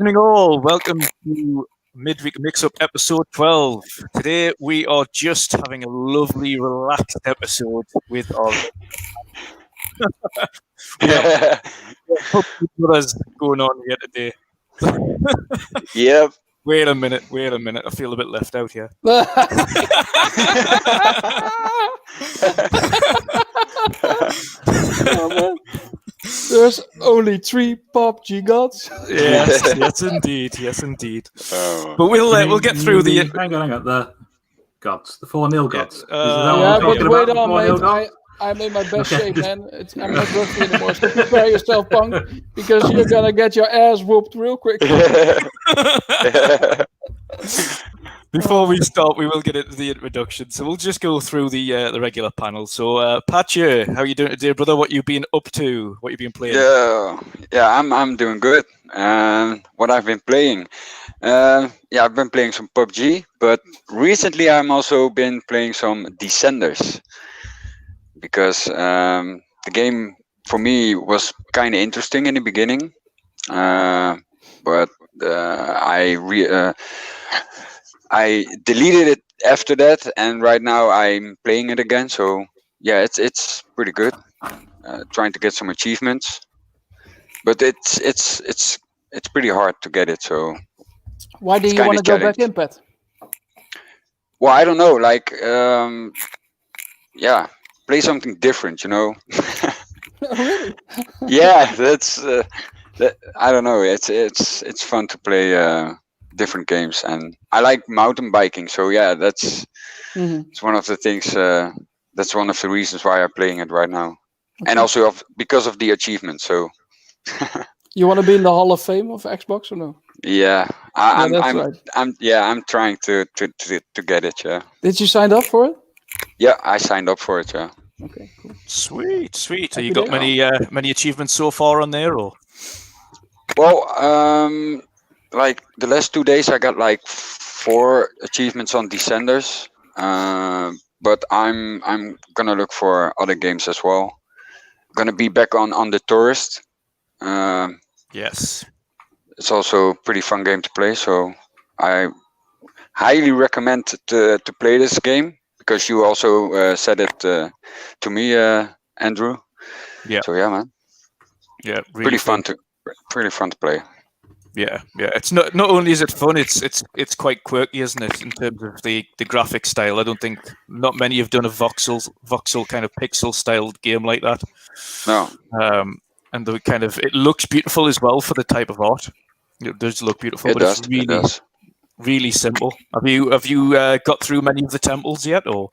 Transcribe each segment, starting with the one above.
evening all, welcome to Midweek Mixup episode 12. Today we are just having a lovely relaxed episode with our brothers going on here today. Yep. Wait a minute, I feel a bit left out here. Oh, man. There's only 3 PUBG gods. Yes, indeed. Oh. But we'll get through the. Hang on. The gods, the 4-0 gods. But wait on, mate. I'm in my best shape, man. I'm not rugby anymore. So prepare yourself, punk, because you're gonna get your ass whooped real quick. Before we start, we will get into the introduction. So we'll just go through the regular panel. So, Patjeuh, how are you doing today, brother? What you been up to? What you been playing? Yeah, I'm doing good. What I've been playing, I've been playing some PUBG, but recently I'm also been playing some Descenders because the game for me was kind of interesting in the beginning, but I deleted it after that, and right now I'm playing it again. So yeah, it's pretty good. Trying to get some achievements, but it's pretty hard to get it. So why do you want to go back in, Pat? Well, I don't know. Like, play something different. You know. Really? Yeah, that's. I don't know. It's fun to play different games, and I like mountain biking. So yeah, it's one of the things. That's one of the reasons why I'm playing it right now, and also because of the achievement. So. You want to be in the Hall of Fame of Xbox or no? Yeah, I'm trying to get it. Yeah. Did you sign up for it? Yeah, I signed up for it. Yeah. Okay, cool. Sweet. So you got many achievements so far on there, or? Well, like the last 2 days, I got like 4 achievements on Descenders. But I'm gonna look for other games as well. I'm gonna be back on the Tourist. Yes. It's also a pretty fun game to play. So I highly recommend to play this game because you also said it to me, Andrew. Yeah. So yeah, man. Yeah. Really Pretty fun to play. Yeah. It's not only is it fun, it's quite quirky, isn't it? In terms of the graphic style, I don't think not many have done a voxel kind of pixel styled game like that. No. And the kind of it looks beautiful as well for the type of art. It does look beautiful, it's really simple. Have you got through many of the temples yet, or?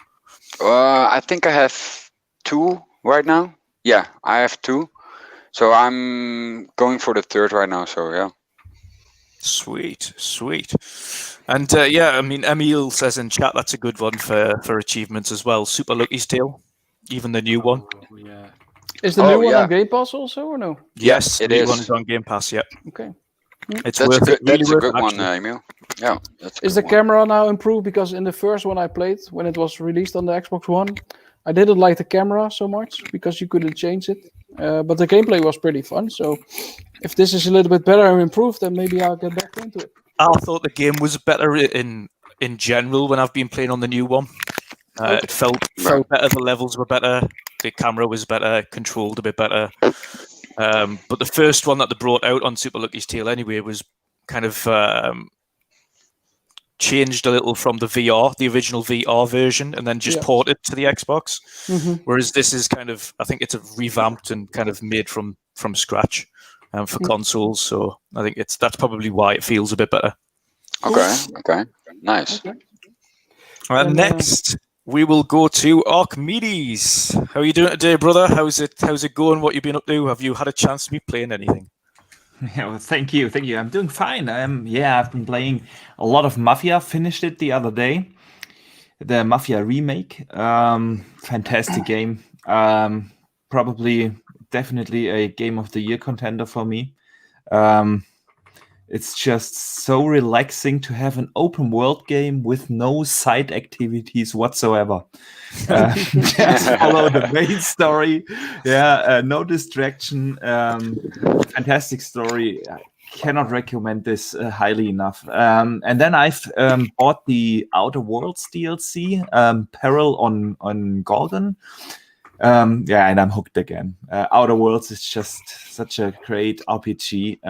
I think I have 2 right now. Yeah, I have 2. So I'm going for the 3rd right now. So yeah. Sweet. And I mean, Emil says in chat that's a good one for achievements as well. Super Lucky's Tale, even the new one. Yeah. Is the new one on Game Pass also or no? Yes, it the new is. one is on Game Pass. Yeah. Okay. It's worth it. That's a good one, Emil. Yeah. Is the camera now improved? Because in the first one I played, when it was released on the Xbox One, I didn't like the camera so much because you couldn't change it. But the gameplay was pretty fun. So if this is a little bit better and improved, then maybe I'll get back into it. I thought the game was better in general when I've been playing on the new one. It felt better. The levels were better. The camera was better, controlled a bit better. But the first one that they brought out on Super Lucky's Tale anyway was kind of changed a little from the original VR version, and then just ported to the Xbox. Whereas this is kind of, I think it's a revamped and kind of made from scratch for consoles. So I think that's probably why it feels a bit better. Okay. Nice. And next we will go to Archimedes. How are you doing today, brother? How's it going? What you been up to? Have you had a chance to be playing anything? Yeah, well, thank you. I'm doing fine. I've been playing a lot of Mafia. Finished it the other day. The Mafia remake. Fantastic game. Definitely a Game of the Year contender for me. It's just so relaxing to have an open world game with no side activities whatsoever. Just follow the main story. No distraction. Fantastic story. cannot recommend this highly enough. And then I've bought the Outer Worlds DLC, Peril on Golden. And I'm hooked again. Outer Worlds is just such a great RPG.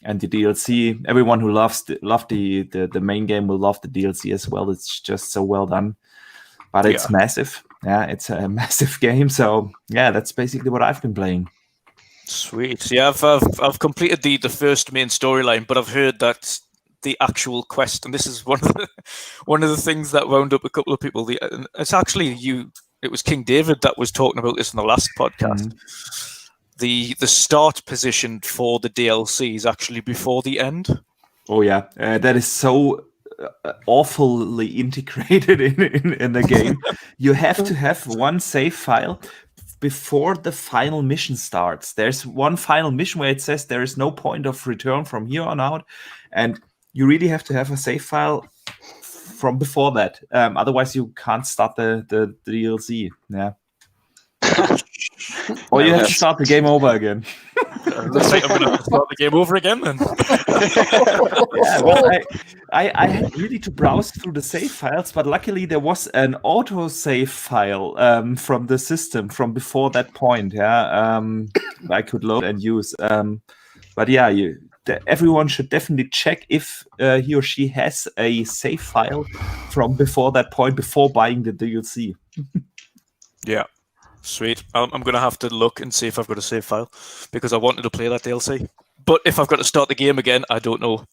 And the DLC, everyone who loved the main game will love the DLC as well. It's just so well done. But it's massive. Yeah, it's a massive game. So yeah, that's basically what I've been playing. Sweet. Yeah, I've completed the first main storyline, but I've heard that the actual quest, and this is one of the things that wound up a couple of people. It's actually it was King David that was talking about this in the last podcast. The start position for the DLC is actually before the end. Oh yeah, that is so awfully integrated in the game. You have to have one save file before the final mission starts. There's one final mission where it says there is no point of return from here on out, and you really have to have a save file from before that. Otherwise, you can't start the DLC. Yeah. Or you have to start the game over again. Looks like I'm going to have to start the game over again then. Yeah, well, I had really to browse through the save files, but luckily there was an auto-save file from the system from before that point. Yeah, I could load and use. But yeah, everyone should definitely check if he or she has a save file from before that point, before buying the DLC. Yeah. Sweet. I'm going to have to look and see if I've got a save file, because I wanted to play that DLC. But if I've got to start the game again, I don't know.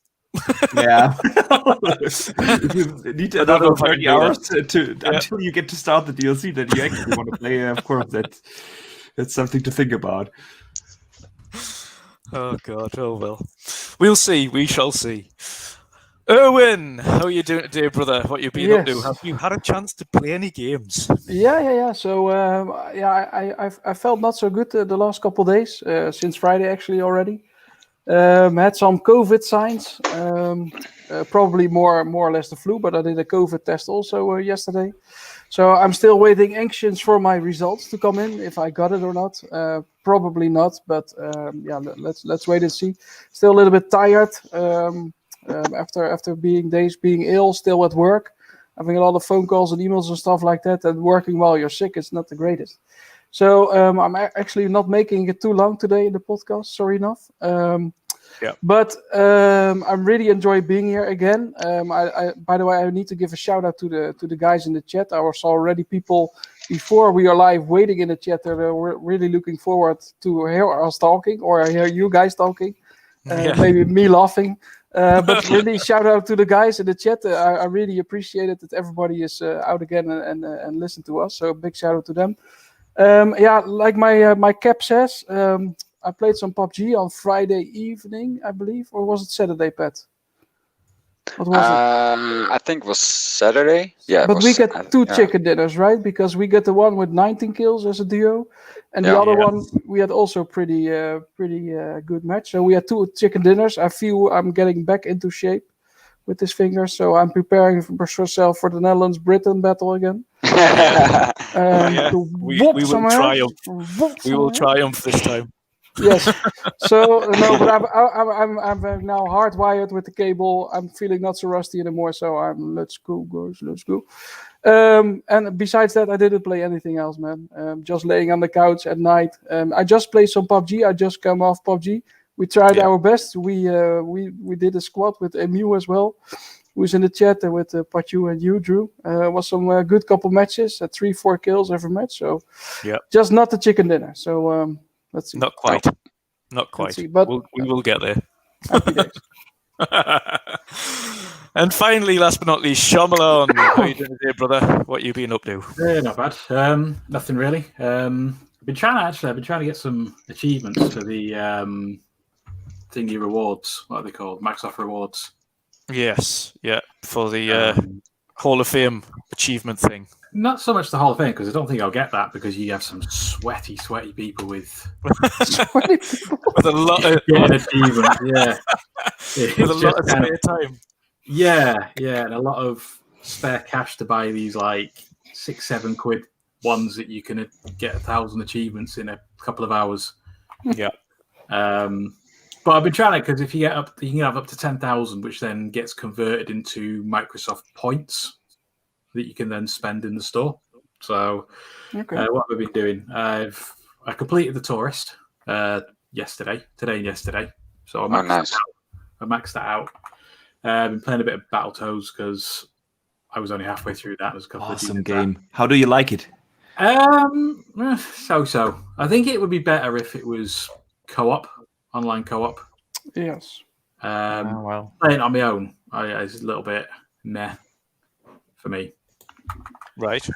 Yeah. You need another 30 hours until you get to start the DLC that you actually want to play. Of course, that's something to think about. Oh, God. Oh, well. We'll see. We shall see. Erwin, how are you doing today, brother? What you been up to? Have you had a chance to play any games? Yeah. So, I felt not so good the last couple of days, since Friday actually already. Had some COVID signs, probably more or less the flu, but I did a COVID test also yesterday. So I'm still waiting anxious for my results to come in, if I got it or not. Probably not, but let's wait and see. Still a little bit tired. After being ill, still at work, having a lot of phone calls and emails and stuff like that, and working while you're sick is not the greatest. So I'm actually not making it too long today in the podcast. Sorry enough. But I'm really enjoying being here again. By the way, I need to give a shout out to the guys in the chat. I was already people before we are live waiting in the chat. They're really looking forward to hear us talking, or hear you guys talking. Maybe me laughing. But really, shout out to the guys in the chat. I really appreciate it that everybody is out again and listen to us. So big shout out to them. Like my cap says, I played some PUBG on Friday evening, I believe, or was it Saturday, Pat? What was it? I think it was Saturday. Yeah, but we get two chicken dinners, right? Because we get the one with 19 kills as a duo, and the other one we had also pretty good match. So we had two chicken dinners. I feel I'm getting back into shape with this finger, so I'm preparing myself for the Netherlands-Britain battle again. We will triumph. We will triumph this time. Yes. So no, but I'm now hardwired with the cable. I'm feeling not so rusty anymore. So let's go, guys. Let's go. And besides that, I didn't play anything else, man. Just laying on the couch at night. I just played some PUBG. I just come off PUBG. We tried our best. We did a squad with Emu as well, who's in the chat, and with Patjeuh and you, Drew. Was some good couple matches, 3-4 kills every match. So just not the chicken dinner. So let's see. Not quite. Not quite. See, but we will get there. Happy days. And finally, last but not least, Shomberlon. How are you doing today, brother? What you been up to? Not bad. Nothing really. I've been trying to get some achievements for the thingy rewards. What are they called? Max off rewards. Yes, for the Hall of Fame achievement thing. Not so much the Hall of Fame, because I don't think I'll get that, because you have some sweaty people with a lot of achievements. Yeah, with a lot of spare time. Yeah, and a lot of spare cash to buy these like 6-7 quid ones that you can get 1,000 achievements in a couple of hours. Yeah. But I've been trying it because if you you can have up to 10,000, which then gets converted into Microsoft points that you can then spend in the store. So, what have I been doing? I completed the Tourist today and yesterday. So I maxed that out. I've been playing a bit of Battletoads because I was only halfway through that. There's a couple Awesome of game. How do you like it? So. I think it would be better if it was online co-op. Yes. Well. Playing on my own, it's a little bit meh for me. Right.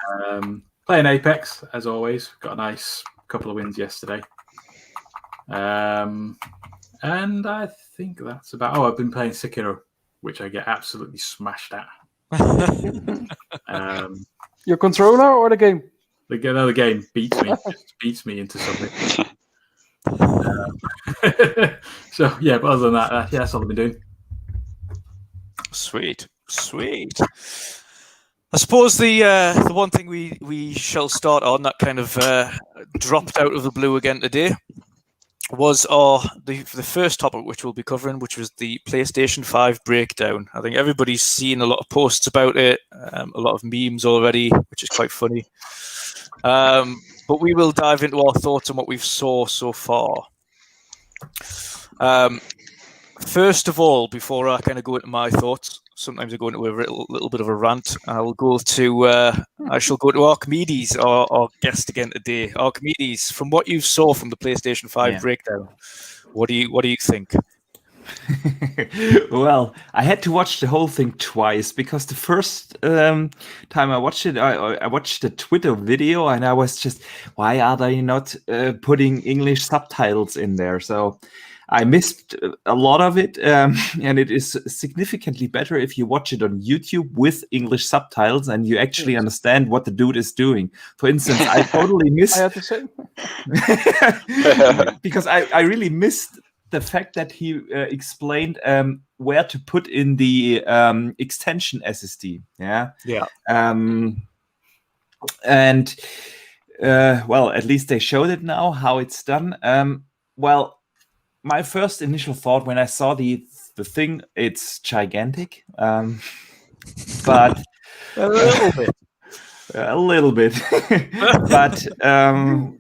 Playing Apex, as always. Got a nice couple of wins yesterday. And I think that's about... I've been playing Sekiro, which I get absolutely smashed at. Your controller or the game? The game beats me into something. So, yeah, but other than that, that's all I've been doing. Sweet. I suppose the one thing we shall start on that kind of dropped out of the blue again today was the first topic which we'll be covering, which was the PlayStation 5 breakdown. I think everybody's seen a lot of posts about it, a lot of memes already, which is quite funny. But we will dive into our thoughts on what we've saw so far. First of all, before I kind of go into my thoughts, sometimes I go into a little bit of a rant. I shall go to Archimedes, our guest again today. Archimedes, from what you saw from the PlayStation 5 breakdown, what do you think? Well, I had to watch the whole thing twice because the first time I watched it, I watched the Twitter video and I was just, why are they not putting English subtitles in there? So I missed a lot of it, and it is significantly better if you watch it on YouTube with English subtitles and you actually understand what the dude is doing. For instance, I totally missed... I had to say. Because I really missed the fact that he explained where to put in the extension SSD. Yeah. And well, at least they showed it now how it's done. Well, my first initial thought when I saw the thing, it's gigantic, but a little bit. But and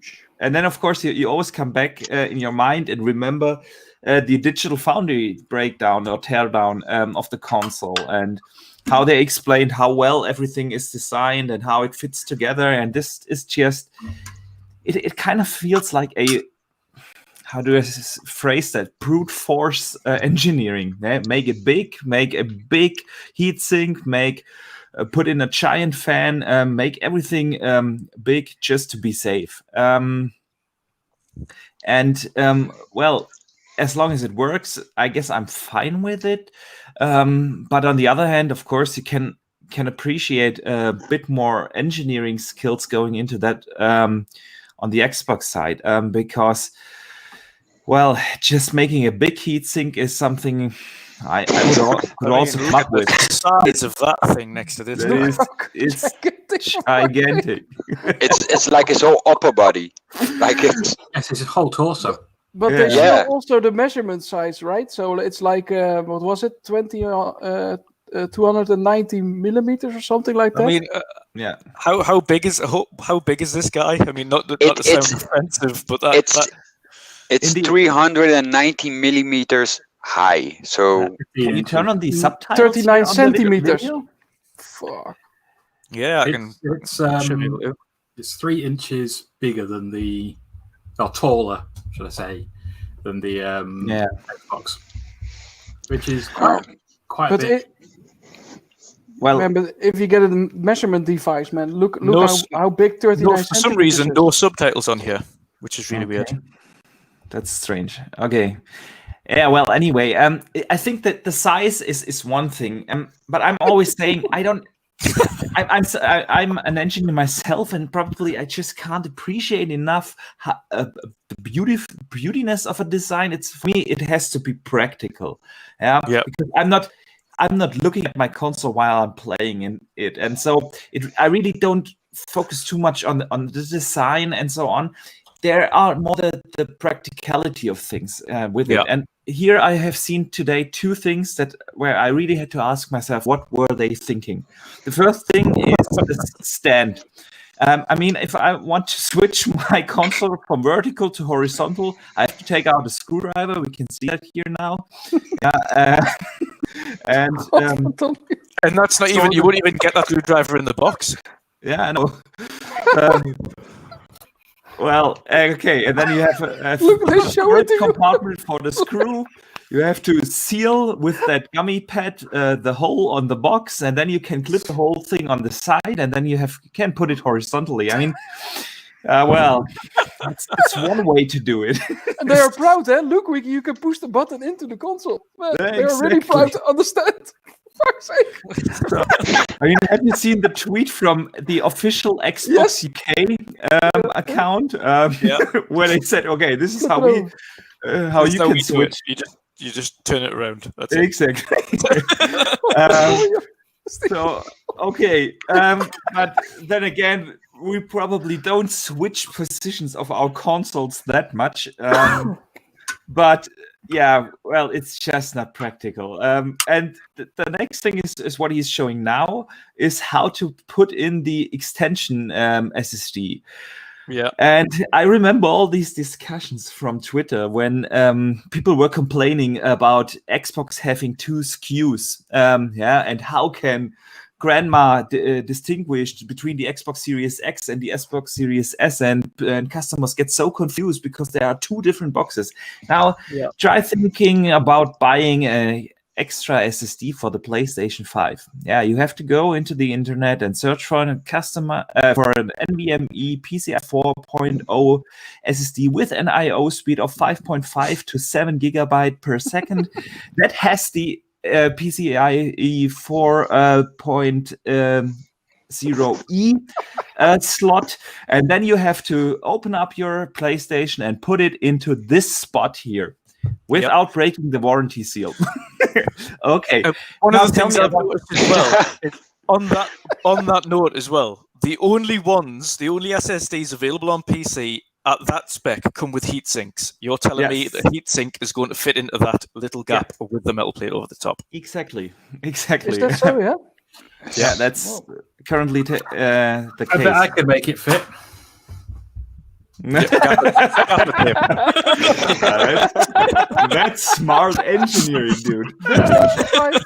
then of course you always come back in your mind and remember the Digital Foundry breakdown or teardown of the console and how they explained how well everything is designed and how it fits together. And this is just it kind of feels like a, how do I phrase that? Brute force engineering. Make a big heatsink, put in a giant fan, make everything big just to be safe. Well, as long as it works, I guess I'm fine with it. But on the other hand, of course, you can appreciate a bit more engineering skills going into that on the Xbox side, because, well, just making a big heatsink is something I could also come up with. The size of that thing next to this, it's gigantic. It's like his whole upper body, like it's his whole torso. But they show also the measurement size, right? So it's like what was it, 290 millimeters or something like that. I mean, How big is this guy? I mean, not to sound offensive, but it's 390 millimeters high. So can you turn on the subtitles? 39 centimeters. Fuck. Yeah, it's 3 inches bigger than or taller, should I say, than the Xbox, which is quite a bit. Well, man, but if you get a measurement device, man, look how big 39 for some reason, no subtitles on here, which is really weird. That's strange. Okay. Yeah, well, anyway, I think that the size is one thing, but I'm always saying I'm an engineer myself, and probably I just can't appreciate enough the beautiness of a design. For me, it has to be practical. Because I'm not looking at my console while I'm playing in it, and so I really don't focus too much on the design and so on. there are more the practicality of things with it. And here I have seen today two things where I really had to ask myself, what were they thinking? The first thing is the stand. I mean, if I want to switch my console from vertical to horizontal, I have to take out a screwdriver. We can see that here now. And that's not even, you wouldn't even get that screwdriver in the box. Yeah, I know. Well, okay, and then you have a compartment for the screw. You have to seal with that gummy pad the hole on the box, and then you can clip the whole thing on the side, and then you can put it horizontally. I mean, well, it's one way to do it. And they are proud, eh? Look, you can push the button into the console. Man, they are really proud to understand. Fuck's sake. I mean, have you seen the tweet from the official Xbox UK account where they said, "Okay, this is how you can switch. You just turn it around." That's exactly. So okay, but then again, we probably don't switch positions of our consoles that much. But yeah, well, it's just not practical. And the next thing is what he's showing now is how to put in the extension SSD. Yeah. And I remember all these discussions from Twitter when people were complaining about Xbox having two SKUs. And how can Grandma distinguished between the Xbox Series X and the Xbox Series S, and customers get so confused because there are two different boxes. Now, try thinking about buying an extra SSD for the PlayStation 5. Yeah, you have to go into the internet and search for an NVMe PCI 4.0 SSD with an I/O speed of 5.5 to 7 gigabyte per second. That has the PCIe 4.0E slot, and then you have to open up your PlayStation and put it into this spot here without breaking the warranty seal. Okay. One of the things I've noticed as well, on that note as well, the only SSDs available on PC at that spec come with heat sinks. You're telling me the heat sink is going to fit into that little gap with the metal plate over the top? Exactly. Is that so, yeah? Yeah, that's currently the case. I bet I could make it fit. That's smart engineering, dude. That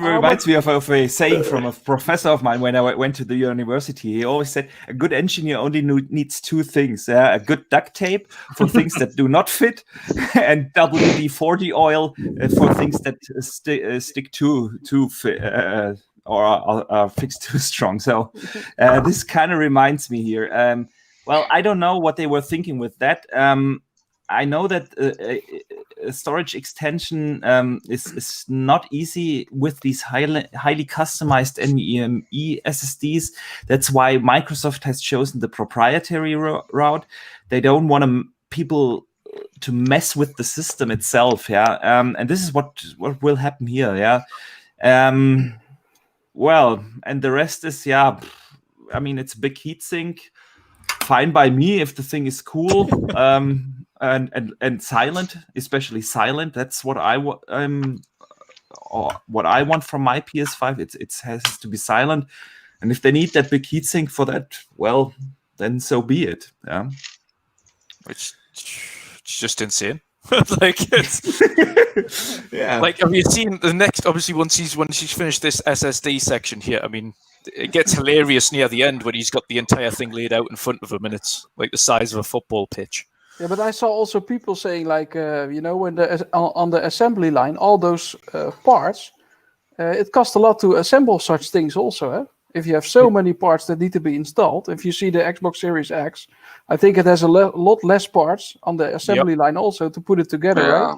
reminds me of a saying from a professor of mine when I went to the university. He always said a good engineer only needs two things: a good duct tape for things that do not fit, and WD-40 oil for things that stick too fit. Or are fixed too strong. So this kind of reminds me here. Well, I don't know what they were thinking with that. I know that a storage extension is not easy with these highly customized NVMe SSDs. That's why Microsoft has chosen the proprietary route. They don't want people to mess with the system itself. And this is what will happen here. Well, and the rest is, I mean, it's a big heatsink. Fine by me if the thing is cool and silent, especially silent. That's what I want from my PS5. It has to be silent, and if they need that big heatsink for that, well, then so be it. Yeah, it's just insane. Like it's like, have you seen the next? Obviously, once he's finished this SSD section here, I mean, it gets hilarious near the end when he's got the entire thing laid out in front of him, and it's like the size of a football pitch. Yeah, but I saw also people saying like, when on the assembly line, all those parts, it costs a lot to assemble such things also. Eh? If you have so many parts that need to be installed, if you see the Xbox Series X, I think it has a lot less parts on the assembly line also to put it together, right?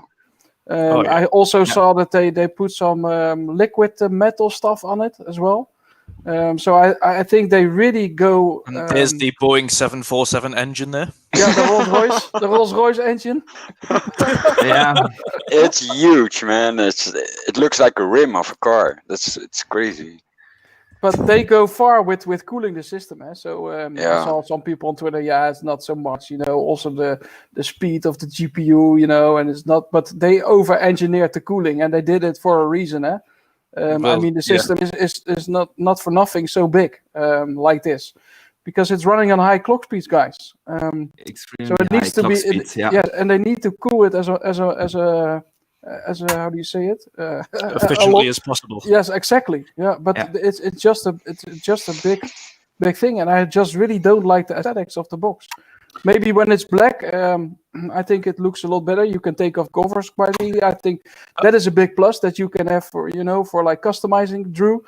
I also saw that they put some liquid metal stuff on it as well. So I think they really go. And there's the Boeing 747 engine there. Yeah, the Rolls-Royce engine. Yeah, it's huge, man. It looks like a rim of a car. It's crazy. but they go far with cooling the system. So I Yeah. saw some people on Twitter. Yeah, it's not so much. Also the speed of the GPU. And it's not. But they over-engineered the cooling, and they did it for a reason. I mean, the system is not for nothing so big like this, because it's running on high clock speeds, guys. Extremely So it needs to high be clock speeds, yeah. yeah, and they need to cool it as a how do you say it? Efficiently as possible. Yes, exactly. Yeah, but Yeah. it's just a big thing, and I just really don't like the aesthetics of the box. Maybe when it's black, I think it looks a lot better. You can take off covers quite easily. I think that is a big plus that you can have for like customizing. Drew,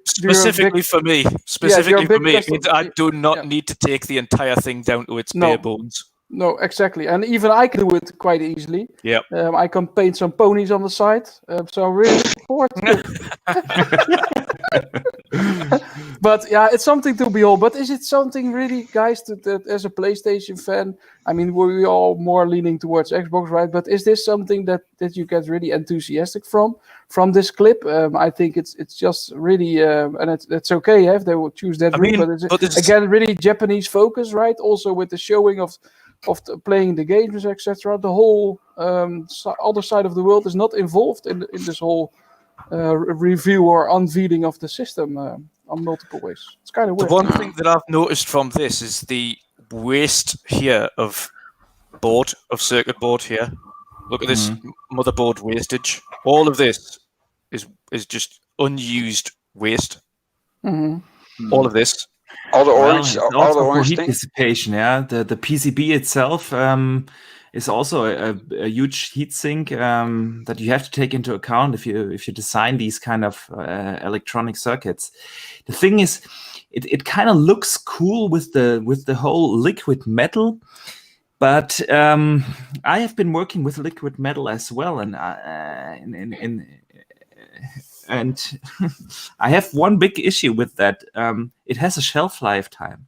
specifically for me. Specifically for me, it means I do not yeah. need to take the entire thing down to its bare bones. No, exactly, and even I can do it quite easily. Yeah, I can paint some ponies on the side, so I'm really looking forward to it. But yeah, it's something to behold. But is it something really, guys, that as a PlayStation fan, I mean, we're all more leaning towards Xbox, right? But is this something that you get really enthusiastic from this clip? I think it's just really, and it's okay if they will choose that route. But it's again really Japanese focus, right? Also with the showing of playing the games, etc. The whole other side of the world is not involved in this whole review or unveiling of the system on multiple ways. It's kind of weird. The one thing that I've noticed from this is the waste here of circuit board here. Look at this motherboard wastage. All of this is just unused waste. All of this. All the orange, all the orange heat dissipation. Yeah, the PCB itself is also a huge heat sink that you have to take into account if you design these kind of electronic circuits. The thing is, it kind of looks cool with the whole liquid metal, but I have been working with liquid metal as well, and and I have one big issue with that. It has a shelf lifetime.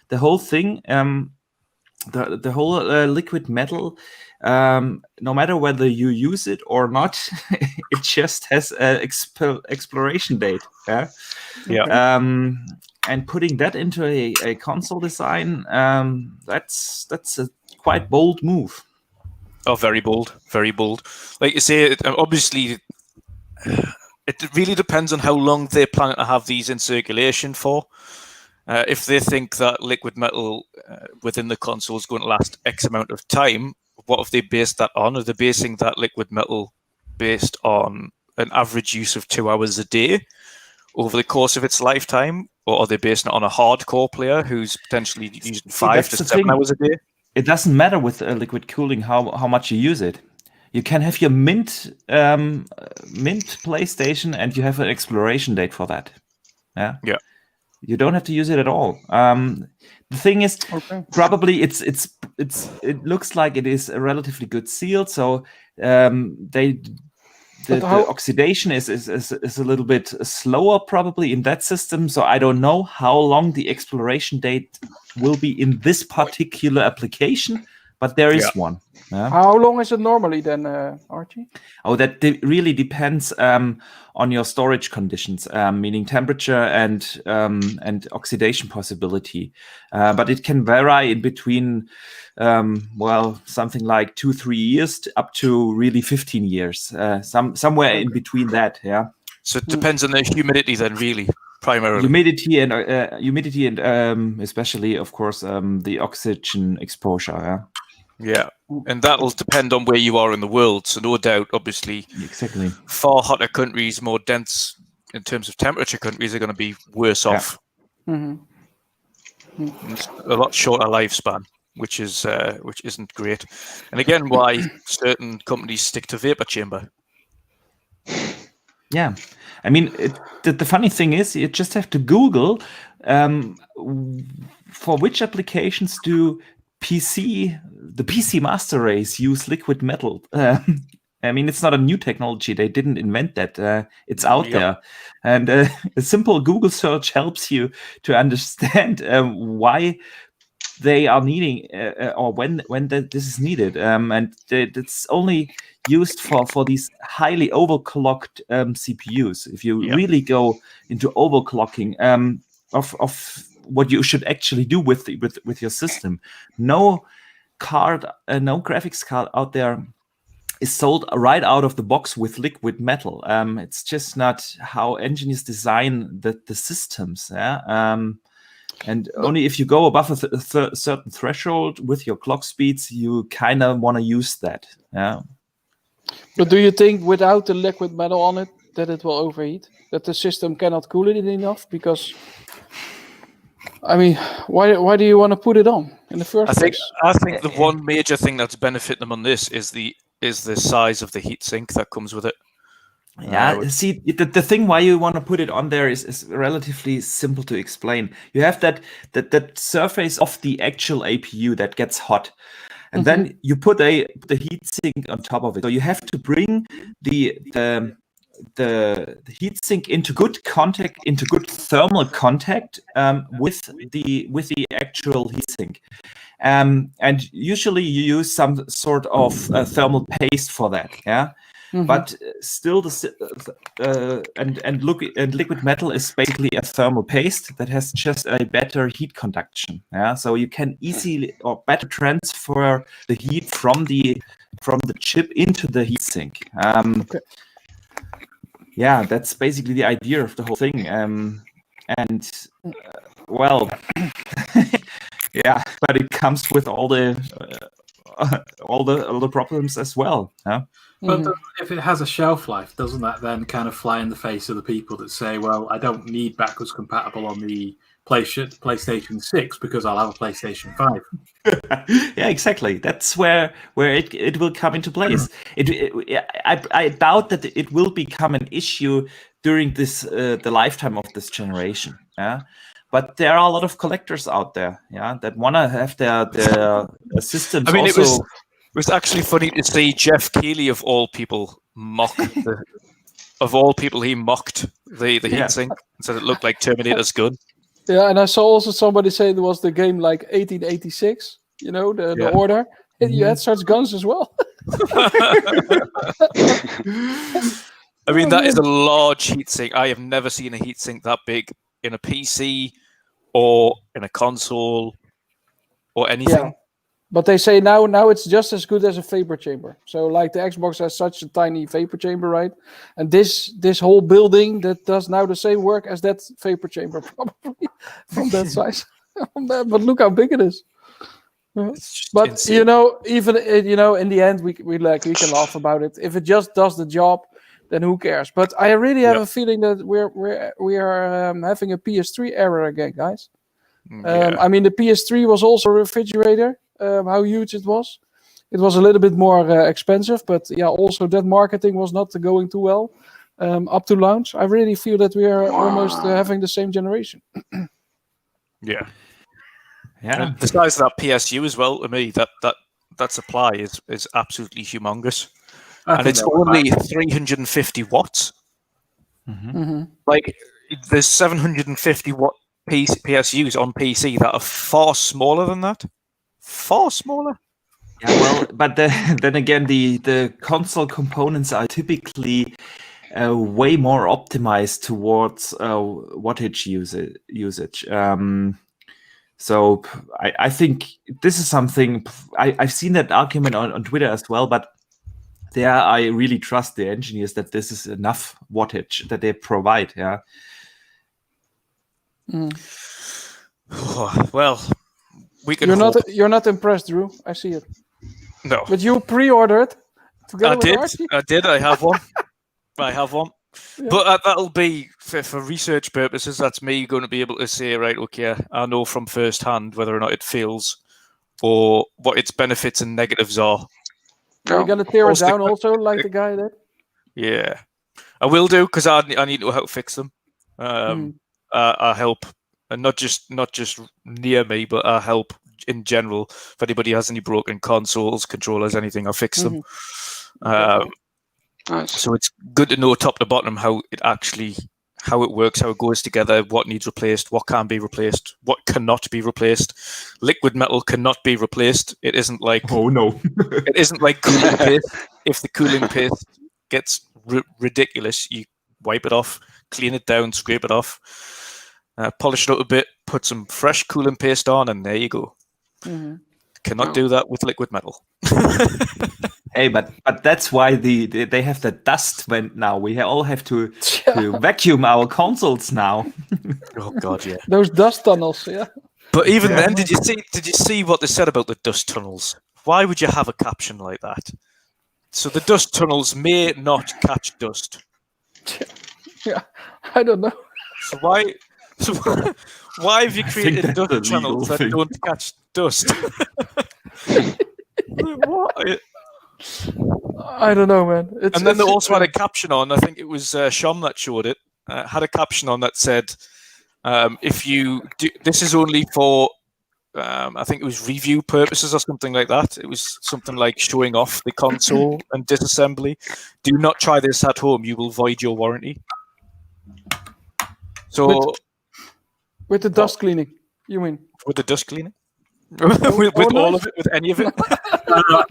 The whole thing, the whole liquid metal, no matter whether you use it or not, it just has an exploration date. Yeah. Yeah. And putting that into a console design, that's a quite bold move. Oh, very bold, very bold. Like you say, obviously, it really depends on how long they're planning to have these in circulation for. If they think that liquid metal within the console is going to last X amount of time, what have they based that on? Are they basing that liquid metal based on an average use of 2 hours a day over the course of its lifetime? Or are they basing it on a hardcore player who's potentially using 5 to 7 hours a day? It doesn't matter with liquid cooling how much you use it. You can have your mint PlayStation and you have an exploration date for that. Yeah. Yeah. You don't have to use it at all. The thing is, probably it looks like it is a relatively good seal. So the oxidation is a little bit slower probably in that system. So I don't know how long the exploration date will be in this particular application, but there is one. Yeah. How long is it normally then, Archie? Oh, that really depends on your storage conditions, meaning temperature and oxidation possibility. But it can vary in between, something like 2-3 years up to really 15 years. Somewhere in between that. Yeah. So it depends on the humidity then, really. Primarily humidity and especially, of course, the oxygen exposure. Yeah, and that'll depend on where you are in the world. So no doubt, obviously, exactly, far hotter countries, more dense in terms of temperature countries are going to be worse off. A lot shorter lifespan, which isn't great. And again, why certain companies stick to vapor chamber. Yeah, I mean, the funny thing is, you just have to Google for which applications do the PC Master Race use liquid metal. I mean, it's not a new technology. They didn't invent that. It's out there. And a simple Google search helps you to understand why they are needing, or when this is needed, and it's only used for these highly overclocked CPUs. If you really go into overclocking of what you should actually do with your system, no graphics card out there is sold right out of the box with liquid metal. It's just not how engineers design the systems. And only if you go above a certain threshold with your clock speeds, you kind of want to use that. Yeah. But do you think without the liquid metal on it that it will overheat? That the system cannot cool it enough? Because, I mean, why do you want to put it on in the first place? I think the one major thing that's benefit them on this is the size of the heatsink that comes with it. Yeah, see, the thing why you want to put it on there is relatively simple to explain. You have that surface of the actual APU that gets hot, and then you put the heatsink on top of it. So you have to bring the heatsink into good contact, into good thermal contact with the actual heatsink. And usually you use some sort of thermal paste for that. Yeah. But still, liquid metal is basically a thermal paste that has just a better heat conduction. Yeah, so you can easily or better transfer the heat from the chip into the heatsink. Yeah, that's basically the idea of the whole thing. Well, yeah, but it comes with all the problems as well. Yeah. But if it has a shelf life, doesn't that then kind of fly in the face of the people that say, well, I don't need backwards compatible on the PlayStation 6 because I'll have a PlayStation 5? Yeah, exactly. That's where it will come into place. I doubt that it will become an issue during the lifetime of this generation. Yeah. But there are a lot of collectors out there, that want to have their systems. I mean, also... it was actually funny to see Jeff Keighley, of all people, mock of all people, he mocked the heatsink and said it looked like Terminator's gun. Yeah, and I saw also somebody say there was the game like 1886, the order. And you had such guns as well. I mean, that is a large heatsink. I have never seen a heatsink that big in a PC or in a console or anything. Yeah. But they say now it's just as good as a vapor chamber. So like the Xbox has such a tiny vapor chamber, right? And this whole building that does now the same work as that vapor chamber, probably from that size. But look how big it is. But insane. Even in the end, we can laugh about it. If it just does the job, then who cares? But I really have a feeling that we are having a PS3 era again, guys. I mean, the PS3 was also a refrigerator. How huge it was. It was a little bit more expensive, but also that marketing was not going too well up to launch. I really feel that we are almost having the same generation. Yeah. And the size of that PSU as well, to me, that supply is absolutely humongous. And it's only 350 watts. Like, there's 750 watt PSUs on PC that are far smaller than that. Far smaller. Yeah, well, but then again, the console components are typically way more optimized towards wattage usage. So I think this is something I've seen that argument on Twitter as well, but there I really trust the engineers that this is enough wattage that they provide. Yeah. Well. You're not impressed, Drew. I see it. No. But you pre-ordered together with Archie? I did. I have one. Yeah. But that'll be for research purposes. That's me going to be able to say, right, okay, I know from first hand whether or not it fails or what its benefits and negatives are. Are you going to tear it down also, like the guy did? Yeah, I will do because I need to know how to fix them. I help. And not just near me, but I help in general. If anybody has any broken consoles, controllers, anything, I fix them. Nice. So it's good to know top to bottom how it actually how it works, how it goes together, what needs replaced, what can be replaced, what cannot be replaced. Liquid metal cannot be replaced. It isn't like no. It isn't like cooling paste. If the cooling paste gets ridiculous, you wipe it off, clean it down, scrape it off, polish it up a bit, put some fresh cooling paste on, and there you go. Mm-hmm. Cannot do that with liquid metal. Hey, but that's why they have the dust vent now. We all have to vacuum our consoles now. Oh God, yeah. Those dust tunnels, yeah. But even then, did you see what they said about the dust tunnels? Why would you have a caption like that? So the dust tunnels may not catch dust. Yeah, I don't know. So why have you created dust channels that don't catch dust? What? I don't know, man. And then they also had a caption on. I think it was Shom that showed it. Had a caption on that said, "If you do, this is only for." I think it was review purposes or something like that. It was something like showing off the console and disassembly. Do not try this at home. You will void your warranty. So, with the dust cleaning, you mean? With the dust cleaning? with all of it? With any of it? No, I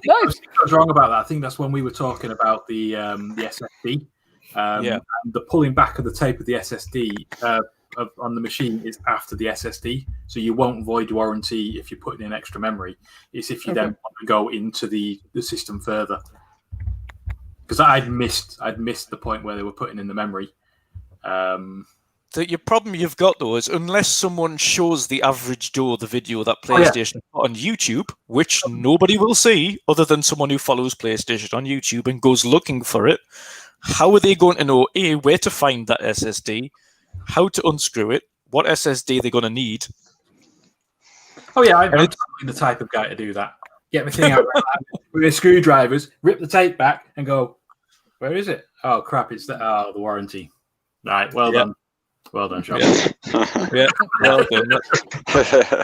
was wrong about that. I think that's when we were talking about the SSD. And the pulling back of the tape of the SSD on the machine is after the SSD, so you won't void warranty if you're putting in extra memory. It's if you then want to go into the system further. Because I'd missed the point where they were putting in the memory. Your problem you've got though is unless someone shows the average Joe the video that PlayStation put on YouTube, which nobody will see other than someone who follows PlayStation on YouTube and goes looking for it, how are they going to know where to find that SSD? How to unscrew it, what SSD they're going to need. Oh yeah, I'm the type of guy to do that. Get my thing out with the screwdrivers, rip the tape back, and go, where is it? Oh crap, it's the warranty. Right, well done, Sean. Yeah, well done.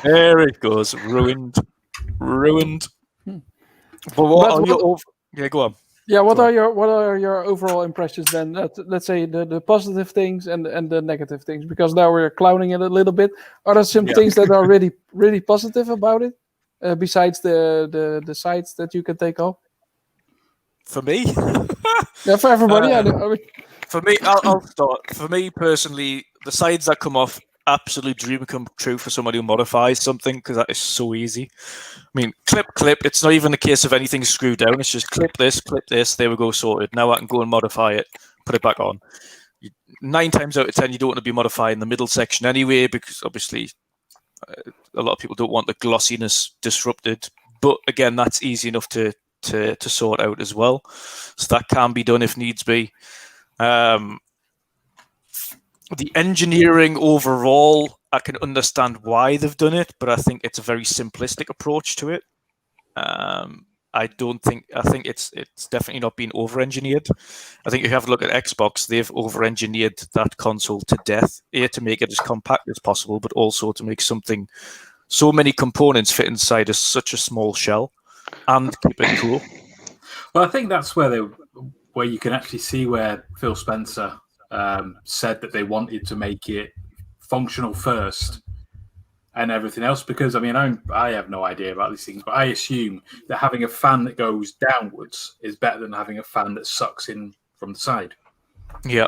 There it goes, ruined. But yeah, go on. Yeah, what are your overall impressions then? Let's say the positive things and the negative things, because now we're clowning it a little bit. Are there some things that are really really positive about it, besides the sides that you can take off? For me, yeah, for everybody. For me, I'll start. For me personally, the sides that come off, absolute dream come true for someone who modifies something, because that is so easy. I mean, clip. It's not even a case of anything screwed down. It's just clip this. There we go, sorted. Now I can go and modify it, put it back on. 9 times out of 10, you don't want to be modifying the middle section anyway, because obviously a lot of people don't want the glossiness disrupted. But again, that's easy enough to sort out as well. So that can be done if needs be. The engineering overall, I can understand why they've done it, but I think it's a very simplistic approach to it. I think it's definitely not been over-engineered. I think if you have a look at Xbox, they've over-engineered that console to death, to make it as compact as possible, but also to make something, so many components fit inside such a small shell and keep it cool. Well, I think that's where you can actually see where Phil Spencer said that they wanted to make it functional first and everything else, because I mean I have no idea about these things, but I assume that having a fan that goes downwards is better than having a fan that sucks in from the side. Yeah,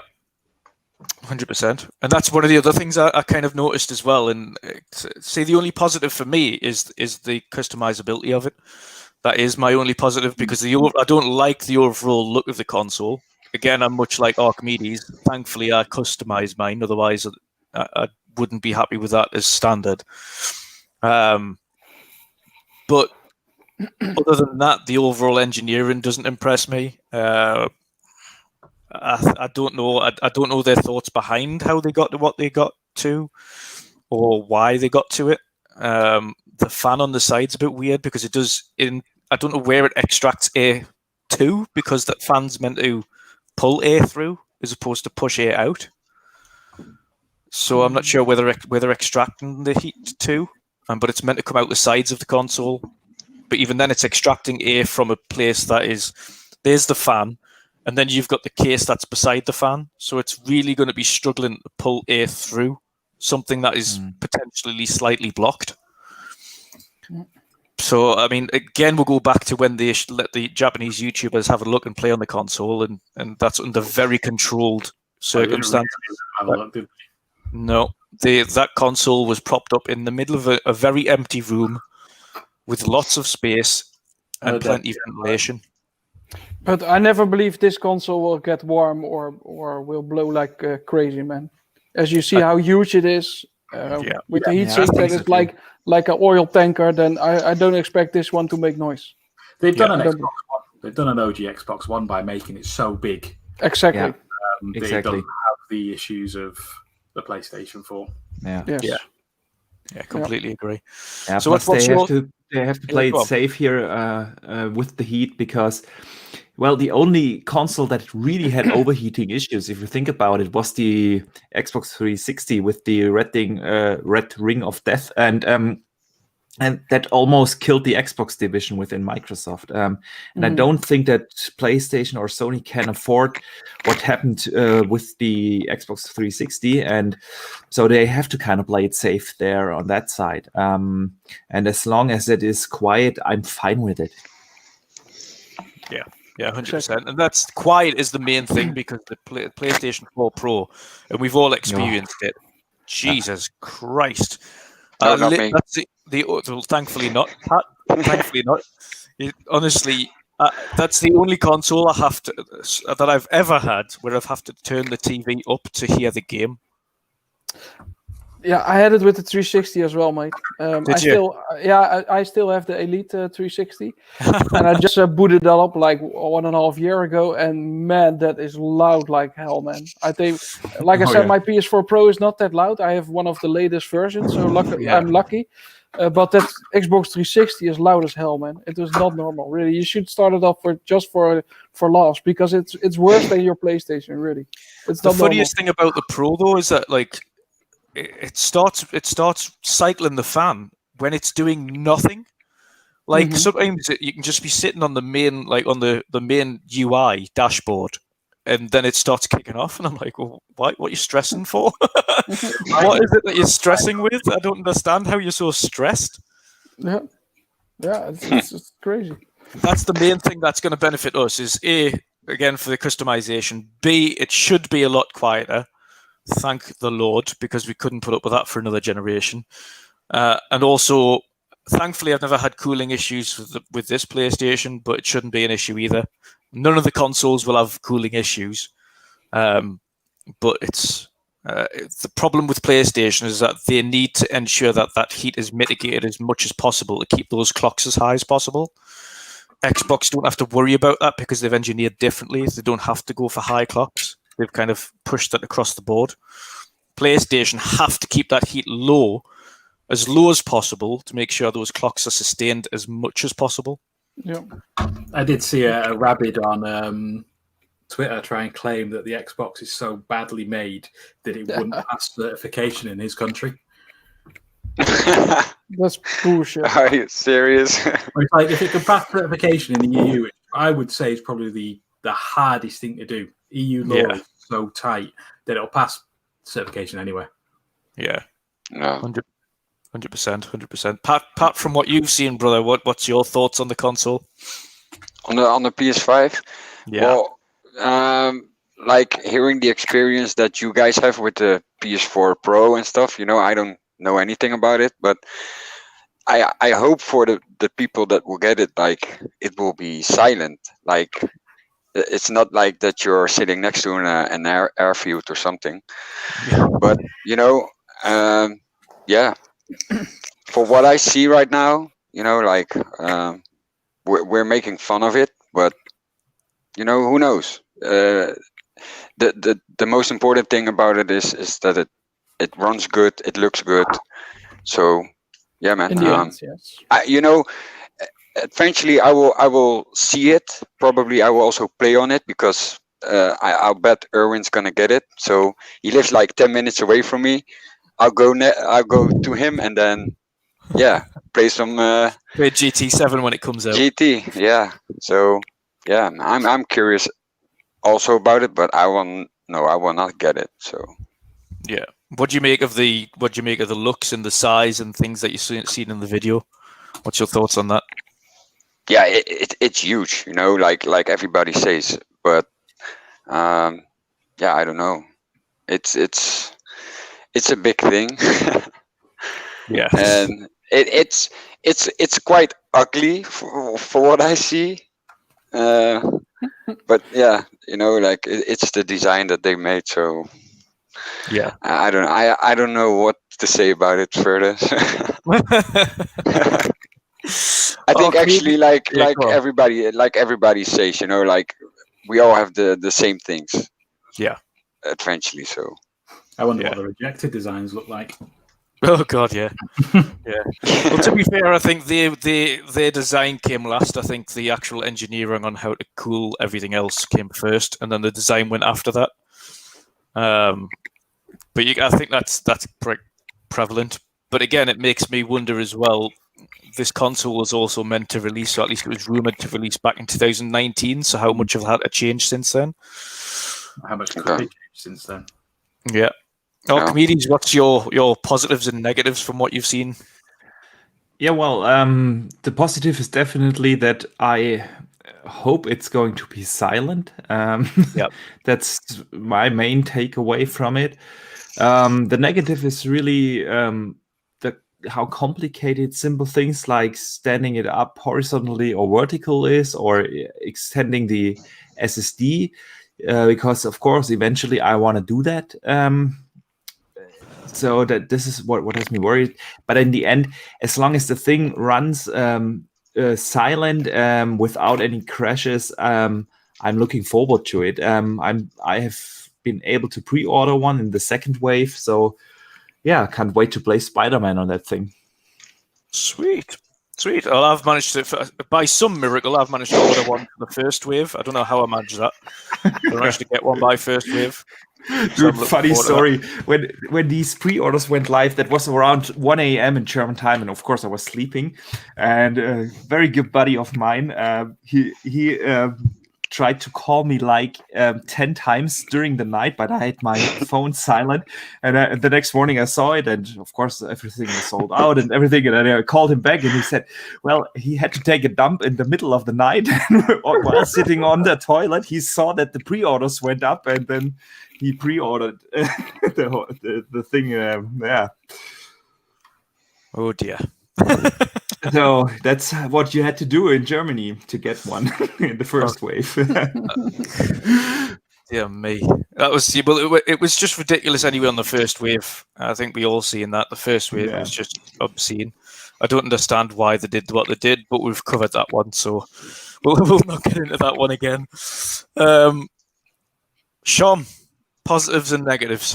100%. And that's one of the other things I kind of noticed as well. And say the only positive for me is the customizability of it. That is my only positive, because I don't like the overall look of the console. Again, I'm much like Archimedes. Thankfully, I customized mine. Otherwise, I wouldn't be happy with that as standard. But other than that, the overall engineering doesn't impress me. I don't know. I don't know their thoughts behind how they got to what they got to, or why they got to it. The fan on the side's a bit weird, because it does. I don't know where it extracts air to, because that fan's meant to pull air through as opposed to push air out. So I'm not sure whether they're extracting the heat to, but it's meant to come out the sides of the console. But even then, it's extracting air from a place that is. There's the fan. and then you've got the case that's beside the fan, so it's really going to be struggling to pull air through something that is potentially slightly blocked. So, I mean, again, we'll go back to when they let the Japanese YouTubers have a look and play on the console, and that's under very controlled circumstances. No, that console was propped up in the middle of a very empty room with lots of space and plenty of ventilation. But I never believe this console will get warm or will blow like crazy, man. As you see how huge it is, with the heatsink that is like an oil tanker, then I don't expect this one to make noise. They've done an Xbox One. They've done an OG Xbox One by making it so big. Exactly. It doesn't have the issues of the PlayStation 4. Yeah, completely agree. Yeah, so plus they have to play it safe here with the heat because, well, the only console that really had overheating issues, if you think about it, was the Xbox 360 with the red ring of death, and that almost killed the Xbox division within Microsoft. And I don't think that PlayStation or Sony can afford what happened with the Xbox 360. And so they have to kind of play it safe there on that side. And as long as it is quiet, I'm fine with it. Yeah, 100%. And that's quiet is the main thing because the PlayStation 4 Pro, and we've all experienced it. Jesus Christ. That's well, thankfully not. Thankfully not. Honestly, that's the only console that I've ever had where I've had to turn the TV up to hear the game. Yeah, I had it with the 360 as well, mate. I still have the Elite 360, and I just booted that up like 1.5 years ago, and man, that is loud like hell, man. I think, like I said, my PS4 Pro is not that loud. I have one of the latest versions, so I'm lucky. But that Xbox 360 is loud as hell, man. It was not normal, really. You should start it up for laughs because it's worse than your PlayStation, really. It's the funniest thing about the Pro though is that like. It starts cycling the fan when it's doing nothing. Like sometimes you can just be sitting on the main the main UI dashboard, and then it starts kicking off, and I'm like, well, what are you stressing for? What is it that you're stressing with? I don't understand how you're so stressed. Yeah, it's crazy. That's the main thing that's going to benefit us. Is A, again for the customization. B, it should be a lot quieter. Thank the Lord, because we couldn't put up with that for another generation. And also, thankfully, I've never had cooling issues with this PlayStation, but it shouldn't be an issue either. None of the consoles will have cooling issues. But it's the problem with PlayStation is that they need to ensure that heat is mitigated as much as possible to keep those clocks as high as possible. Xbox don't have to worry about that because they've engineered differently. They don't have to go for high clocks. They've kind of pushed that across the board. PlayStation have to keep that heat low as possible to make sure those clocks are sustained as much as possible. Yeah, I did see a Rabid on Twitter try and claim that the Xbox is so badly made that it wouldn't pass certification in his country. That's bullshit. Are you serious? It's like if it could pass certification in the EU, I would say it's probably the hardest thing to do. EU law is so tight that it'll pass certification anyway. Yeah, no, 100%. Pat, from what you've seen, brother, what's your thoughts on the console? On the PS5? Yeah. Well, like hearing the experience that you guys have with the PS4 Pro and stuff, I don't know anything about it, but I hope for the people that will get it, like it will be silent. Like it's not like that you're sitting next to an airfield or something. Yeah. But for what I see right now, like we're making fun of it, but who knows? The most important thing about it is that it runs good, it looks good. So yeah, man. In the end, yes. Eventually I will see it. Probably I will also play on it because I'll bet Erwin's gonna get it. So he lives like 10 minutes away from me. I'll go to him and then play some play GT7 when it comes out. GT, yeah. So yeah, I'm curious also about it, but I will not get it. So yeah, what do you make of the looks and the size and things that you've seen in the video? What's your thoughts on that? Yeah, it's huge, like everybody says, but yeah, I don't know. It's a big thing. Yeah, and it's quite ugly for what I see. But yeah, like it's the design that they made. So yeah. I don't know what to say about it further. I think actually, like everybody says, like we all have the same things. Yeah. Eventually, so. I wonder what the rejected designs look like. Oh God, yeah, yeah. Well, to be fair, I think their design came last. I think the actual engineering on how to cool everything else came first, and then the design went after that. But I think that's prevalent. But again, it makes me wonder as well. This console was also meant to release, or at least it was rumored to release back in 2019. So how much have had to change since then? How much could it change since then? Yeah. Comedians, what's your positives and negatives from what you've seen? Yeah, well, the positive is definitely that I hope it's going to be silent. Yeah, that's my main takeaway from it. The negative is really how complicated simple things like standing it up horizontally or vertical is, or extending the SSD, because of course eventually I want to do that. So that this is what has me worried. But in the end, as long as the thing runs silent without any crashes, I'm looking forward to it. I have been able to pre-order one in the second wave, so yeah, can't wait to play Spider-Man on that thing. Sweet. Well, I've managed to, by some miracle, I've managed to order one for the first wave. I don't know how I managed that. I managed to get one by first wave. Dude, funny story. When these pre-orders went live, that was around 1 a.m. in German time, and of course I was sleeping. And a very good buddy of mine, he tried to call me like 10 times during the night, but I had my phone silent. And the next morning I saw it, and of course everything was sold out and everything. And I called him back, and he said, well, he had to take a dump in the middle of the night. And while sitting on the toilet, he saw that the pre-orders went up, and then he pre-ordered the thing. Yeah. Oh dear. So that's what you had to do in Germany to get one in the first wave. Dear me. That was it was just ridiculous anyway on the first wave. I think we all seen that. The first wave was just obscene. I don't understand why they did what they did, but we've covered that one, so we'll not get into that one again. Shom, positives and negatives.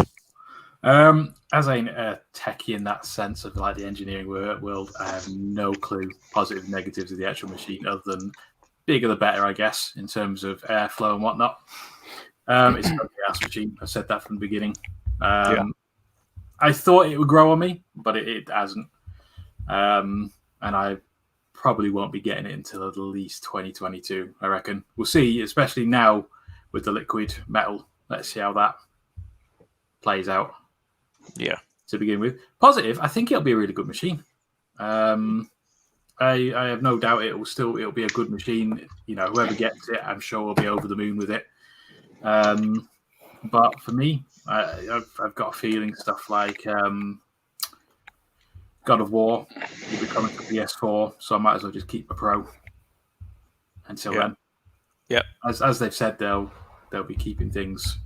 As a techie in that sense of like the engineering world, I have no clue positive and negatives of the actual machine, other than bigger the better, I guess, in terms of airflow and whatnot. It's a good ass machine. I said that from the beginning. I thought it would grow on me, but it hasn't. And I probably won't be getting it until at least 2022, I reckon. We'll see, especially now with the liquid metal. Let's see how that plays out. Yeah. To begin with. Positive, I think it'll be a really good machine. I have no doubt it'll be a good machine. You know, whoever gets it, I'm sure will be over the moon with it. But for me, I've got a feeling stuff like God of War will be coming to PS4, so I might as well just keep a Pro until then. Yeah. As they've said, they'll be keeping things.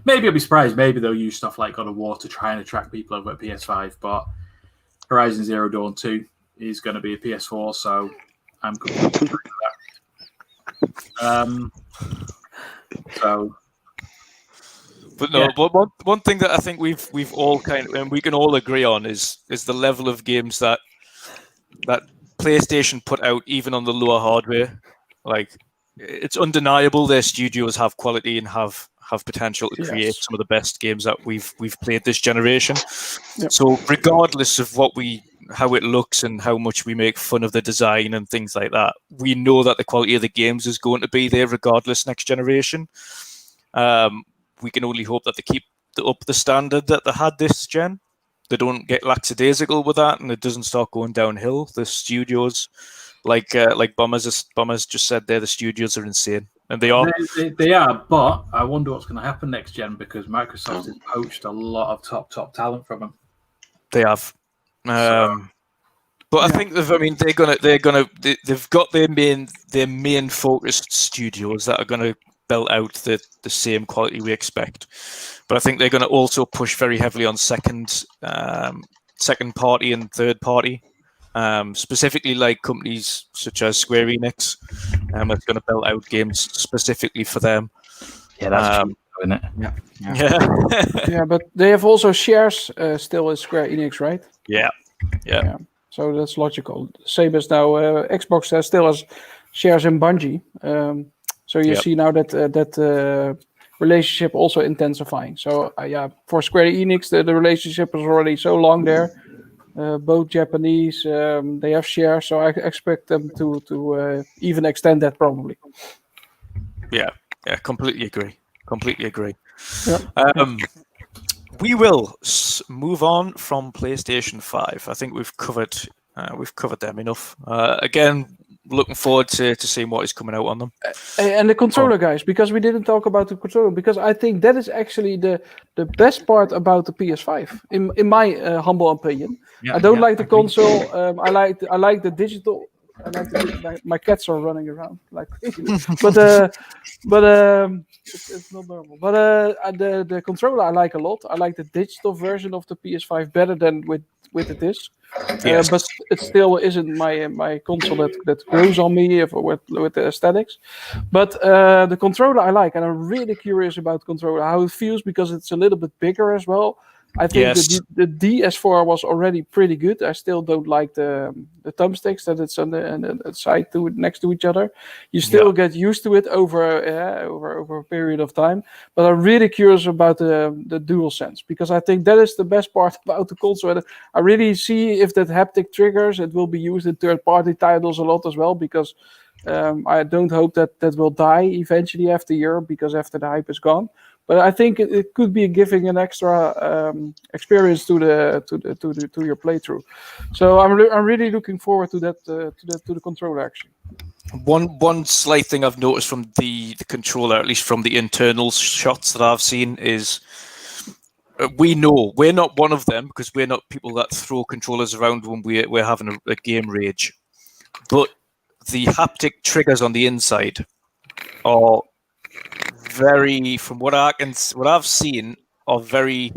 Maybe I'll be surprised. Maybe they'll use stuff like God of War to try and attract people over at PS5. But Horizon Zero Dawn 2 is going to be a PS4, so I'm completely with that. But no, one thing that I think we've all and we can all agree on is the level of games that PlayStation put out, even on the lower hardware. Like, it's undeniable their studios have quality and have potential to create some of the best games that we've played this generation. Yep. So regardless of how it looks and how much we make fun of the design and things like that, we know that the quality of the games is going to be there regardless next generation. We can only hope that they keep up the standard that they had this gen. They don't get lackadaisical with that, and it doesn't start going downhill. The studios, like Bombers just said there, the studios are insane, and they are. They are, but I wonder what's going to happen next gen because Microsoft has poached a lot of top talent from them. They have. But I think they've got their main focused studios that are gonna belt out the same quality we expect. But I think they're gonna also push very heavily on second party and third party. Specifically like companies such as Square Enix, that's gonna belt out games specifically for them. Yeah, that's true, isn't it? Yeah. But they have also shares still with Square Enix, right? Yeah. So that's logical. Same as now, Xbox still has shares in Bungie. So you see now that relationship also intensifying. So for Square Enix, the relationship is already so long there. Both Japanese, they have shares, so I expect them to even extend that probably. Yeah, completely agree. Yeah. We will move on from PlayStation 5. I think we've covered them enough. Again, looking forward to seeing what is coming out on them. And the controller, guys, because we didn't talk about the controller, because I think that is actually the best part about the PS5, in my humble opinion. I don't like the console. I like the digital. I like my cats are running around like crazy, but it's not normal. But the controller I like a lot. I like the digital version of the PS5 better than with the disc. Yes. But it still isn't my console that grows on me with the aesthetics. But the controller I like, and I'm really curious about the controller, how it feels, because it's a little bit bigger as well. I think the DS4 was already pretty good. I still don't like the thumbsticks that it's on the side next to each other. You still get used to it over a period of time. But I'm really curious about the DualSense, because I think that is the best part about the console. I really see if that haptic triggers, it will be used in third-party titles a lot as well, because I don't hope that will die eventually after a year, because after the hype is gone. But I think it could be giving an extra experience to your playthrough. So I'm really looking forward to that to the controller actually. One slight thing I've noticed from the controller, at least from the internal shots that I've seen, is we know we're not one of them, because we're not people that throw controllers around when we're having a game rage. But the haptic triggers on the inside are very, from what I've seen, are very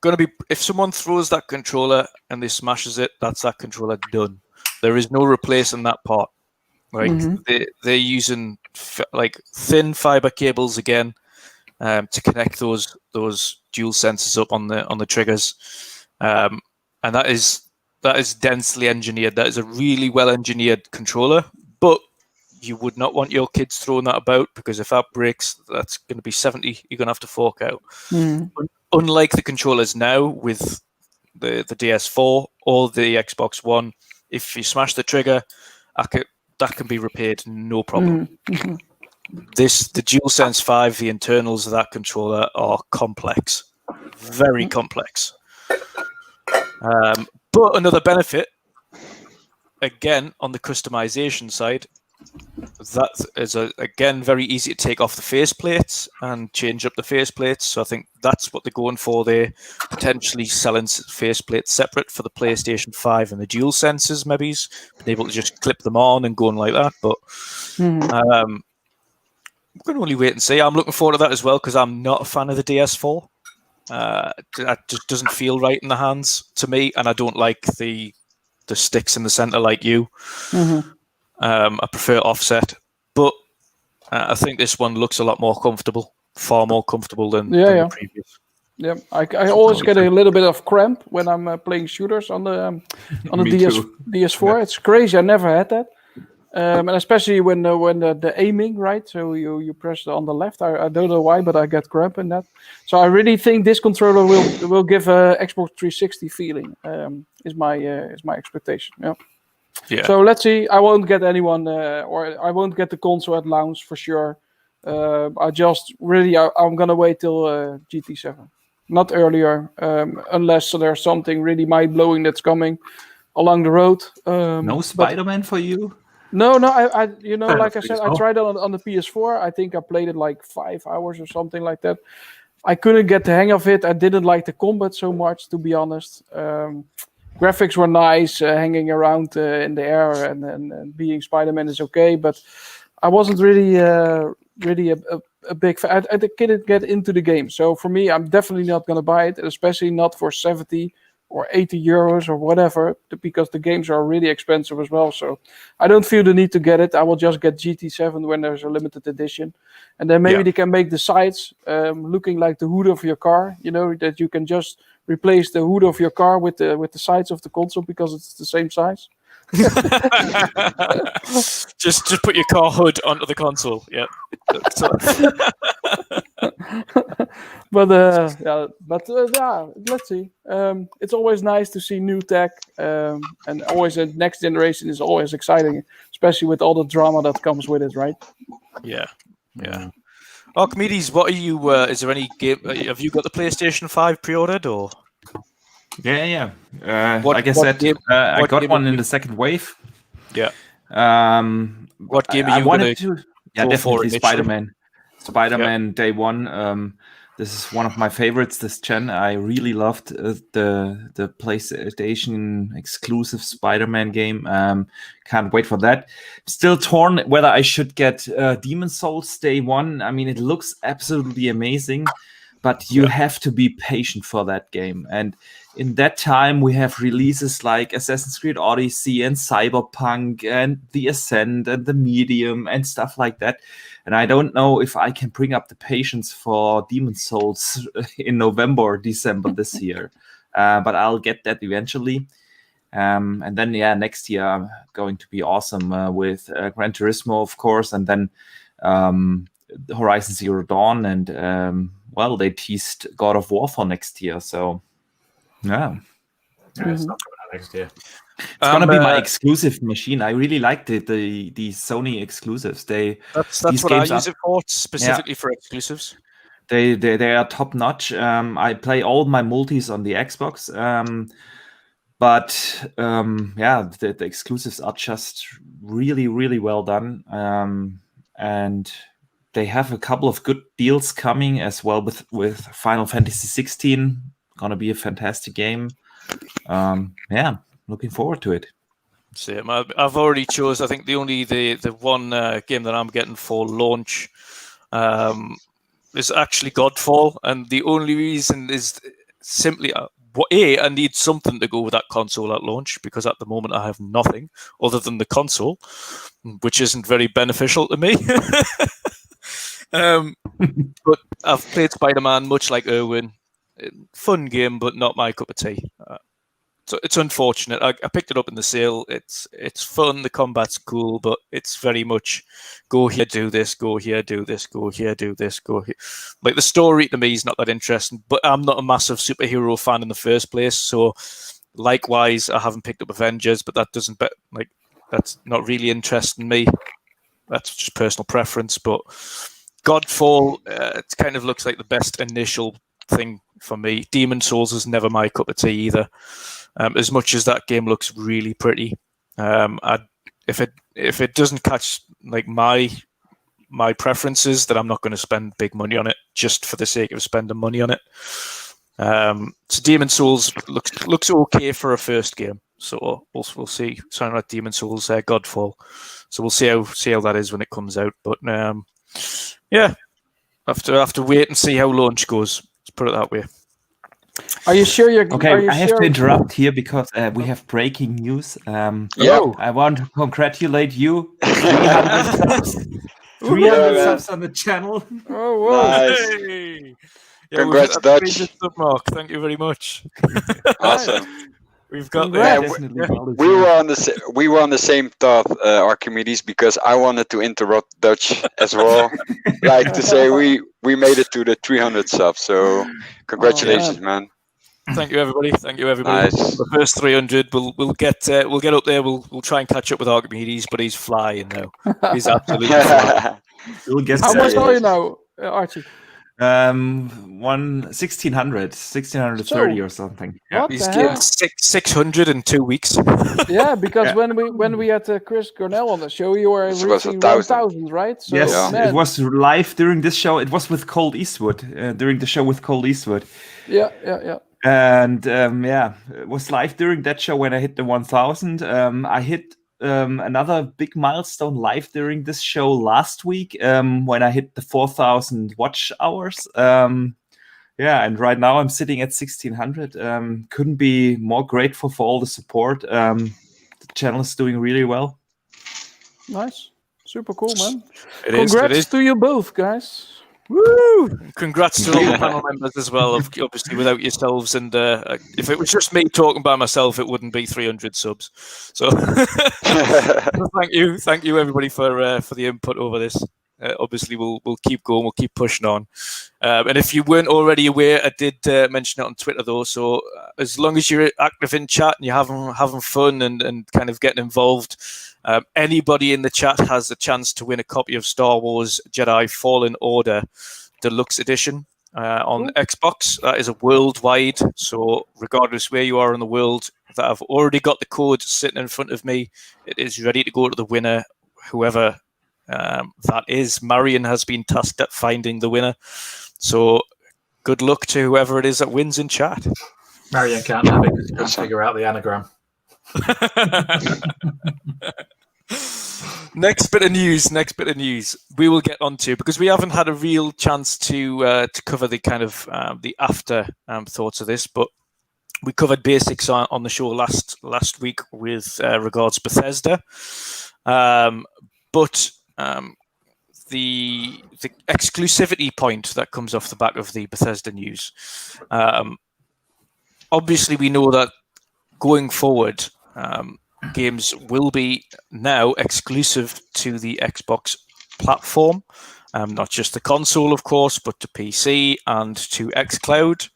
going to be. If someone throws that controller and they smashes it, that's that controller done. There is no replacing that part. Right? Mm-hmm. They're using like thin fiber cables again to connect those dual sensors up on the triggers, and that is densely engineered. That is a really well engineered controller, but you would not want your kids throwing that about, because if that breaks, that's going to be 70 you're going to have to fork out. Unlike the controllers now with the DS4 or the Xbox One, if you smash the trigger, that can be repaired, no problem. The DualSense 5, the internals of that controller are complex, very complex. But another benefit, again, on the customization side, that is again very easy to take off the faceplates and change up the faceplates. So I think that's what they're going for there, potentially selling faceplates separate for the PlayStation 5 and the DualSenses, maybe being able to just clip them on and going like that. But we're going to only wait and see. I'm looking forward to that as well, because I'm not a fan of the DS4. That just doesn't feel right in the hands to me, and I don't like the sticks in the center like you. I prefer offset, but I think this one looks a lot more comfortable, far more comfortable than the previous. Yeah, I always get a little bit of cramp when I'm playing shooters on the DS4. It's crazy. I never had that, and especially when the aiming, right? So you press on the left. I don't know why, but I get cramp in that. So I really think this controller will give a Xbox 360 feeling. Is my expectation. Yeah. Yeah. So let's see. I won't get anyone, or I won't get the console at launch for sure. I just really, I'm gonna wait till GT7, not earlier, unless there's something really mind-blowing that's coming along the road. No Spider-Man for you? No, I you know, Yeah, like I said, I tried it on the PS4. I think I played it like 5 hours or something like that. I couldn't get the hang of it. I didn't like the combat so much, to be honest. Graphics were nice, hanging around in the air, and being Spider-Man is okay, but I wasn't really a big fan. I couldn't get into the game. So for me, I'm definitely not going to buy it, especially not for 70 or 80 euros or whatever, because the games are really expensive as well. So I don't feel the need to get it. I will just get GT7 when there's a limited edition. And then maybe they can make the sides looking like the hood of your car, you know, that you can just replace the hood of your car with the sides of the console because it's the same size. just put your car hood onto the console. Yeah. But let's see. It's always nice to see new tech, and always the next generation is always exciting, especially with all the drama that comes with it, right? Yeah. Archimedes, what are you? Is there any game? Have you got the PlayStation 5 pre-ordered or? Yeah. Like I said, I got one in the second wave. Yeah. What game are you wanted to? Yeah, definitely Spider-Man. Spider-Man Day One. This is one of my favorites this gen. I really loved the PlayStation exclusive Spider-Man game. Can't wait for that. Still torn whether I should get Demon Souls Day One. I mean, it looks absolutely amazing, but you have to be patient for that game. And in that time, we have releases like Assassin's Creed Odyssey and Cyberpunk and The Ascent and The Medium and stuff like that. And I don't know if I can bring up the patience for Demon Souls in November or December this year. But I'll get that eventually. And then, next year I'm going to be awesome with Gran Turismo, of course, and then Horizon Zero Dawn. And, they teased God of War for next year. So, yeah. It's not coming out next year. It's gonna be my exclusive machine. I really liked the Sony exclusives. That's what I use it for, specifically for exclusives. They are top notch. I play all my multis on the Xbox, but the exclusives are just really, really well done. And they have a couple of good deals coming as well with Final Fantasy 16. Gonna be a fantastic game. Looking forward to it. Same. I've already chose. I think the one game that I'm getting for launch is actually Godfall, and the only reason is simply I need something to go with that console at launch, because at the moment I have nothing other than the console, which isn't very beneficial to me. But I've played Spider-Man, much like Erwin. Fun game, but not my cup of tea. So it's unfortunate. I picked it up in the sale. It's fun. The combat's cool, but it's very much go here, do this, go here, do this, go here, do this, go here. Like, the story to me is not that interesting, but I'm not a massive superhero fan in the first place. So likewise, I haven't picked up Avengers, but that's not really interesting me. That's just personal preference. But Godfall, it kind of looks like the best initial thing for me. Demon Souls is never my cup of tea either. As much as that game looks really pretty, if it doesn't catch like my preferences, then I'm not going to spend big money on it just for the sake of spending money on it. So Demon Souls looks okay for a first game. So we'll see. Something like Demon Souls, Godfall. So we'll see how that is when it comes out. But have to wait and see how launch goes. Let's put it that way. Are you sure you're okay? I have to interrupt here because we have breaking news. I want to congratulate you. 300 subs. 300 subs on the channel. Oh, wow. Nice. Hey. Congrats, Dutch. Mark. Thank you very much. Awesome. We've got we were on the same thought, Archimedes, because I wanted to interrupt Dutch as well. Like to say we made it to the 300 subs. So congratulations, man. Thank you, everybody. Nice. The first 300, we'll get up there. We'll try and catch up with Archimedes, but he's flying now. He's absolutely flying. You'll get How there. much are you now, Archie? 1630 or something. Yeah. What He's the getting heck? 600 in 2 weeks. Yeah, because Yeah. when we had Chris Cornell on the show, you were It was reaching 1,000. 1,000, right? So, Yes, man, it was live during this show. It was with Cold Eastwood, during the show with Cold Eastwood. Yeah. And it was live during that show when I hit the 1,000. I hit another big milestone live during this show last week when I hit the 4,000 watch hours. And right now I'm sitting at 1,600. Couldn't be more grateful for all the support. The channel is doing really well. Nice. Super cool, man. It Congrats is. to you both, guys. Woo! Congrats to all the panel members as well. Obviously, without yourselves, and if it was just me talking by myself, it wouldn't be 300 subs. So, thank you, everybody, for the input over this. Obviously, we'll keep going, we'll keep pushing on. And if you weren't already aware, I did mention it on Twitter though. So, as long as you're active in chat and you're having fun and kind of getting involved. Anybody in the chat has the chance to win a copy of Star Wars Jedi Fallen Order Deluxe Edition on Xbox. That is a worldwide, so regardless where you are in the world, that I've already got the code sitting in front of me. It is ready to go to the winner, whoever that is. Marion has been tasked at finding the winner. So good luck to whoever it is that wins in chat. Marion can't have it because he can't figure out the anagram. Next bit of news. We will get onto, because we haven't had a real chance to cover the kind of the after thoughts of this, but we covered basics on the show last week with regards Bethesda, but the exclusivity point that comes off the back of the Bethesda news. Obviously, we know that going forward, games will be now exclusive to the Xbox platform, not just the console, of course, but to PC and to xCloud.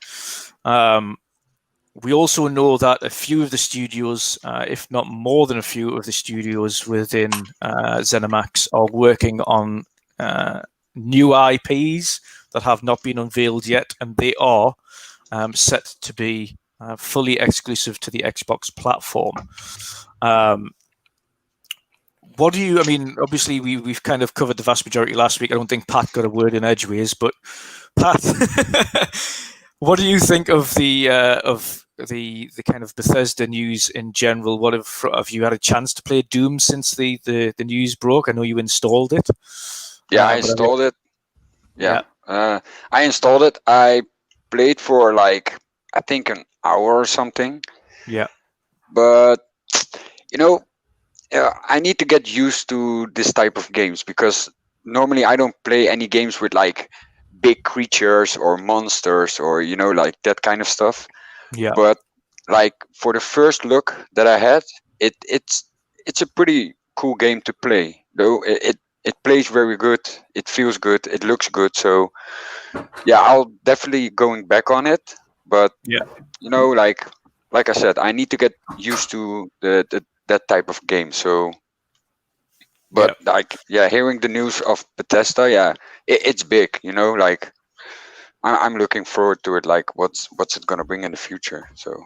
We also know that a few of the studios, if not more than a few of the studios within ZeniMax, are working on new IPs that have not been unveiled yet, and they are set to be fully exclusive to the Xbox platform. What do you? I mean, obviously we've kind of covered the vast majority last week. I don't think Pat got a word in edgeways, but Pat, what do you think of the kind of Bethesda news in general? What have you had a chance to play Doom since the news broke? I know you installed it. Yeah, I installed it. Yeah, I installed it. I played for like I think an hour or something. Yeah, but I need to get used to this type of games because normally I don't play any games with like big creatures or monsters or like that kind of stuff. Yeah. But like for the first look that I had, it's a pretty cool game to play. Though it plays very good, it feels good, it looks good. So yeah, I'll definitely going back on it. But yeah, like I said, I need to get used to that type of game. So, but hearing the news of Bethesda, it's big. Like I'm looking forward to it. Like what's it gonna bring in the future? So.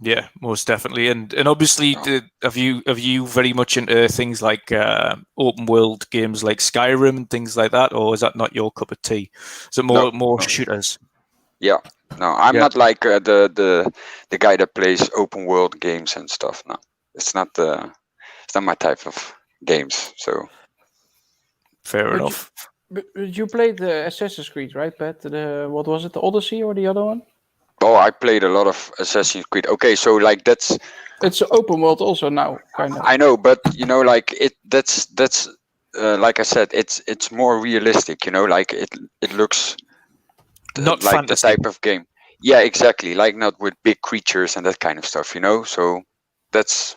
Yeah, most definitely, and obviously, have you very much into things like open world games like Skyrim and things like that, or is that not your cup of tea? Is it more shooters? Yeah, no, I'm not like the guy that plays open world games and stuff. No, it's not my type of games. So fair enough. But you played the Assassin's Creed, right, Pat? What was it, the Odyssey or the other one? Oh, I played a lot of Assassin's Creed. Okay, so like it's open world also now, kind of. I know, but like that's like I said, it's more realistic. Like it looks not like fantasy. the type of game. Yeah, exactly. Like not with big creatures and that kind of stuff. So that's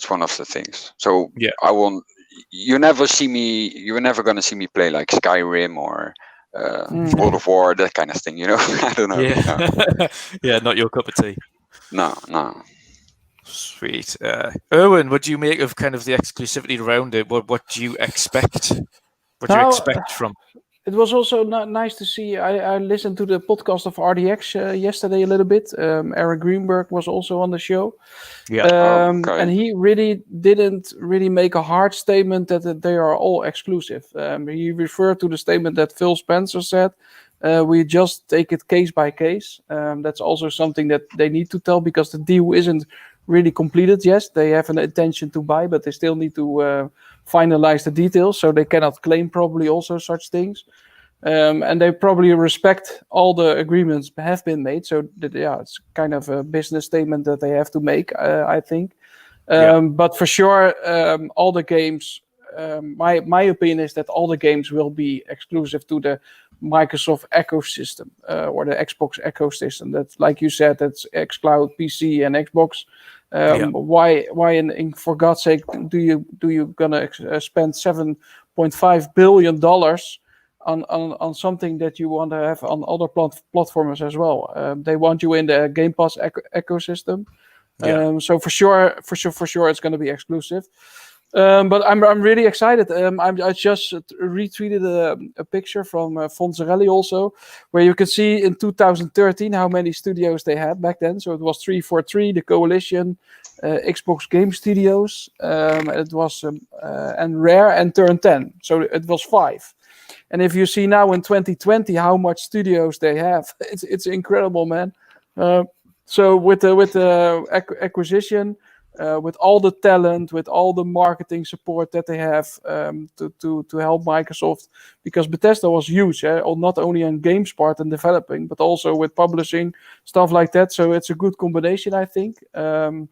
one of the things. So yeah, I won't. You're never gonna see me play like Skyrim or World of War, that kind of thing. I don't know. Yeah, yeah, not your cup of tea. No. Sweet. Erwin, what do you make of kind of the exclusivity around it? What do you expect? What do you expect from? It was also nice to see. I listened to the podcast of RDX yesterday a little bit. Eric Greenberg was also on the show. Yeah. And he really didn't really make a hard statement that they are all exclusive. He referred to the statement that Phil Spencer said. We just take it case by case. That's also something that they need to tell because the deal isn't really completed. Yes, they have an intention to buy, but they still need to finalize the details. So they cannot claim probably also such things. And they probably respect all the agreements have been made. So it's kind of a business statement that they have to make, I think. But for sure, all the games, my opinion is that all the games will be exclusive to the Microsoft ecosystem or the Xbox ecosystem. That's like you said, that's xCloud, PC, and Xbox. Why for God's sake do you gonna spend $7.5 billion on something that you want to have on other platforms as well? They want you in the Game Pass ecosystem. So for sure, it's going to be exclusive. But I'm really excited. I just retweeted a picture from Fonzarelli also, where you can see in 2013 how many studios they had back then. So it was 343, the Coalition, Xbox Game Studios, it was and Rare and Turn 10. So it was 5. And if you see now in 2020 how much studios they have, it's incredible, man. So with the acquisition, with all the talent, with all the marketing support that they have to help Microsoft, because Bethesda was huge, not only on games part and developing, but also with publishing, stuff like that. So it's a good combination, I think, in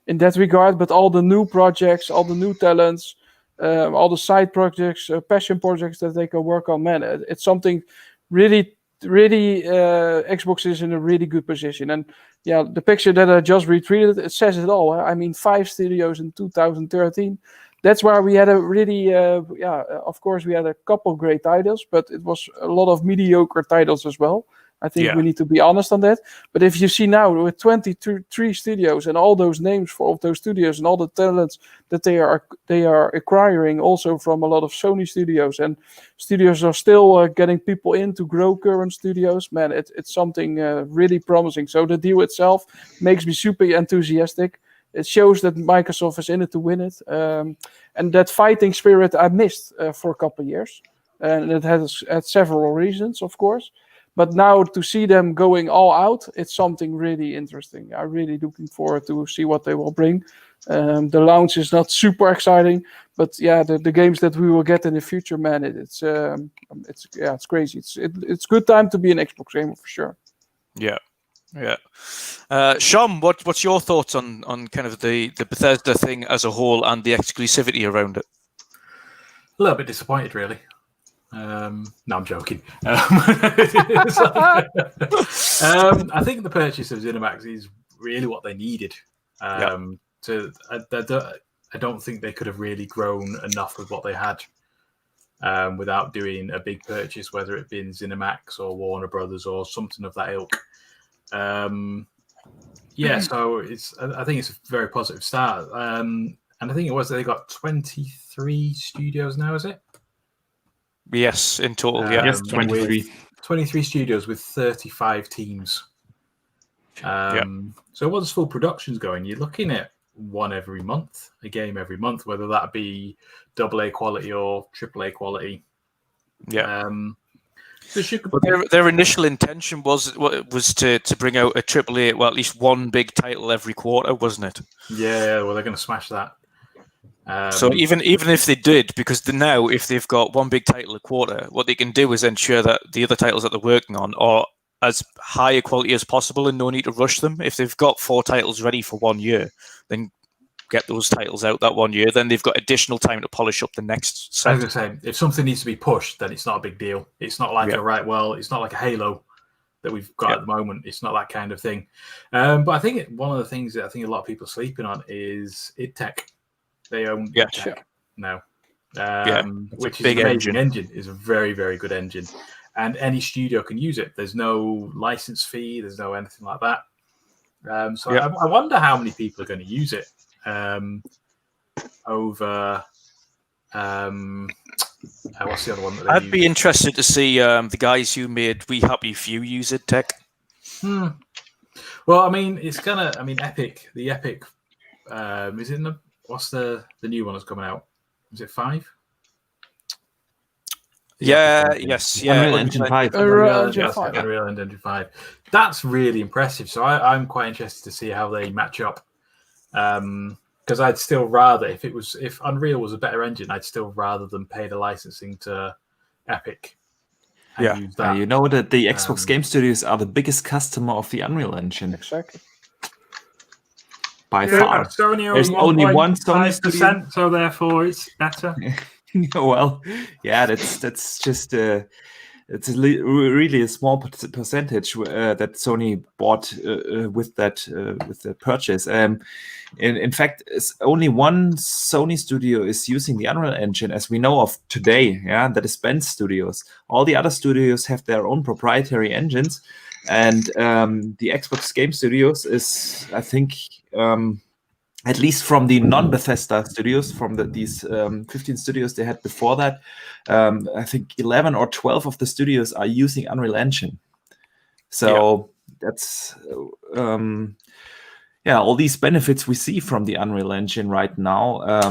that regard. But all the new projects, all the new talents, all the side projects, passion projects that they can work on, man, it's something really Xbox is in a really good position. And yeah, the picture that I just retweeted, it says it all. I mean, 5 studios in 2013. That's where we had a really, of course, we had a couple great titles, but it was a lot of mediocre titles as well. I think we need to be honest on that. But if you see now with 23 studios and all those names of those studios and all the talents that they are acquiring also from a lot of Sony studios, and studios are still getting people in to grow current studios, man, it's something really promising. So the deal itself makes me super enthusiastic. It shows that Microsoft is in it to win it. And that fighting spirit I missed for a couple of years. And it has had several reasons, of course. But now to see them going all out, it's something really interesting. I'm really looking forward to see what they will bring. The launch is not super exciting, but yeah, the games that we will get in the future, man, it's crazy. It's good time to be an Xbox gamer for sure. Yeah. Shom, what's your thoughts on kind of the Bethesda thing as a whole and the exclusivity around it? A little bit disappointed, really. No, I'm joking. I think the purchase of ZeniMax is really what they needed. I don't think they could have really grown enough with what they had without doing a big purchase, whether it be in ZeniMax or Warner Brothers or something of that ilk. So I think it's a very positive start. And I think it was they got 23 studios now, is it? Yes, in total, yes, 23. 23 studios with 35 teams. So once full production's going, you're looking at a game every month, whether that be AA quality or AAA quality. Yeah. Their initial intention was to bring out a AAA, well, at least one big title every quarter, wasn't it? Yeah, well, they're going to smash that. So even if they did, because now if they've got one big title a quarter, what they can do is ensure that the other titles that they're working on are as high a quality as possible and no need to rush them. If they've got 4 titles ready for 1 year, then get those titles out that 1 year. Then they've got additional time to polish up the next set. I was going to say, if something needs to be pushed, then it's not a big deal. It's not like it's not like a Halo that we've got at the moment. It's not that kind of thing. But I think one of the things that I think a lot of people are sleeping on is id Tech. They own Tech now, which is an amazing engine. Is a very, very good engine, and any studio can use it. There's no license fee. There's no anything like that. I wonder how many people are going to use it over. What's the other one that I'd be interested to see the guys who made We Happy Few use it, Tech. Well, I mean, Epic. The Epic. Is it what's the new one that's coming out? Is it 5? Unreal Engine 5. Unreal Engine 5. That's really impressive. So I'm quite interested to see how they match up. Because I'd still rather, if Unreal was a better engine, I'd still rather them pay the licensing to Epic. Use that. You know that the Xbox Game Studios are the biggest customer of the Unreal Engine. Exactly. By far. There's only one Sony studio, so therefore it's better. Well, yeah, that's just it's really a small percentage that Sony bought with the purchase. In fact, only one Sony studio is using the Unreal Engine, as we know of today. Yeah, that is Bend Studios. All the other studios have their own proprietary engines, and the Xbox Game Studios is, I think, at least from the non-Bethesda studios, from these 15 studios they had before that, I think 11 or 12 of the studios are using Unreal Engine. So that's, all these benefits we see from the Unreal Engine right now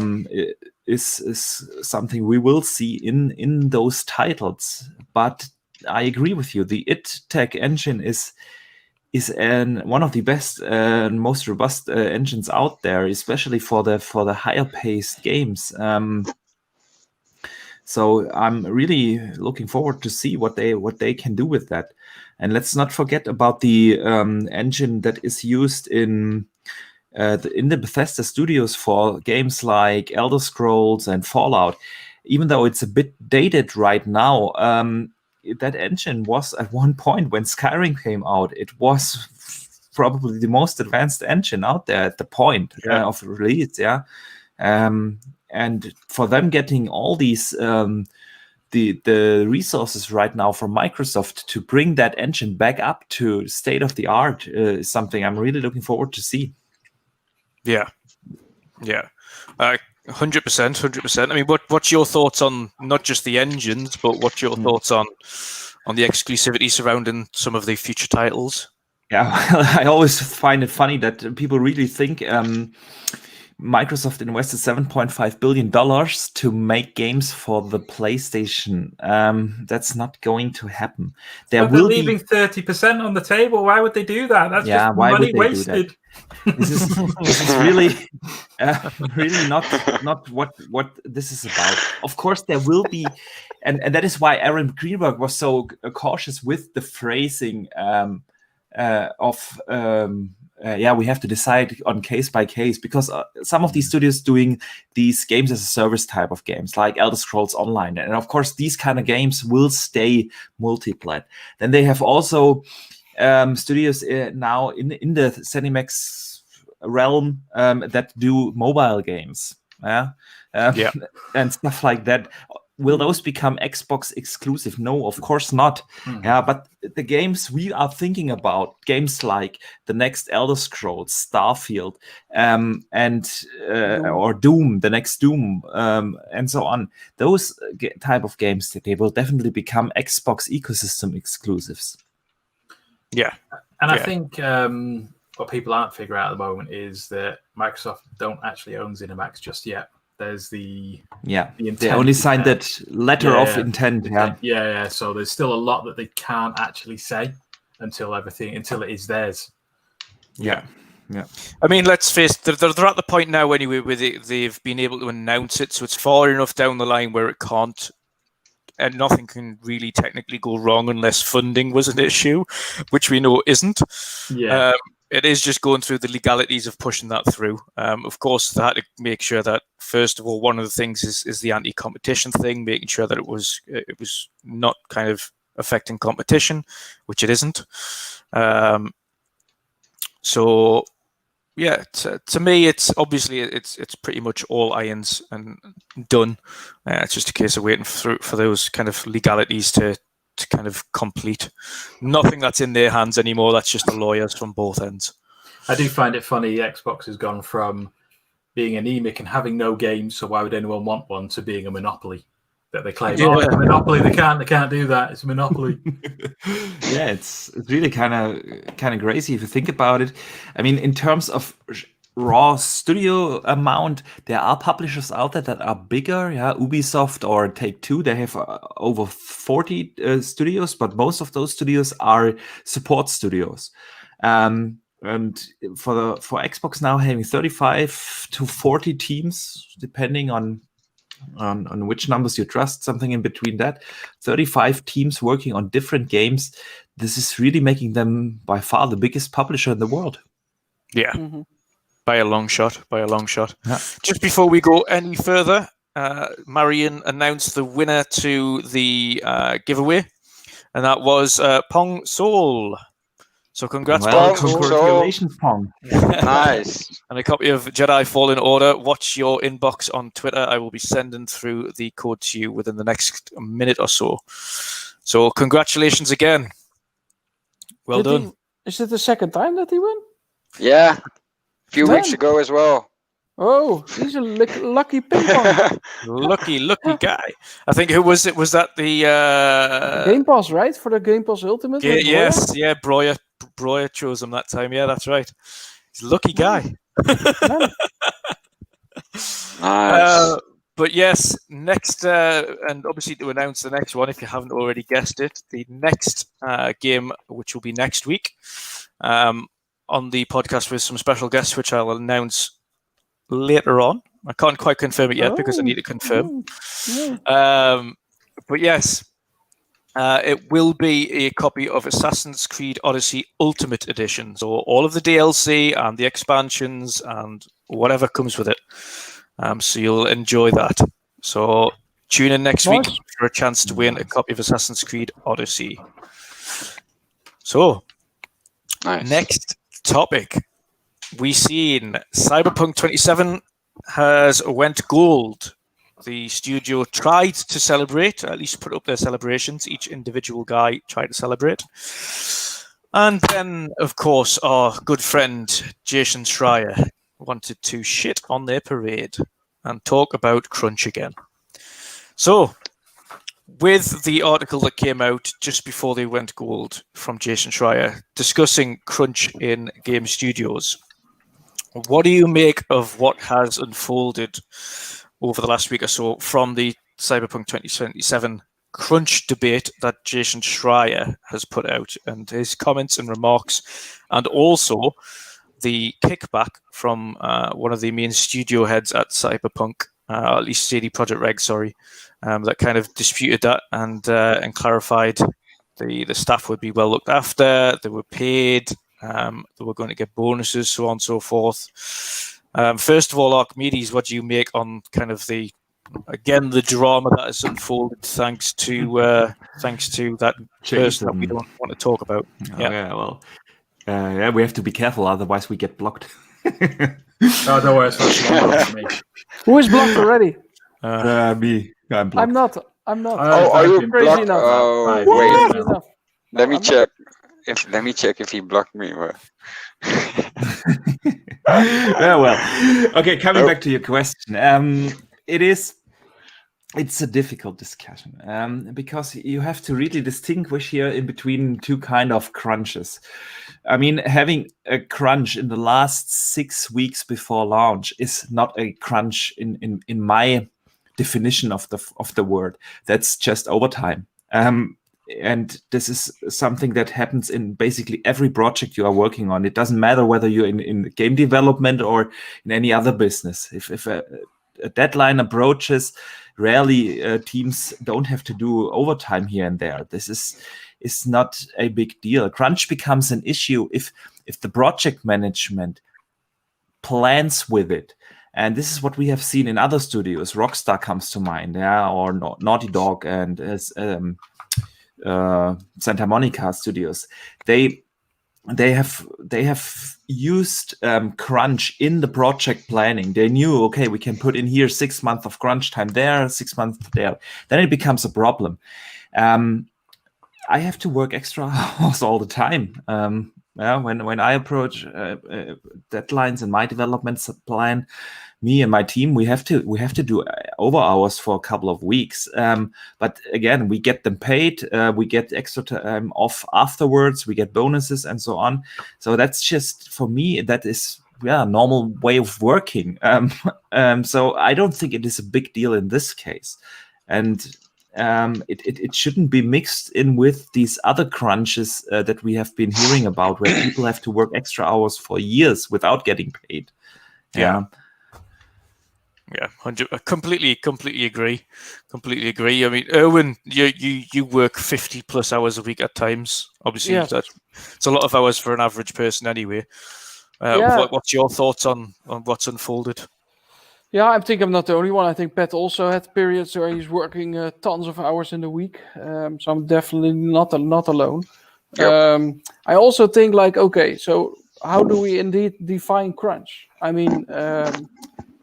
is something we will see in those titles. But I agree with you. The Tech engine is one of the best and most robust engines out there, especially for the higher paced games. So I'm really looking forward to see what they can do with that. And let's not forget about the engine that is used in the Bethesda studios for games like Elder Scrolls and Fallout. Even though it's a bit dated right now, that engine was at one point when Skyrim came out, it was probably the most advanced engine out there at the point of release. And for them getting all these the resources right now from Microsoft to bring that engine back up to state of the art is something I'm really looking forward to see. 100%. I mean, what's your thoughts on not just the engines, but what's your thoughts on the exclusivity surrounding some of the future titles? Yeah, well, I always find it funny that people really think Microsoft invested $7.5 billion to make games for the PlayStation. That's not going to happen. They're leaving 30% on the table. Why would they do that? That's just money wasted. This is really really not what this is about. Of course, there will be, and that is why Aaron Greenberg was so cautious with the phrasing we have to decide on case by case, because some of these studios doing these games as a service type of games, like Elder Scrolls Online, and of course these kind of games will stay multi-plat. Then they have also studios now in the ZeniMax realm that do mobile games, and stuff like that. Will those become Xbox exclusive? No, of course not. But the games we are thinking about, games like the next Elder Scrolls, Starfield, or Doom, the next Doom, and so on. Those type of games, they will definitely become Xbox ecosystem exclusives. I think what people aren't figuring out at the moment is that Microsoft don't actually own ZeniMax just yet. There's the intent. They only signed that letter of intent. So there's still a lot that they can't actually say until it is theirs. I mean, let's face it, they're at the point now anyway where they've been able to announce it, so it's far enough down the line where it can't, and nothing can really technically go wrong unless funding was an issue, which we know isn't. It is just going through the legalities of pushing that through. Of course, they had to make sure that, first of all, one of the things is the anti-competition thing, making sure that it was not kind of affecting competition, which it isn't. To me, it's obviously it's pretty much all irons and done. It's just a case of waiting for those kind of legalities to kind of complete. Nothing that's in their hands anymore. That's just the lawyers from both ends. I do find it funny. Xbox has gone from being anemic and having no games, so why would anyone want one, to being a monopoly that they claim. Oh, it's a monopoly. They can't do that. It's a monopoly. Yeah, it's really kind of crazy if you think about it. I mean, in terms of raw studio amount, there are publishers out there that are bigger. Yeah, Ubisoft or Take-Two, they have over 40 studios, but most of those studios are support studios. And for Xbox now, having 35 to 40 teams, depending on which numbers you trust, something in between that, 35 teams working on different games. This is really making them by far the biggest publisher in the world. Yeah, by a long shot. Yeah. Just before we go any further, Marion announced the winner to the giveaway, and that was Pong Soul. So congrats, Well, Pong. congratulations, Pong. Nice. And a copy of Jedi Fallen Order. Watch your inbox on Twitter. I will be sending through the code to you within the next minute or so. So congratulations again. Well done. Is it the second time that he won? Yeah. A few Man. weeks ago as well. Oh, he's a lucky ping pong. Lucky guy. I think, who was it? Was that the Game Pass, right? For the Game Pass Ultimate? yes, yeah, Breuer chose him that time. Yeah, that's right. He's a lucky guy. Nice. But yes, next, and obviously to announce the next one, if you haven't already guessed it, the next game, which will be next week, on the podcast with some special guests, which I'll announce later on. I can't quite confirm it yet because I need to confirm. But yes, it will be a copy of Assassin's Creed Odyssey Ultimate Edition. So all of the DLC and the expansions and whatever comes with it. So you'll enjoy that. So tune in next week for a chance to win a copy of Assassin's Creed Odyssey. So, next topic. We've seen Cyberpunk 2077 has went gold. The studio tried to celebrate, at least put up their celebrations. Each individual guy tried to celebrate. And then, of course, our good friend Jason Schreier wanted to shit on their parade and talk about crunch again. So, with the article that came out just before they went gold from Jason Schreier discussing crunch in game studios, what do you make of what has unfolded over the last week or so from the Cyberpunk 2077 crunch debate that Jason Schreier has put out, and his comments and remarks, and also the kickback from one of the main studio heads at Cyberpunk, at least CD Projekt Red, that kind of disputed that and clarified the staff would be well looked after, they were paid, they were going to get bonuses, so on and so forth. First of all, Archimedes, what do you make on kind of the drama that has unfolded thanks to that person that we don't want to talk about? We have to be careful, otherwise we get blocked. Oh, don't worry, it's me. Who is blocked already? Me. I'm blocked. I'm not. Are you crazy blocked? enough? Oh, wait. Let me I'm check. Let me check if he blocked me. Okay, coming back to your question. It's a difficult discussion because you have to really distinguish here in between two kind of crunches. I mean, having a crunch in the last 6 weeks before launch is not a crunch in my definition of the word. That's just overtime. And this is something that happens in basically every project you are working on. It doesn't matter whether you're in game development or in any other business. If a deadline approaches, rarely teams don't have to do overtime here and there. This is not a big deal. Crunch becomes an issue if the project management plans with it. And this is what we have seen in other studios. Rockstar comes to mind, or Naughty Dog and Santa Monica Studios. They have used crunch in the project planning. They knew, okay, we can put in here 6 months of crunch time there, 6 months there. Then it becomes a problem. I have to work extra hours all the time. When I approach deadlines in my development plan, me and my team, we have to do over hours for a couple of weeks. But again, we get them paid. We get extra time off afterwards. We get bonuses and so on. So that's just, for me, that is normal way of working. So I don't think it is a big deal in this case, and it shouldn't be mixed in with these other crunches that we have been hearing about, where people have to work extra hours for years without getting paid. Yeah, I completely agree. Completely agree. I mean, Erwin, you work 50 plus hours a week at times. Obviously, Yes. it's a lot of hours for an average person anyway. What's your thoughts on what's unfolded? Yeah, I think I'm not the only one. I think Pat also had periods where he's working tons of hours in the week. So I'm definitely not alone. Yep. I also think, like, okay, so how do we indeed define crunch? I mean,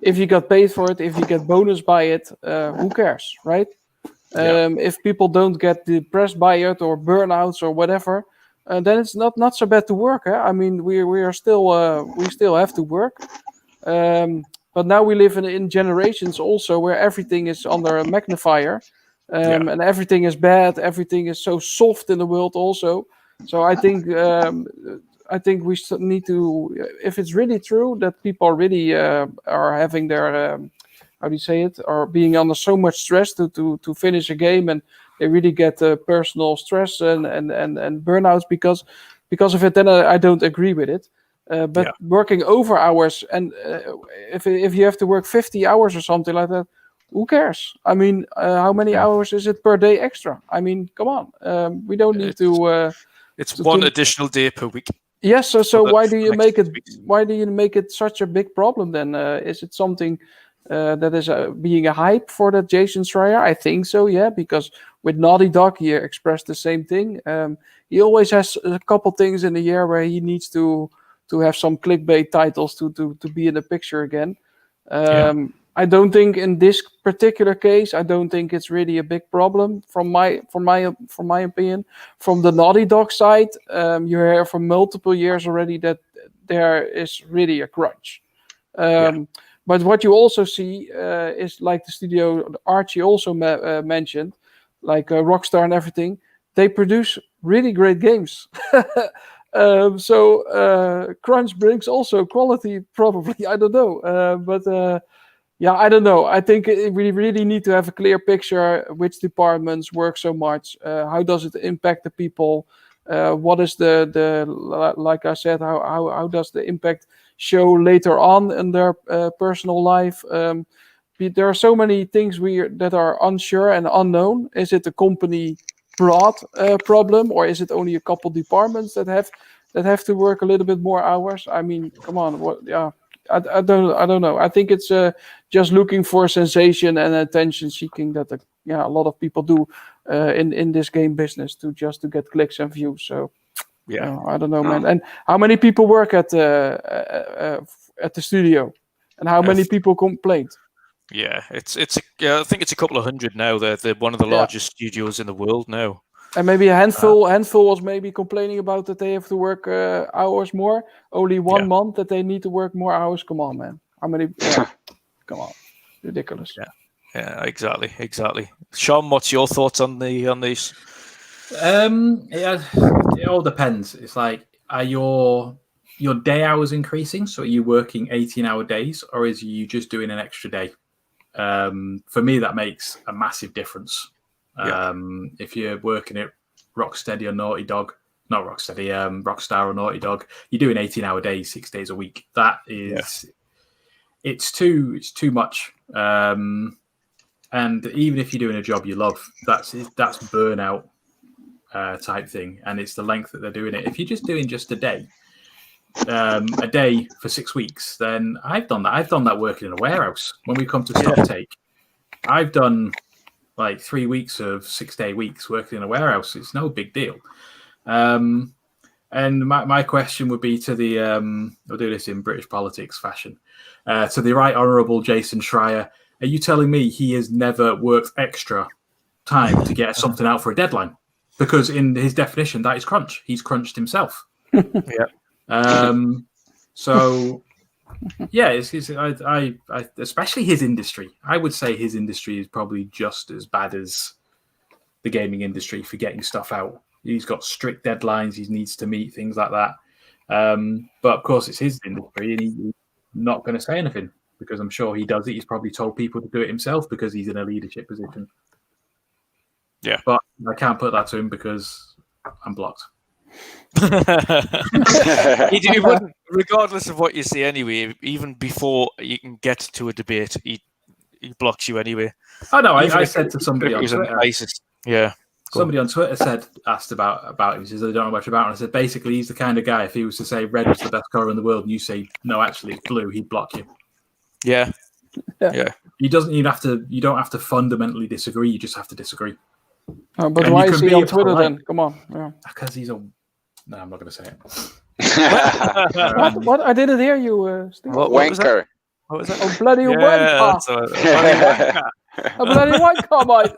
if you got paid for it, if you get bonus by it, who cares, right? If people don't get depressed by it or burnouts or whatever, then it's not so bad to work. I mean, we still have to work. But now we live in generations also where everything is under a magnifier, and everything is bad. Everything is so soft in the world also. So I think we need to, if it's really true that people really are having their how do you say it, are being under so much stress to finish a game, and they really get personal stress and burnouts because of it, then I don't agree with it. But working over hours, and if you have to work 50 hours or something like that, who cares? I mean, how many hours is it per day extra? I mean, come on, we don't need to. It's one additional day per week. Yes. So why do you make it? Why do you make it such a big problem then? Is it something that is being a hype for that Jason Schreier? I think so. Yeah, because with Naughty Dog, he expressed the same thing. He always has a couple things in the year where he needs to have some clickbait titles to be in the picture again. I don't think in this particular case, I don't think it's really a big problem from my opinion. From the Naughty Dog side, you hear for multiple years already that there is really a crunch. But what you also see is, like the studio Archie also mentioned, like Rockstar and everything, they produce really great games. So crunch brings also quality, probably. I don't know. But I don't know. I think we really need to have a clear picture which departments work so much. How does it impact the people? What is the like I said, how does the impact show later on in their personal life? There are so many things that are unsure and unknown. Is it a company broad problem, or is it only a couple departments that have to work a little bit more hours? I mean, come on, what? Yeah, I don't know. I think it's just looking for sensation and attention seeking that a lot of people do in this game business to get clicks and views. So I don't know, man. And how many people work at the studio, and how many people complained? Yeah, I think it's a couple of hundred now. They're one of the largest studios in the world now. And maybe a handful was maybe complaining about that they have to work hours more. Only 1 month that they need to work more hours. Come on, man. How many? Come on, ridiculous. Yeah, exactly. Sean, what's your thoughts on these? It all depends. It's like, are your day hours increasing? So are you working 18-hour days, or is you just doing an extra day? For me, that makes a massive difference. If you're working at Rocksteady or Naughty Dog, not Rocksteady, Rockstar or Naughty Dog, you're doing 18-hour days, 6 days a week. That is, it's too much. And even if you're doing a job you love, that's burnout type thing, and it's the length that they're doing it. If you're just doing a day for 6 weeks, then I've done that. I've done that working in a warehouse. When we come to stock take, I've done like 3 weeks of 6-day weeks working in a warehouse. It's no big deal. And my question would be to the we'll do this in British politics fashion, to the Right Honourable Jason Schreier. Are you telling me he has never worked extra time to get something out for a deadline? Because in his definition, that is crunch. He's crunched himself. So yeah, I especially his industry. I would say his industry is probably just as bad as the gaming industry for getting stuff out. He's got strict deadlines he needs to meet, things like that. But of course, it's his industry, and he's not going to say anything because I'm sure he does it. He's probably told people to do it himself because he's in a leadership position. Yeah, but I can't put that to him because I'm blocked. He wouldn't, regardless of what you say anyway, even before you can get to a debate, he blocks you anyway. Oh no, I said to somebody on Twitter. Yeah. Somebody on Twitter asked about him. He says, I don't know much about him. I said, basically, he's the kind of guy, if he was to say red was the best color in the world, and you say, no, actually, it's blue, he'd block you. Yeah. You don't have to fundamentally disagree. You just have to disagree. But why is he on Twitter then? Come on. Yeah. Because he's a... No, I'm not going to say it. What? I didn't hear you, Steve. Wanker. What was that? Oh, bloody wanker. A bloody wanker, mate.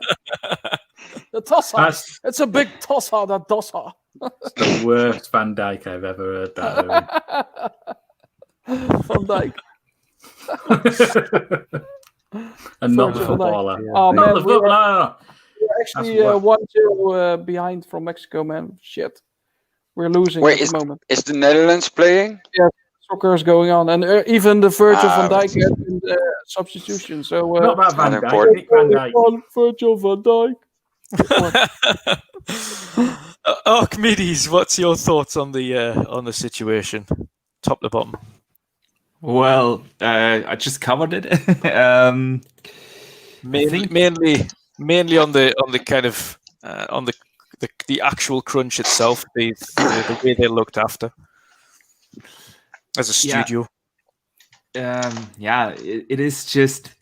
The tosser. It's a big tosser, that tosser. It's the worst Van Dijk I've ever heard that. Van Dijk. And not the footballer. Yeah. Oh, not man, the footballer. We're actually 1-0 behind from Mexico, man. Shit. We're losing at the moment. Is the Netherlands playing? Yeah, soccer is going on. And even the Virgil van Dijk had in the substitution. So, not about Van Dijk. Virgil van Dijk. Archimedes, what's your thoughts on the situation, top to bottom? Well, I just covered it. Mainly on the kind of on the actual crunch itself, the way they're looked after as a studio. It is just.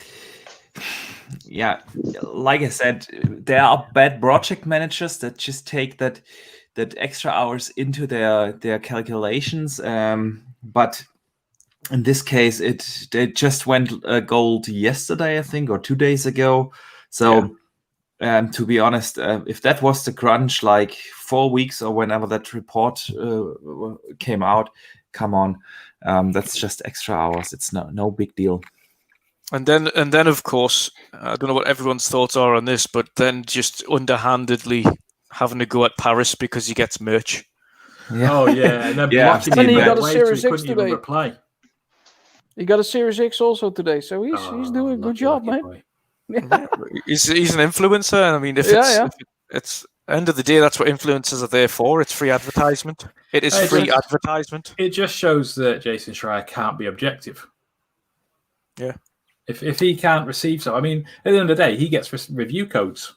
Yeah, like I said, there are bad project managers that just take that extra hours into their calculations. But in this case, they just went gold yesterday, I think, or 2 days ago. So, to be honest, if that was the crunch, like 4 weeks or whenever that report came out, come on, that's just extra hours. It's no big deal. And then, of course, I don't know what everyone's thoughts are on this, but then just underhandedly having to go at Paris because he gets merch. Yeah. Oh yeah, and then blocking him. He got a Series X today. Reply. He got a Series X also today, so he's doing a good job, man. He's an influencer. I mean, if it's end of the day, that's what influencers are there for. It's free advertisement. It is free advertisement. It just shows that Jason Schreier can't be objective. Yeah. If he can't receive I mean, at the end of the day, he gets review codes.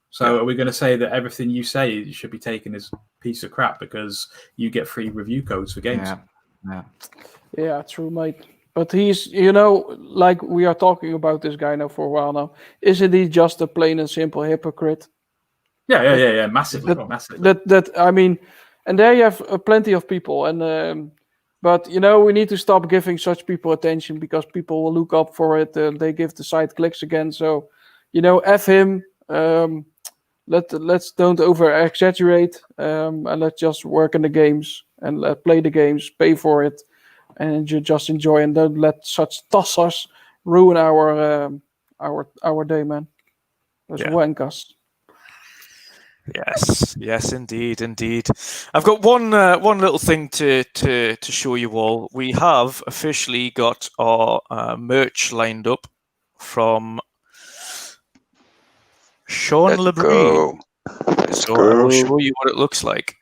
So are we going to say that everything you say should be taken as a piece of crap because you get free review codes for games? Yeah, true, mate. But he's, like we are talking about this guy now for a while now. Isn't he just a plain and simple hypocrite? Yeah, massively. That I mean, and there you have plenty of people, and but we need to stop giving such people attention because people will look up for it and they give the site clicks again. So, F him. Let's don't over exaggerate, and let's just work in the games and play the games, pay for it, and just enjoy, and don't let such tossers ruin our day, man. Those wankers. Yes, indeed. I've got one little thing to show you all. We have officially got our merch lined up from Sean Labrie. So I will show you what it looks like.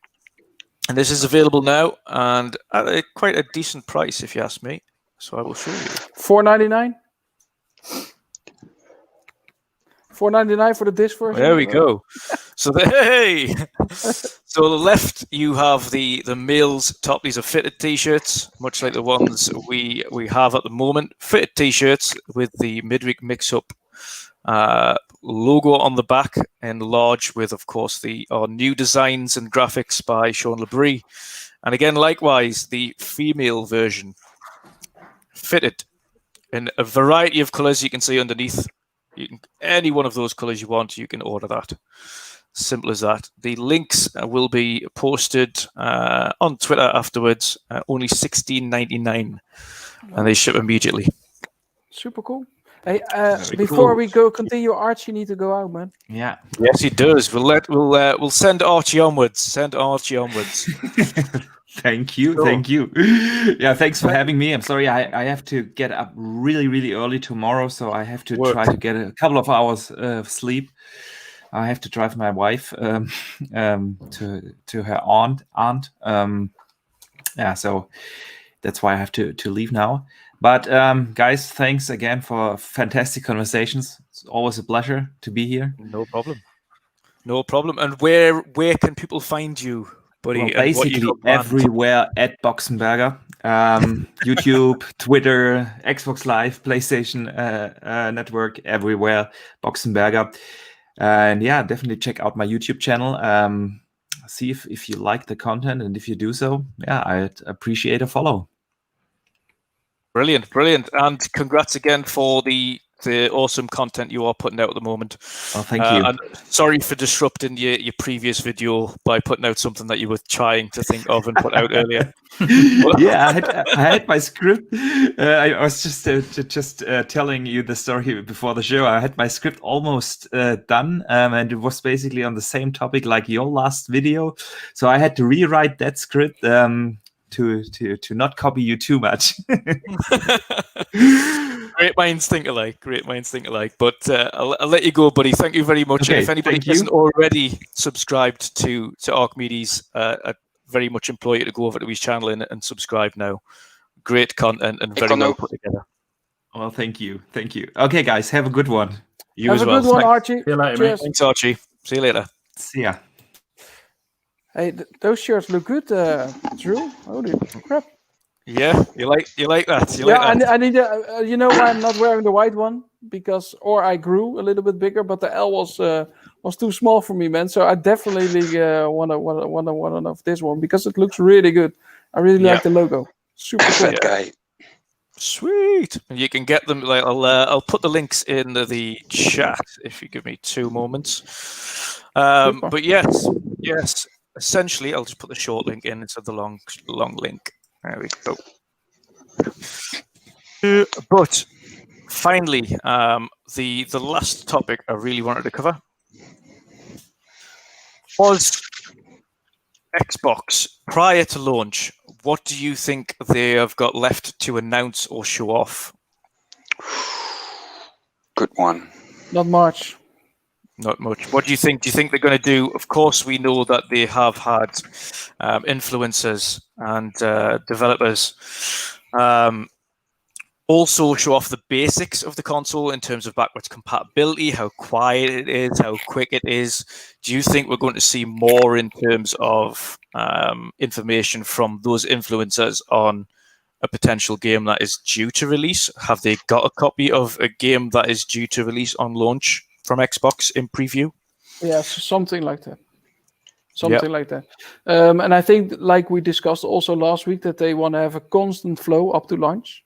And this is available now, and at quite a decent price, if you ask me. So I will show you. $4.99. $4.99 for the disc version. There we go. So so on the left you have the males top. These are fitted t-shirts, much like the ones we have at the moment. Fitted t-shirts with the Midweek Mixup logo on the back in large, with of course our new designs and graphics by Sean Labrie. And again, likewise, the female version fitted in a variety of colors you can see underneath. Any one of those colors you want, you can order that. Simple as that. The links will be posted on Twitter afterwards. Only $16.99, and they ship immediately. Super cool. Hey, Very before cool. we go continue, Archie need to go out, man. Yeah. Yes, he does. We'll send Archie onwards. Send Archie onwards. Thank you. Sure. Thank you. Yeah, thanks for having me. I'm sorry, I have to get up really, really early tomorrow, so I have to try to get a couple of hours of sleep. I have to drive my wife to her aunt. Yeah, so that's why I have to leave now. But guys, thanks again for fantastic conversations. It's always a pleasure to be here. No problem. No problem. And where can people find you, buddy? Well, and what you basically got planned? everywhere at Boxenberger. YouTube, Twitter, Xbox Live, PlayStation Network, everywhere, Boxenberger. And yeah, definitely check out my YouTube channel. See if you like the content, and if you do so, yeah, I'd appreciate a follow. Brilliant. And congrats again for the awesome content you are putting out at the moment. Well, thank you. And sorry for disrupting your previous video by putting out something that you were trying to think of and put out earlier. Yeah, I had my script. I was just telling you the story before the show. I had my script almost done, and it was basically on the same topic like your last video. So I had to rewrite that script to not copy you too much. Great minds think alike. But I'll let you go, buddy. Thank you very much. Okay, And if anybody hasn't already subscribed to Archimedes, I very much implore you to go over to his channel and subscribe now. Great content and very well put together. Well, thank you. Okay, guys, have a good one. You have as well. Have a good one, Archie. See you later, Cheers. mate. Thanks, Archie. See you later. See ya. Hey, those shirts look good, Drew. Holy crap! Yeah, you like that. I need. You know why I'm not wearing the white one? Because I grew a little bit bigger, but the L was too small for me, man. So I definitely want of this one because it looks really good. I really like the logo. Super cool. That guy. Sweet. And you can get them. Like I'll put the links in the chat if you give me 2 moments. But yes. Essentially, I'll just put the short link in instead of the long link. There we go. But finally, the last topic I really wanted to cover was Xbox prior to launch. What do you think they have got left to announce or show off? Good one. Not much. Not much. What do you think? Do you think they're going to do? Of course, we know that they have had influencers and developers also show off the basics of the console in terms of backwards compatibility, how quiet it is, how quick it is. Do you think we're going to see more in terms of information from those influencers on a potential game that is due to release? Have they got a copy of a game that is due to release on launch from Xbox in preview? Yeah, something like that. Like that. And I think, like we discussed also last week, that they want to have a constant flow up to launch.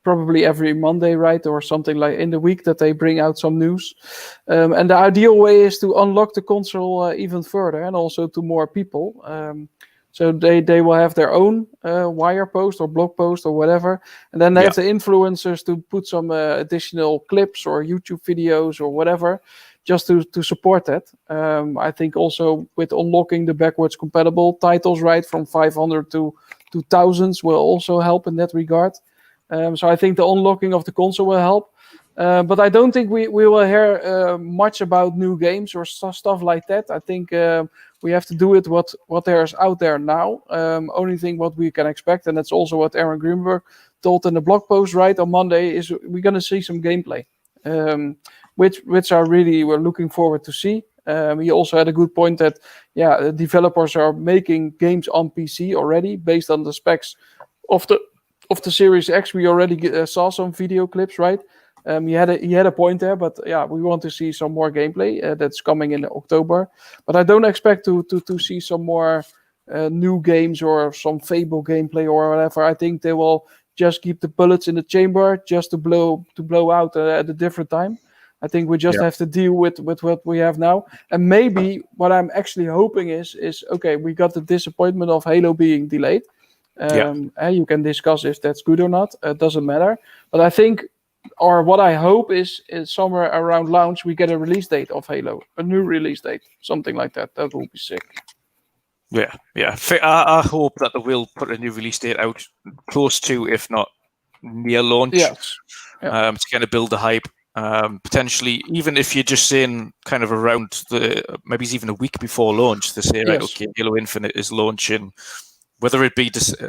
Probably every Monday, right? Or something like in the week that they bring out some news. And the ideal way is to unlock the console even further and also to more people. So they will have their own wire post or blog post or whatever. And then they have the influencers to put some additional clips or YouTube videos or whatever, just to support that. I think also with unlocking the backwards compatible titles, right, from 500 to thousands will also help in that regard. So I think the unlocking of the console will help. But I don't think we will hear much about new games or stuff like that. I think we have to do it what there's out there now. Only thing what we can expect, and that's also what Aaron Greenberg told in the blog post right on Monday, is we're going to see some gameplay, which we're looking forward to see. He also had a good point that developers are making games on PC already based on the specs of the Series X. We already saw some video clips, right? He had a point there, but we want to see some more gameplay that's coming in October. But I don't expect to see some more new games or some Fable gameplay or whatever. I think they will just keep the bullets in the chamber just to blow out at a different time. I think we just have to deal with what we have now. And maybe what I'm actually hoping is okay, we got the disappointment of Halo being delayed. And you can discuss if that's good or not. It doesn't matter. But I think, or what I hope is somewhere around launch we get a release date of Halo, a new release date, something like that. That will be sick. Yeah. I hope that they will put a new release date out close to, if not near launch. Yes. To kind of build the hype. Potentially, even if you're just saying kind of around maybe it's even a week before launch, they say, right, okay, Halo Infinite is launching. Whether it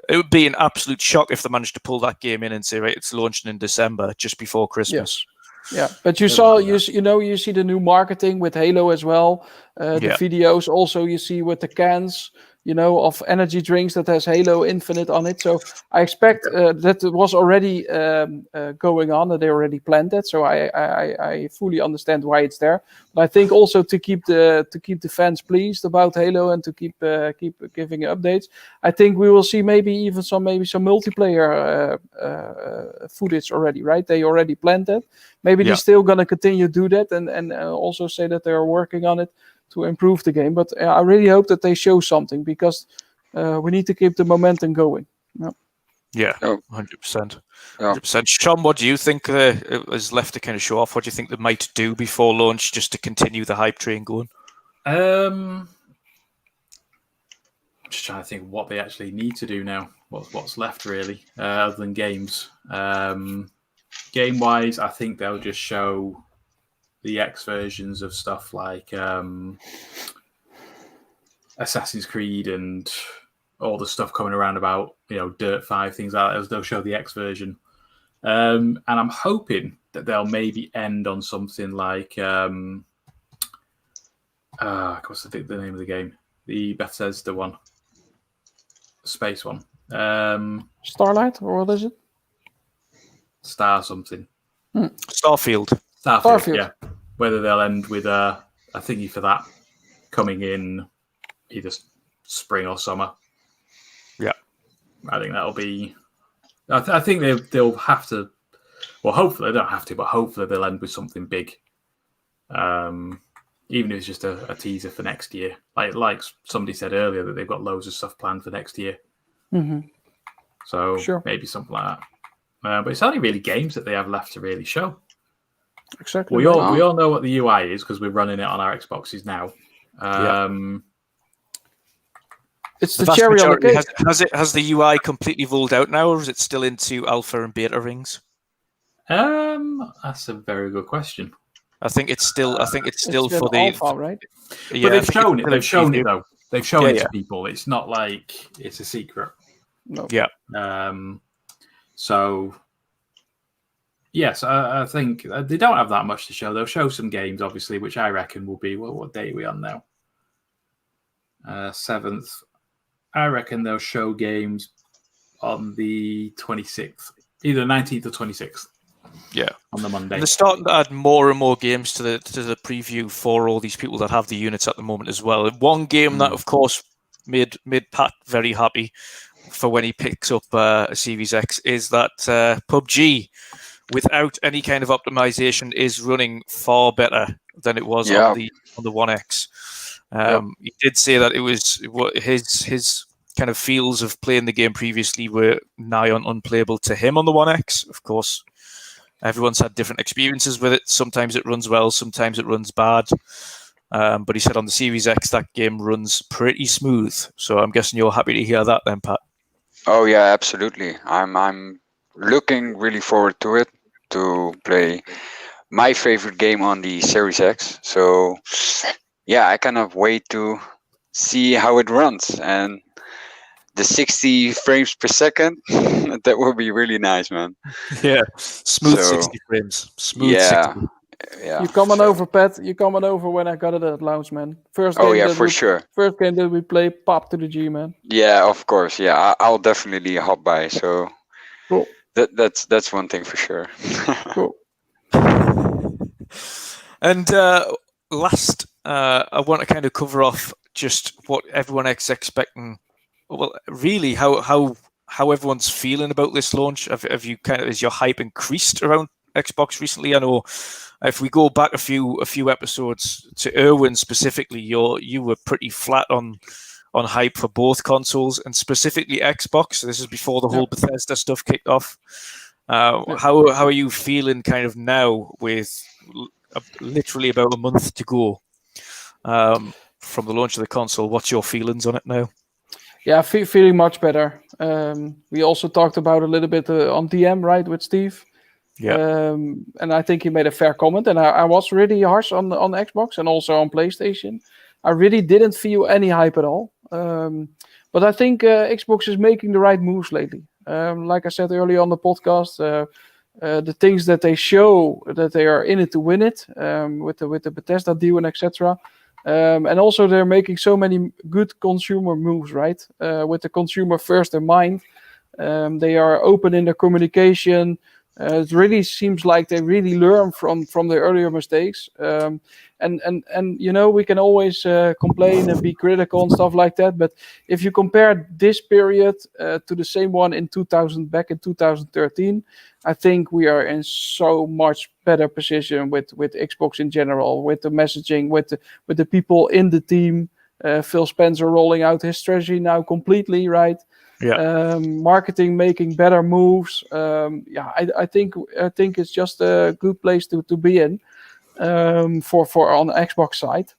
would be an absolute shock if they managed to pull that game in and say, right, it's launching in December, just before Christmas. Yeah, but you see the new marketing with Halo as well. The videos also you see with the cans, of energy drinks that has Halo Infinite on it. So I expect that it was already going on, that they already planned it. So I fully understand why it's there. But I think also to keep the fans pleased about Halo and to keep giving updates, I think we will see maybe some multiplayer footage already. Right? They already planned that. Maybe they're still gonna continue to do that and also say that they are working on it to improve the game. But I really hope that they show something, because we need to keep the momentum going. Yeah, 100%. 100%. Sean, what do you think is left to kind of show off? What do you think they might do before launch just to continue the hype train going? I'm just trying to think what they actually need to do now. What's left really, other than games. Game-wise, I think they'll just show the X versions of stuff like Assassin's Creed and all the stuff coming around about Dirt 5, things like that. They'll show the X version, and I'm hoping that they'll maybe end on something like what's the name of the game? The Bethesda one, space one. Starlight, or what is it? Star something. Starfield, yeah. Whether they'll end with a thingy for that coming in either spring or summer. Yeah. I think that'll be... I think they'll have to... Well, hopefully they don't have to, but hopefully they'll end with something big. Even if it's just a teaser for next year. Like somebody said earlier, that they've got loads of stuff planned for next year. Mm-hmm. So maybe something like that. But it's only really games that they have left to really show. Exactly. We all know what the UI is because we're running it on our Xboxes now. It's the cherry on the cake. Has the UI completely rolled out now, or is it still into alpha and beta rings? That's a very good question. I think it's still for the alpha, right? Yeah, but they've shown it. They've shown it though. They've shown it to people. It's not like it's a secret. No. Yeah. So. Yes, I think they don't have that much to show. They'll show some games, obviously, which I reckon will be... Well, what day are we on now? 7th. I reckon they'll show games on the 26th. Either 19th or 26th. Yeah. On the Monday. And they're starting to add more and more games to the preview for all these people that have the units at the moment as well. One game that, of course, made Pat very happy for when he picks up a Series X is that PUBG... without any kind of optimization, is running far better than it was on the One X. He did say that it was his kind of feels of playing the game previously were nigh on unplayable to him on the One X. Of course, everyone's had different experiences with it. Sometimes it runs well, sometimes it runs bad. But he said on the Series X that game runs pretty smooth. So I'm guessing you're happy to hear that then, Pat. Oh yeah, absolutely. I'm looking really forward to it, to play my favorite game on the Series X. So yeah, I cannot wait to see how it runs. And the 60 frames per second, that would be really nice, man. Yeah, smooth 60 frames. Smooth 60. Yeah. You coming over, Pat? You coming over when I got it at launch, man? First game sure. First game that we play, pop to the G, man. Yeah, of course. Yeah, I'll definitely hop by. So cool. That's one thing for sure. Cool. And last, I want to kind of cover off just what everyone is expecting. Well, really, how everyone's feeling about this launch. Have you is your hype increased around Xbox recently? I know if we go back a few episodes to Erwin specifically, you were pretty flat on hype for both consoles and specifically Xbox. This is before the whole Bethesda stuff kicked off. How are you feeling kind of now with literally about a month to go from the launch of the console? What's your feelings on it now? Yeah, feeling much better. We also talked about a little bit on DM, right, with Steve. Yeah. And I think he made a fair comment. And I was really harsh on Xbox and also on PlayStation. I really didn't feel any hype at all. But I think Xbox is making the right moves lately. Like I said earlier on the podcast, the things that they show that they are in it to win it, with the Bethesda deal and etc. And also they're making so many good consumer moves, right? With the consumer first in mind. They are open in their communication. It really seems like they really learn from their earlier mistakes. And you know, we can always complain and be critical and stuff like that. But if you compare this period to the same one back in 2013, I think we are in so much better position with Xbox in general, with the messaging, with the people in the team. Phil Spencer rolling out his strategy now completely, right? Yeah. Marketing making better moves. I think it's just a good place to be in for on the Xbox side.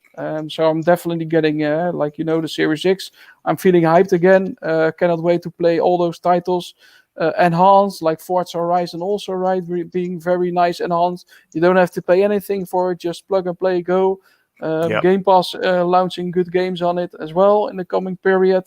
So I'm definitely getting the Series X. I'm feeling hyped again. Cannot wait to play all those titles. Enhanced, like Forza Horizon also, right? Being very nice enhanced. You don't have to pay anything for it. Just plug and play, go. Game Pass launching good games on it as well in the coming period.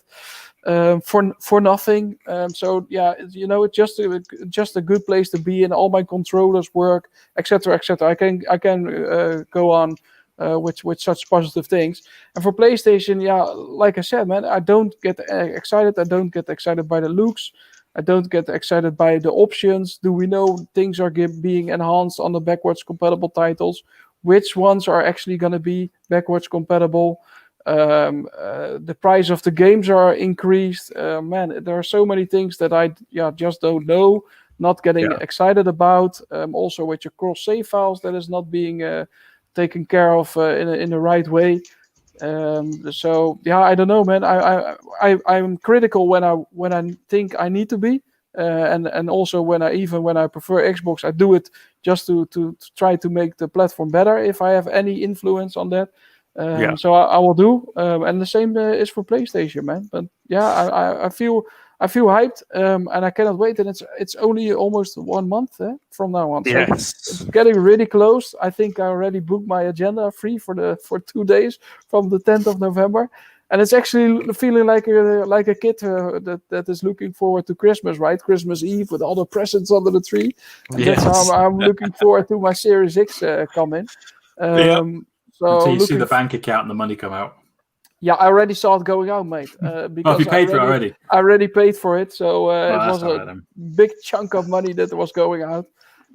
For nothing. So yeah, you know, it's just a good place to be in. All my controllers work, etc., etc. I can go on with such positive things. And for PlayStation, yeah, like I said, man, I don't get excited. I don't get excited by the looks. I don't get excited by the options. Do we know things are being enhanced on the backwards compatible titles? Which ones are actually going to be backwards compatible? The price of the games are increased. Man, there are so many things that I just don't know, not getting excited about. Also with your cross save files that is not being taken care of in the right way. So yeah, I don't know, man. I'm critical when I think I need to be, and also when I prefer Xbox, I do it just to try to make the platform better if I have any influence on that. So I will do, and the same is for PlayStation, man. But yeah, I feel hyped, and I cannot wait. And it's only almost 1 month from now on. So it's getting really close. I think I already booked my agenda free for 2 days from the 10th of November, and it's actually feeling like a kid that is looking forward to Christmas, right? Christmas Eve with all the presents under the tree. And that's how I'm looking forward to my Series X coming. So until you see the bank account and the money come out. Yeah, I already saw it going out, mate. Because you paid for it already? I already paid for it, so it was a big chunk of money that was going out.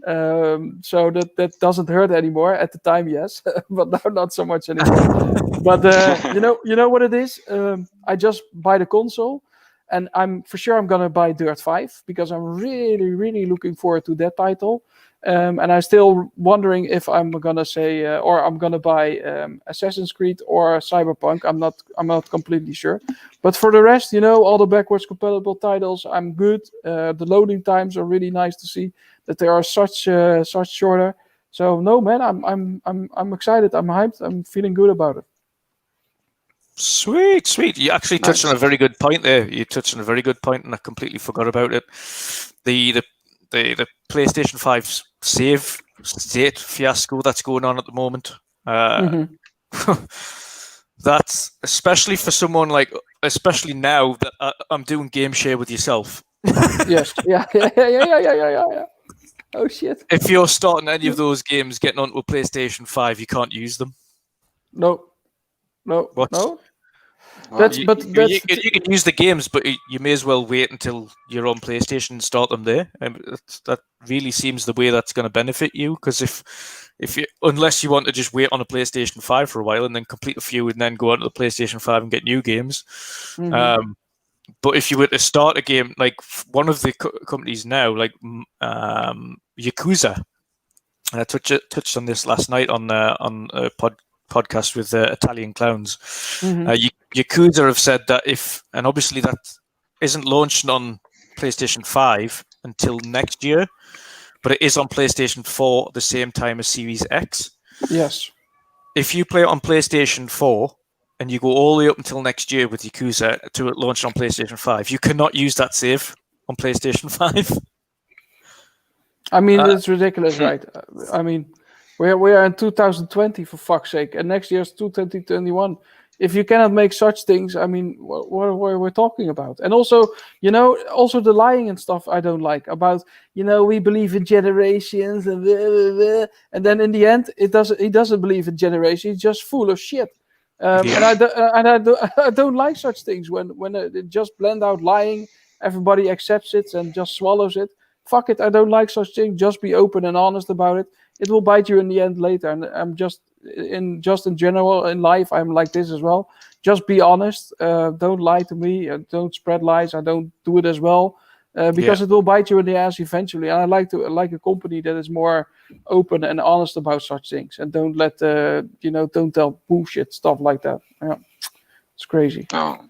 So that doesn't hurt anymore. At the time, yes, but now not so much anymore. But you know what it is? I just buy the console, and I'm gonna buy Dirt 5 because I'm really, really looking forward to that title. And I'm still wondering if I'm gonna say or I'm gonna buy Assassin's Creed or Cyberpunk. I'm not completely sure. But for the rest, you know, all the backwards compatible titles, I'm good. The loading times are really nice to see that they are such shorter. So no, man, I'm excited. I'm hyped. I'm feeling good about it. Sweet. You actually touched on a very good point there. You touched on a very good point, and I completely forgot about it. The PlayStation 5 save state fiasco that's going on at the moment. That's especially for someone especially now that I'm doing game share with yourself. Yes. Yeah. Oh shit! If you're starting any of those games, getting onto a PlayStation 5, you can't use them. No. What? No. You can use the games, but you may as well wait until you're on PlayStation and start them there. That really seems the way that's going to benefit you. Because unless you want to just wait on a PlayStation 5 for a while and then complete a few and then go onto the PlayStation 5 and get new games. But if you were to start a game like one of the companies now, like Yakuza, I touched on this last night on a podcast with Italian Clowns. Yakuza have said that and obviously that isn't launched on PlayStation 5 until next year, but it is on PlayStation 4 at the same time as Series X. Yes. If you play it on PlayStation 4 and you go all the way up until next year with Yakuza to it launched on PlayStation 5, you cannot use that save on PlayStation 5. I mean, it's ridiculous, right? I mean, we are in 2020, for fuck's sake, and next year's 2021. If you cannot make such things, I mean, what are we talking about? And also, also the lying and stuff I don't like about, we believe in generations and blah, blah, blah. And then in the end, he doesn't believe in generations. He's just full of shit. And I don't like such things when it just blend out lying. Everybody accepts it and just swallows it. Fuck it, I don't like such things. Just be open and honest about it. It will bite you in the end later. And I'm just in general in life, I'm like this as well. Just be honest. Don't lie to me. Don't spread lies. I don't do it as well because it will bite you in the ass eventually. And I like a company that is more open and honest about such things and don't let don't tell bullshit stuff like that. Yeah, it's crazy. Oh,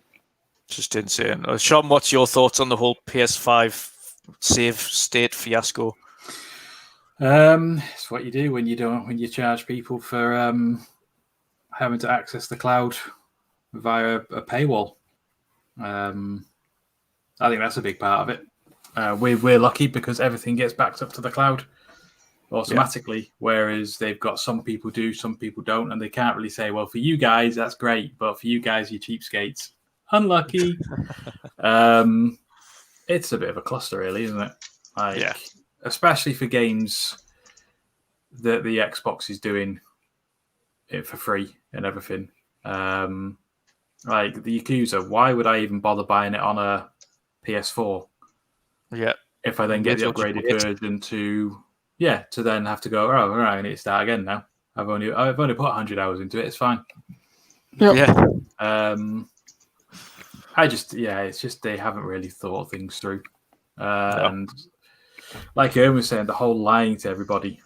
just insane. Sean, what's your thoughts on the whole PS5 save state fiasco? It's what you do when you charge people for having to access the cloud via a paywall. I think that's a big part of it. We're lucky because everything gets backed up to the cloud automatically, whereas they've got some people do, some people don't, and they can't really say, well, for you guys that's great, but for you guys, you cheapskates, unlucky. It's a bit of a cluster, really, isn't it? Especially for games that the Xbox is doing it for free and everything. Like the Yakuza, why would I even bother buying it on a PS4? Yeah. If I then get the upgraded version to then have to go, oh, all right, I need to start again now. I've only put 100 hours into it. It's fine. Yeah. It's just they haven't really thought things through. And like Erwin was saying, the whole lying to everybody.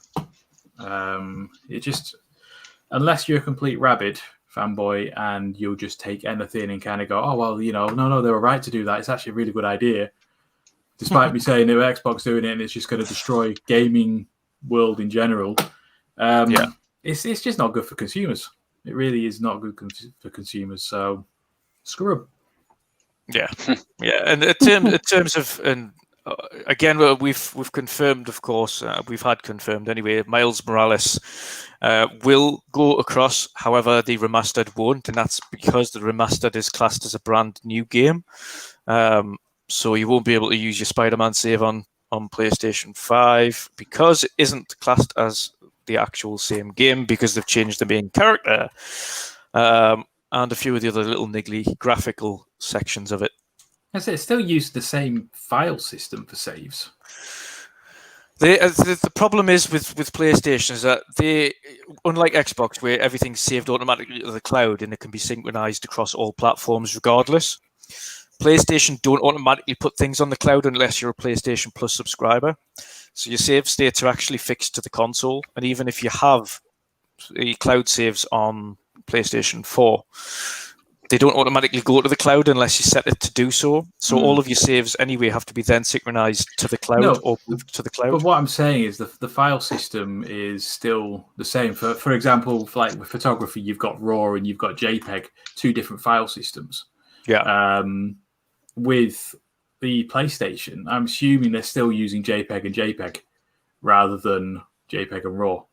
It just, unless you're a complete rabid fanboy and you'll just take anything and kind of go, oh, well, no, they were right to do that. It's actually a really good idea. Despite me saying that Xbox doing it and it's just going to destroy gaming world in general. It's just not good for consumers. It really is not good for consumers. So screw them. Yeah. And in terms of, and again, we've confirmed, of course, we've had confirmed anyway, Miles Morales will go across. However, the remastered won't, and that's because the remastered is classed as a brand new game. So you won't be able to use your Spider-Man save on PlayStation 5 because it isn't classed as the actual same game because they've changed the main character and a few of the other little niggly graphical sections of it. I say it still used the same file system for saves. The problem is with PlayStation is that they, unlike Xbox, where everything's saved automatically to the cloud and it can be synchronized across all platforms regardless, PlayStation don't automatically put things on the cloud unless you're a PlayStation Plus subscriber. So your save states are actually fixed to the console, and even if you have the cloud saves on PlayStation 4, they don't automatically go to the cloud unless you set it to do so. So all of your saves anyway have to be then synchronized to the cloud or moved to the cloud. But what I'm saying is the file system is still the same. For example, like with photography, you've got RAW and you've got JPEG, two different file systems. Yeah. With the PlayStation, I'm assuming they're still using JPEG and JPEG rather than JPEG and RAW.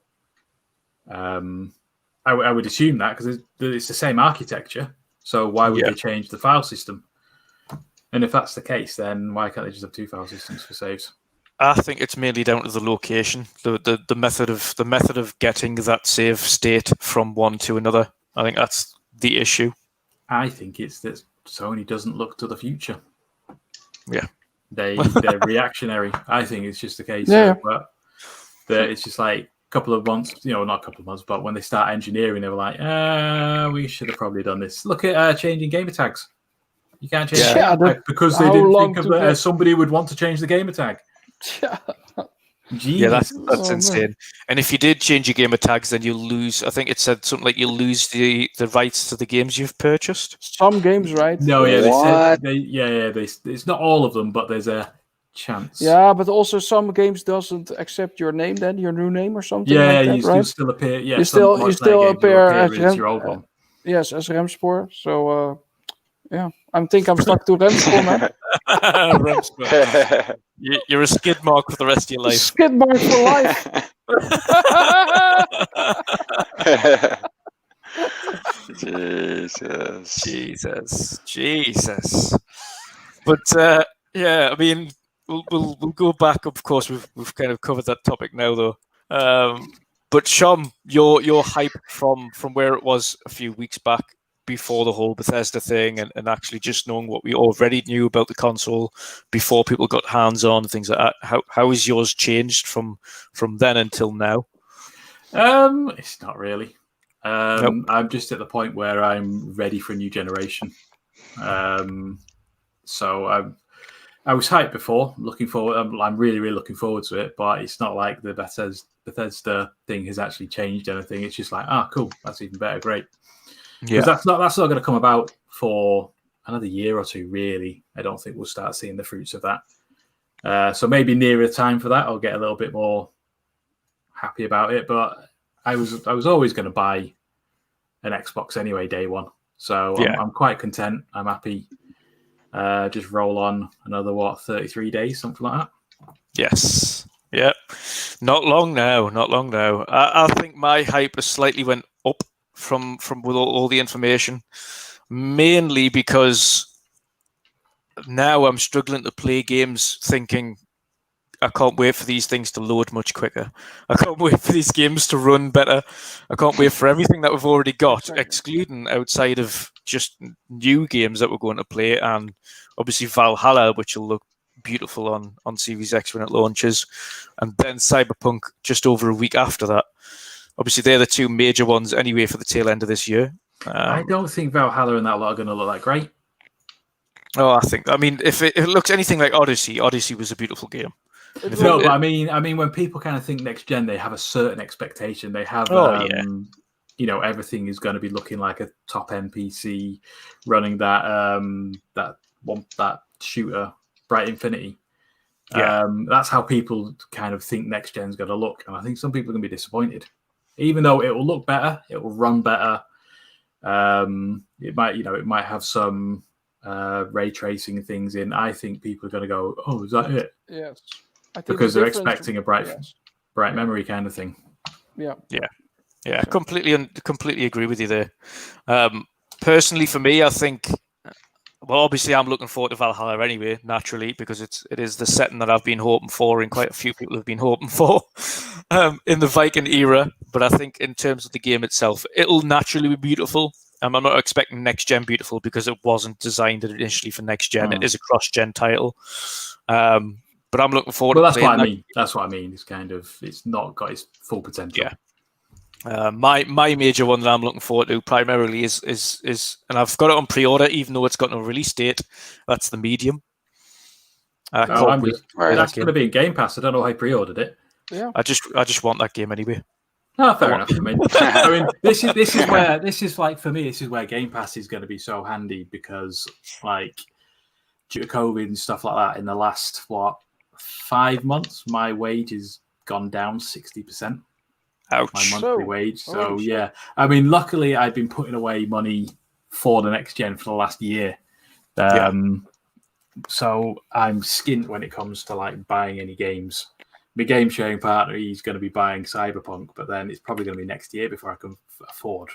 I would assume that because it's the same architecture. So why would they change the file system? And if that's the case, then why can't they just have two file systems for saves? I think it's mainly down to the location, the method of getting that save state from one to another. I think that's the issue. I think it's that Sony doesn't look to the future. Yeah, they're reactionary. I think it's just the case. But it's just like a couple of months, not a couple of months, but when they start engineering, they were like, we should have probably done this. Look at changing gamer tags. You can't change gamer tag because they didn't think of somebody would want to change the gamer tag. Yeah, that's Oh, insane. man. And if you did change your gamer tags, then you'll lose. I think it said something like you'll lose the rights to the games you've purchased. Some games, right? No, yeah, they What? said it's not all of them, but there's a chance. Yeah, but also some games doesn't accept your name, then your new name or something Yeah, like that, you right? still appear. Yeah, You some still multiplayer games appear will as as your old one. Yes, as Remspor. So yeah, I think I'm stuck to Remspor, man. Remspor. You're a skid mark for the rest of your life. Skid mark for life. Jesus. But yeah, I mean, we'll go back. Of course, we've kind of covered that topic now, though. But Shom, your hype from where it was a few weeks back before the whole Bethesda thing, and actually just knowing what we already knew about the console before people got hands on and things like that. How has yours changed from then until now? It's not really. Nope. I'm just at the point where I'm ready for a new generation. So I was hyped before, looking forward. I'm really, really looking forward to it. But it's not like the Bethesda thing has actually changed anything. It's just like, cool, that's even better, great. Yeah, Because that's not going to come about for another year or two, really. I don't think we'll start seeing the fruits of that. So maybe nearer time for that, I'll get a little bit more happy about it. But I was always going to buy an Xbox anyway, day one. So Yeah. I'm quite content. I'm happy. Just roll on another 33 days, something like that. Yes. Yeah. Not long now. I think my hype has slightly went up from with all the information, mainly because now I'm struggling to play games thinking I can't wait for these things to load much quicker. I can't wait for these games to run better. I can't wait for everything that we've already got, excluding outside of just new games that we're going to play, and obviously Valhalla, which will look beautiful on Series X when it launches, and then Cyberpunk just over a week after that. Obviously, they're the two major ones anyway for the tail end of this year. I don't think Valhalla and that lot are going to look that great. Oh, I mean, if it looks anything like Odyssey was a beautiful game. No, but I mean, when people kind of think next gen, they have a certain expectation. They have, everything is going to be looking like a top end PC running that shooter, Bright Infinity. Yeah. That's how people kind of think next gen's going to look, and I think some people are going to be disappointed. Even though it will look better, it will run better. It might have some ray tracing things in. I think people are going to go, "Oh, is that it?" Yes. Because they're expecting a bright memory kind of thing. Yeah. Completely agree with you there. Personally, for me, I think, well, obviously, I'm looking forward to Valhalla anyway, naturally, because it is the setting that I've been hoping for, and quite a few people have been hoping for in the Viking era. But I think in terms of the game itself, it'll naturally be beautiful. I'm not expecting next gen beautiful because it wasn't designed initially for next gen. It is a cross gen title. But I'm looking forward to that's playing what I mean. That's what I mean. It's not got its full potential. Yeah. My major one that I'm looking forward to primarily is and I've got it on pre-order even though it's got no release date. That's the Medium. That's going to be in Game Pass. I don't know how I pre-ordered it. Yeah. I just want that game anyway. No, fair enough. I mean, this is like for me. This is where Game Pass is going to be so handy because, like, due to COVID and stuff like that, in the last 5 months, my wage has gone down 60%. Ouch. My monthly wage. So yeah, I mean, luckily I've been putting away money for the next gen for the last year. So I'm skint when it comes to like buying any games. My game sharing partner, he's going to be buying Cyberpunk, but then it's probably going to be next year before I can afford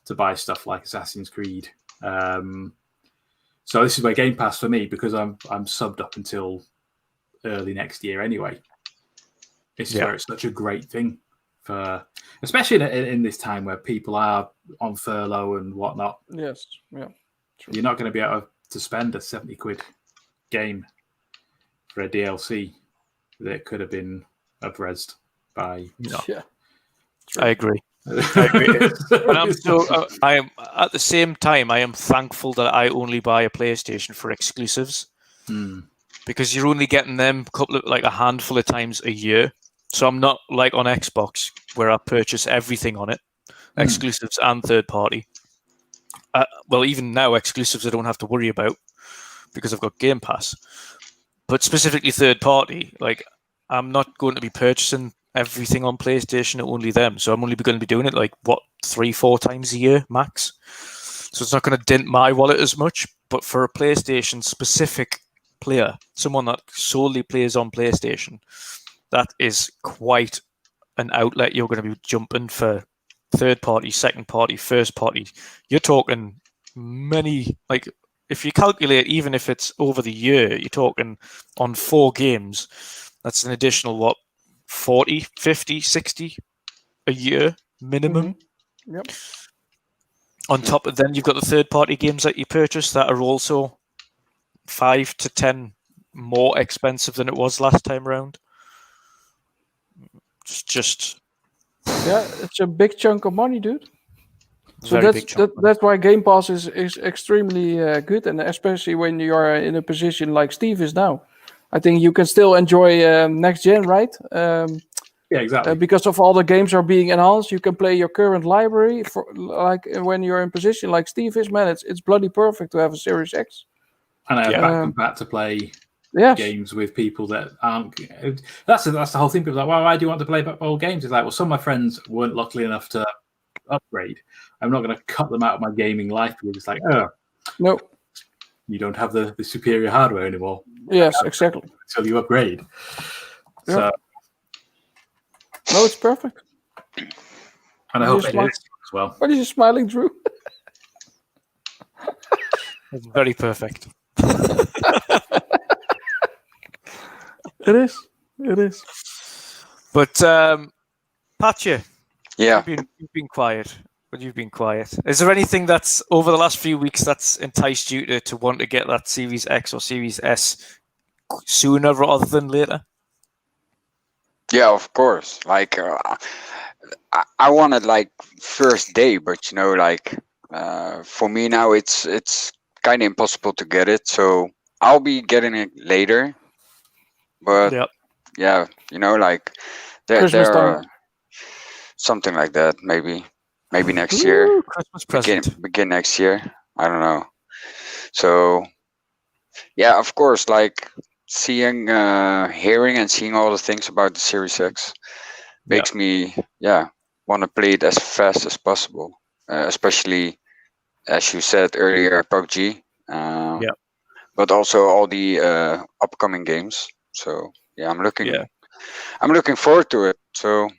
to buy stuff like Assassin's Creed. So this is where Game Pass for me, because I'm subbed up until early next year anyway. This is where it's such a great thing for, especially in this time where people are on furlough and whatnot. Yes, yeah. True. You're not going to be able to spend a £70 game for a DLC that could have been upraised by. No. Yeah. I agree. And I'm I am at the same time. I am thankful that I only buy a PlayStation for exclusives, because you're only getting them a handful of times a year. So I'm not like on Xbox where I purchase everything on it, exclusives and third party. Well, even now, exclusives I don't have to worry about because I've got Game Pass. But specifically third party, like I'm not going to be purchasing everything on PlayStation, only them. So I'm only going to be doing it like 3-4 times a year max. So it's not going to dent my wallet as much. But for a PlayStation specific player, someone that solely plays on PlayStation, that is quite an outlet. You're going to be jumping for third party, second party, first party. You're talking many, like if you calculate, even if it's over the year, you're talking on 4 games, that's an additional 40, 50, 60 a year minimum. Yep. On top of then you've got the third party games that you purchase that are also 5 to 10 more expensive than it was last time around. It's just it's a big chunk of money, dude. So very that's why Game Pass is extremely good, and especially when you are in a position like Steve is now. I think you can still enjoy next gen, right? Yeah, exactly. Because of all the games are being enhanced, you can play your current library. For like when you're in position like Steve is, man, it's bloody perfect to have a Series X. And I have back to play games with people that aren't. That's the whole thing. People are like, well, why do you want to play old games? It's like, well, some of my friends weren't lucky enough to upgrade. I'm not going to cut them out of my gaming life because it's like, no, you don't have the superior hardware anymore. Yes, exactly. Until you upgrade. Yeah. So, no, it's perfect. And I hope it is as well. What are you smiling, Drew? It's very perfect. It is. But Patjeuh, Yeah. you've been quiet. But you've been quiet. Is there anything that's over the last few weeks that's enticed you to want to get that Series X or Series S sooner rather than later? Yeah, of course. Like I wanted like first day, but for me now it's kind of impossible to get it. So I'll be getting it later. But yeah, there are something like that maybe next year. Christmas present. Begin next year. I don't know. So yeah, of course, like hearing and seeing all the things about the Series X makes me want to play it as fast as possible. Especially as you said earlier, PUBG. But also all the upcoming games. So yeah, I'm looking forward to it. So.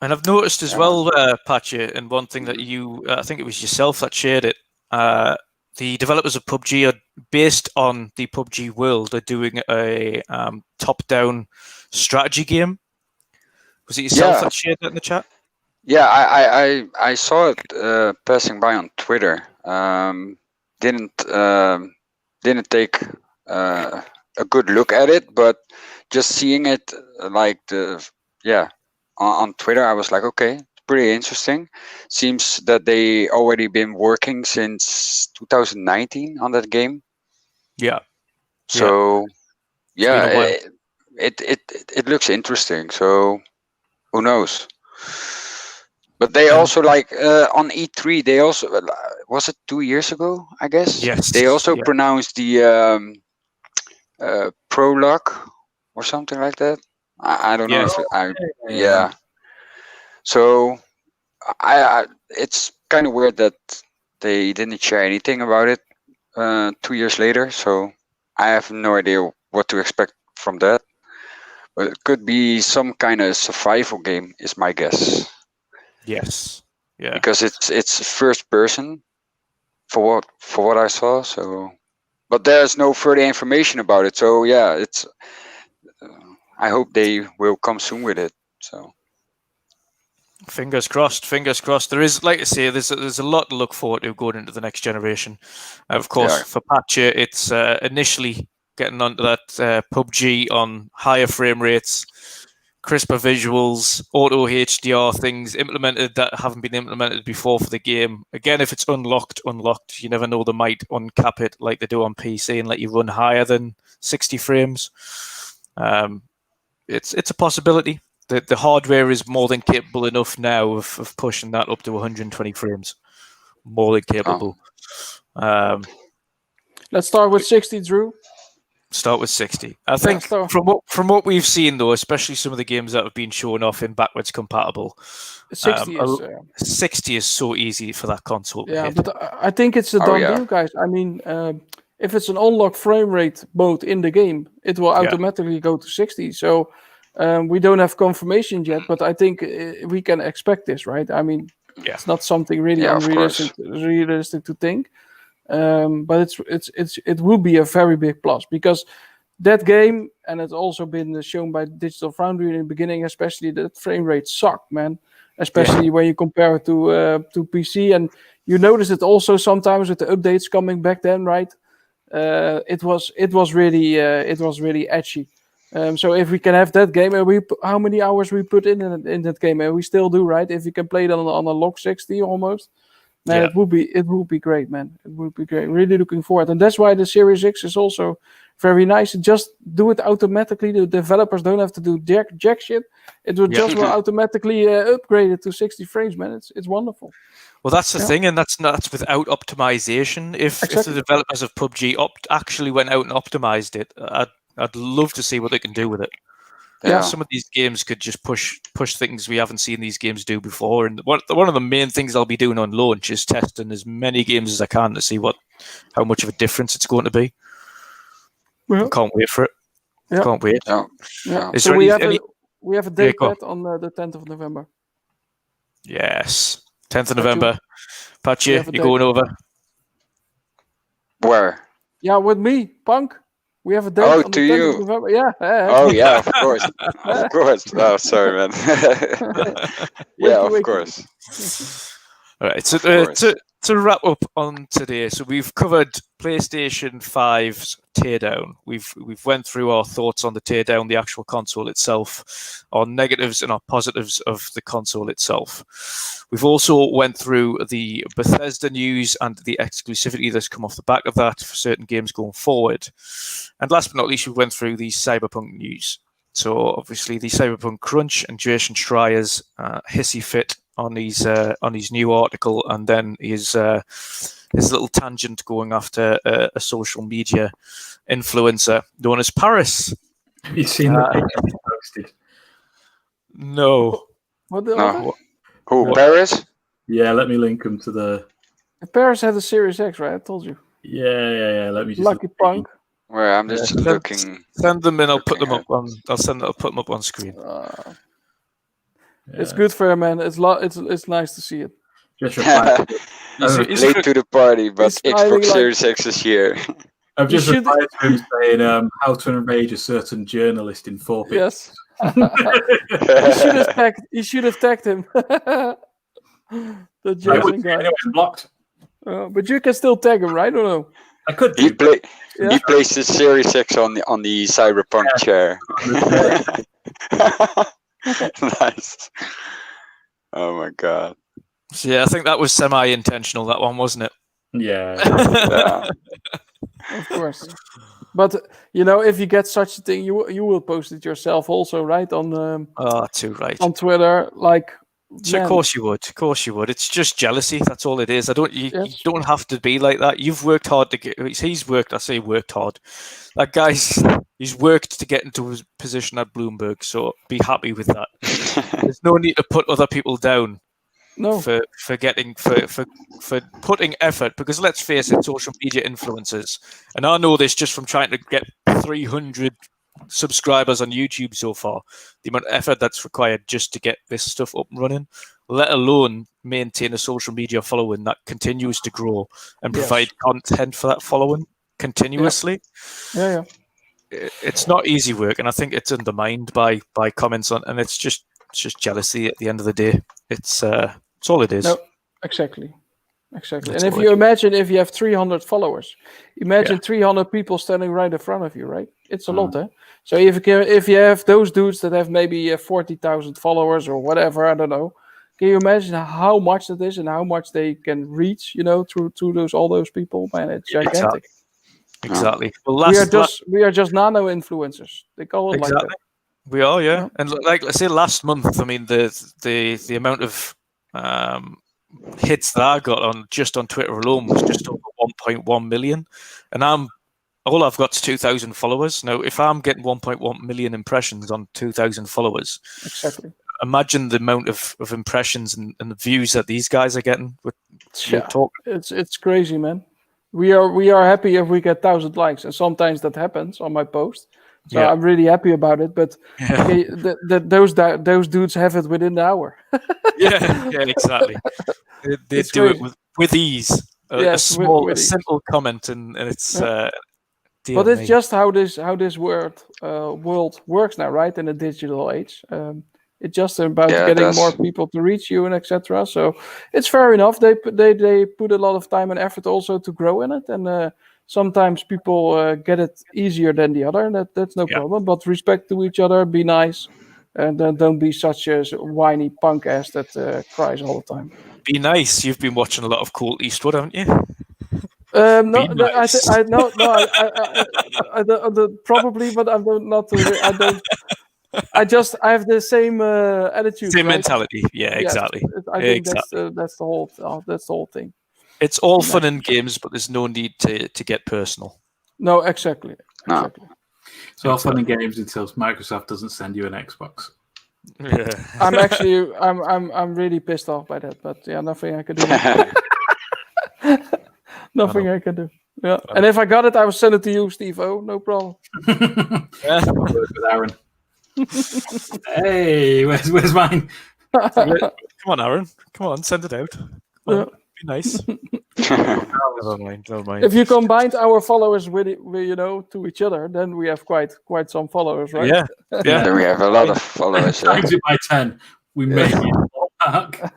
And I've noticed as well, Patjeuh, and one thing that I think it was yourself that shared it, the developers of PUBG are based on the PUBG world, are doing a top-down strategy game. Was it yourself that shared that in the chat? Yeah, I saw it passing by on Twitter. Didn't take a good look at it, but just seeing it on Twitter, I was like, okay, pretty interesting. Seems that they already been working since 2019 on that game. Yeah. So it looks interesting. So who knows? But they also on E3. They also was it 2 years ago? I guess. Yes. They also pronounced the prologue or something like that. I don't know if So it's kind of weird that they didn't share anything about it 2 years later. So I have no idea what to expect from that. But it could be some kind of survival game, is my guess. Yes. Yeah. Because it's first person for what I saw. So, but there's no further information about it. So yeah, it's. I hope they will come soon with it. So. Fingers crossed. Fingers crossed. There is, like I say, there's a lot to look forward to going into the next generation. Of course, for Patjeuh, it's initially getting onto that PUBG on higher frame rates, crisper visuals, auto HDR things implemented that haven't been implemented before for the game. Again, if it's unlocked, you never know, they might uncap it like they do on PC and let you run higher than 60 frames. It's a possibility. the hardware is more than capable enough now of pushing that up to 120 frames. More than capable. Let's start with 60, Drew. Start with 60. I think from what we've seen, though, especially some of the games that have been shown off in backwards compatible, 60 is so easy for that console to hit. But I think it's a done deal, guys. I mean, if it's an unlocked frame rate mode in the game, it will automatically go to 60. So we don't have confirmation yet, but I think we can expect this, right? I mean, it's not something really unrealistic to think. But it will be a very big plus, because that game, and it's also been shown by Digital Foundry in the beginning, especially that frame rate sucked, man. Especially when you compare it to PC, and you notice it also sometimes with the updates coming back then, right? It was really edgy. So if we can have that game, and how many hours we put in that game, and we still do, right? If you can play it on a log 60 almost. Man, it would be great, man. It would be great. Really looking forward, and that's why the Series X is also very nice. Just do it automatically. The developers don't have to do jack shit. It will just automatically upgrade it to 60 frames, man. It's wonderful. Well, that's the thing, and that's without optimization. If the developers of PUBG actually went out and optimized it, I'd love to see what they can do with it. Some of these games could just push things we haven't seen these games do before. And one of the main things I'll be doing on launch is testing as many games as I can to see how much of a difference it's going to be. I can't wait for it. Can't wait. So we have a date bet on the 10th of November. Yes, 10th of November. Patjeuh, you're going over? Where? Yeah, with me, Punk. We have a date on the 10th of November. Yeah. Oh, yeah, of course. Of course. Oh, sorry, man. Of course. All right, so to wrap up on today, so we've covered PlayStation 5's teardown. We've went through our thoughts on the teardown, the actual console itself, our negatives and our positives of the console itself. We've also went through the Bethesda news and the exclusivity that's come off the back of that for certain games going forward. And last but not least, we went through the Cyberpunk news. So obviously the Cyberpunk crunch and Jason Schreier's hissy fit on his new article, and then his little tangent going after a social media influencer known as Paris. Have you seen the picture he posted? No. Who? Paris? Yeah, let me link him to the. Paris had a Series X, right? I told you. Yeah. Let me just. Lucky Punk. Where I'm just looking. Send them in. I'll put them up on. I'll put them up on screen. It's good for him, man. It's nice to see it. Just reply. He's late to the party, but Xbox Series X is here. I've just replied to him saying how to enrage a certain journalist in 4 pictures. Yes. You should have tagged him. The Jason guy. Anyway, blocked. But you can still tag him, right? Or no? I could. He placed his Series X on the Cyberpunk chair. Nice. Oh my god. So yeah, I think that was semi-intentional, that one, wasn't it? Yeah. Of course. But if you get such a thing, you will post it yourself also, right? On too right. On Twitter, like. So of course you would. Of course you would. It's just jealousy. That's all it is. You don't have to be like that. You've worked hard to get. He's worked. I say worked hard. That guy's. He's worked to get into his position at Bloomberg. So be happy with that. There's no need to put other people down. No. For putting effort, because let's face it, social media influencers, and I know this just from trying to get 300 subscribers on YouTube so far, the amount of effort that's required just to get this stuff up and running, let alone maintain a social media following that continues to grow and provide content for that following continuously. Yeah. It's not easy work, and I think it's undermined by comments on, and it's just jealousy at the end of the day. It's all it is. No, exactly. And if you imagine if you have 300 followers, imagine 300 people standing right in front of you, right? It's a lot, eh? So if you have those dudes that have maybe 40,000 followers or whatever, I don't know. Can you imagine how much that is and how much they can reach, through all those people? Man, it's gigantic. Exactly. Well, we are just nano influencers. They call it like that. We are, yeah. And like let's say last month, I mean the amount of hits that I got on Twitter alone was just over 1.1 million, and all I've got is 2,000 followers. Now, if I'm getting 1.1 million impressions on 2,000 followers, exactly. Imagine the amount of impressions and the views that these guys are getting with your talk. It's crazy, man. We are happy if we get 1,000 likes, and sometimes that happens on my post. So I'm really happy about it. But okay, those dudes have it within the hour. yeah, exactly. They do it with ease. A simple comment, and it's. But it's just how this world works now, right? In a digital age, it's just about getting more people to reach you and etc. So it's fair enough. They put a lot of time and effort also to grow in it, and sometimes people get it easier than the other. That's no problem. But respect to each other, be nice, and don't be such a whiny punk ass that cries all the time. Be nice. You've been watching a lot of Colt Eastwood, haven't you? Nice. I probably, but I don't. I have the same attitude, same mentality. Yeah, exactly. I think that's the whole thing. It's all fun and games, but there's no need to get personal. No, exactly. It's all fun and games until Microsoft doesn't send you an Xbox. Yeah. I'm really pissed off by that, but nothing I can do. Nothing I can do. Yeah, and if I got it, I will send it to you, Steve-O. No problem. With Aaron. Hey, where's mine? Come on, Aaron. Come on, send it out. Be nice. Never mind. If you combined our followers with to each other, then we have quite some followers, right? Yeah. Then we have a lot of followers. Times it by 10. We made it back.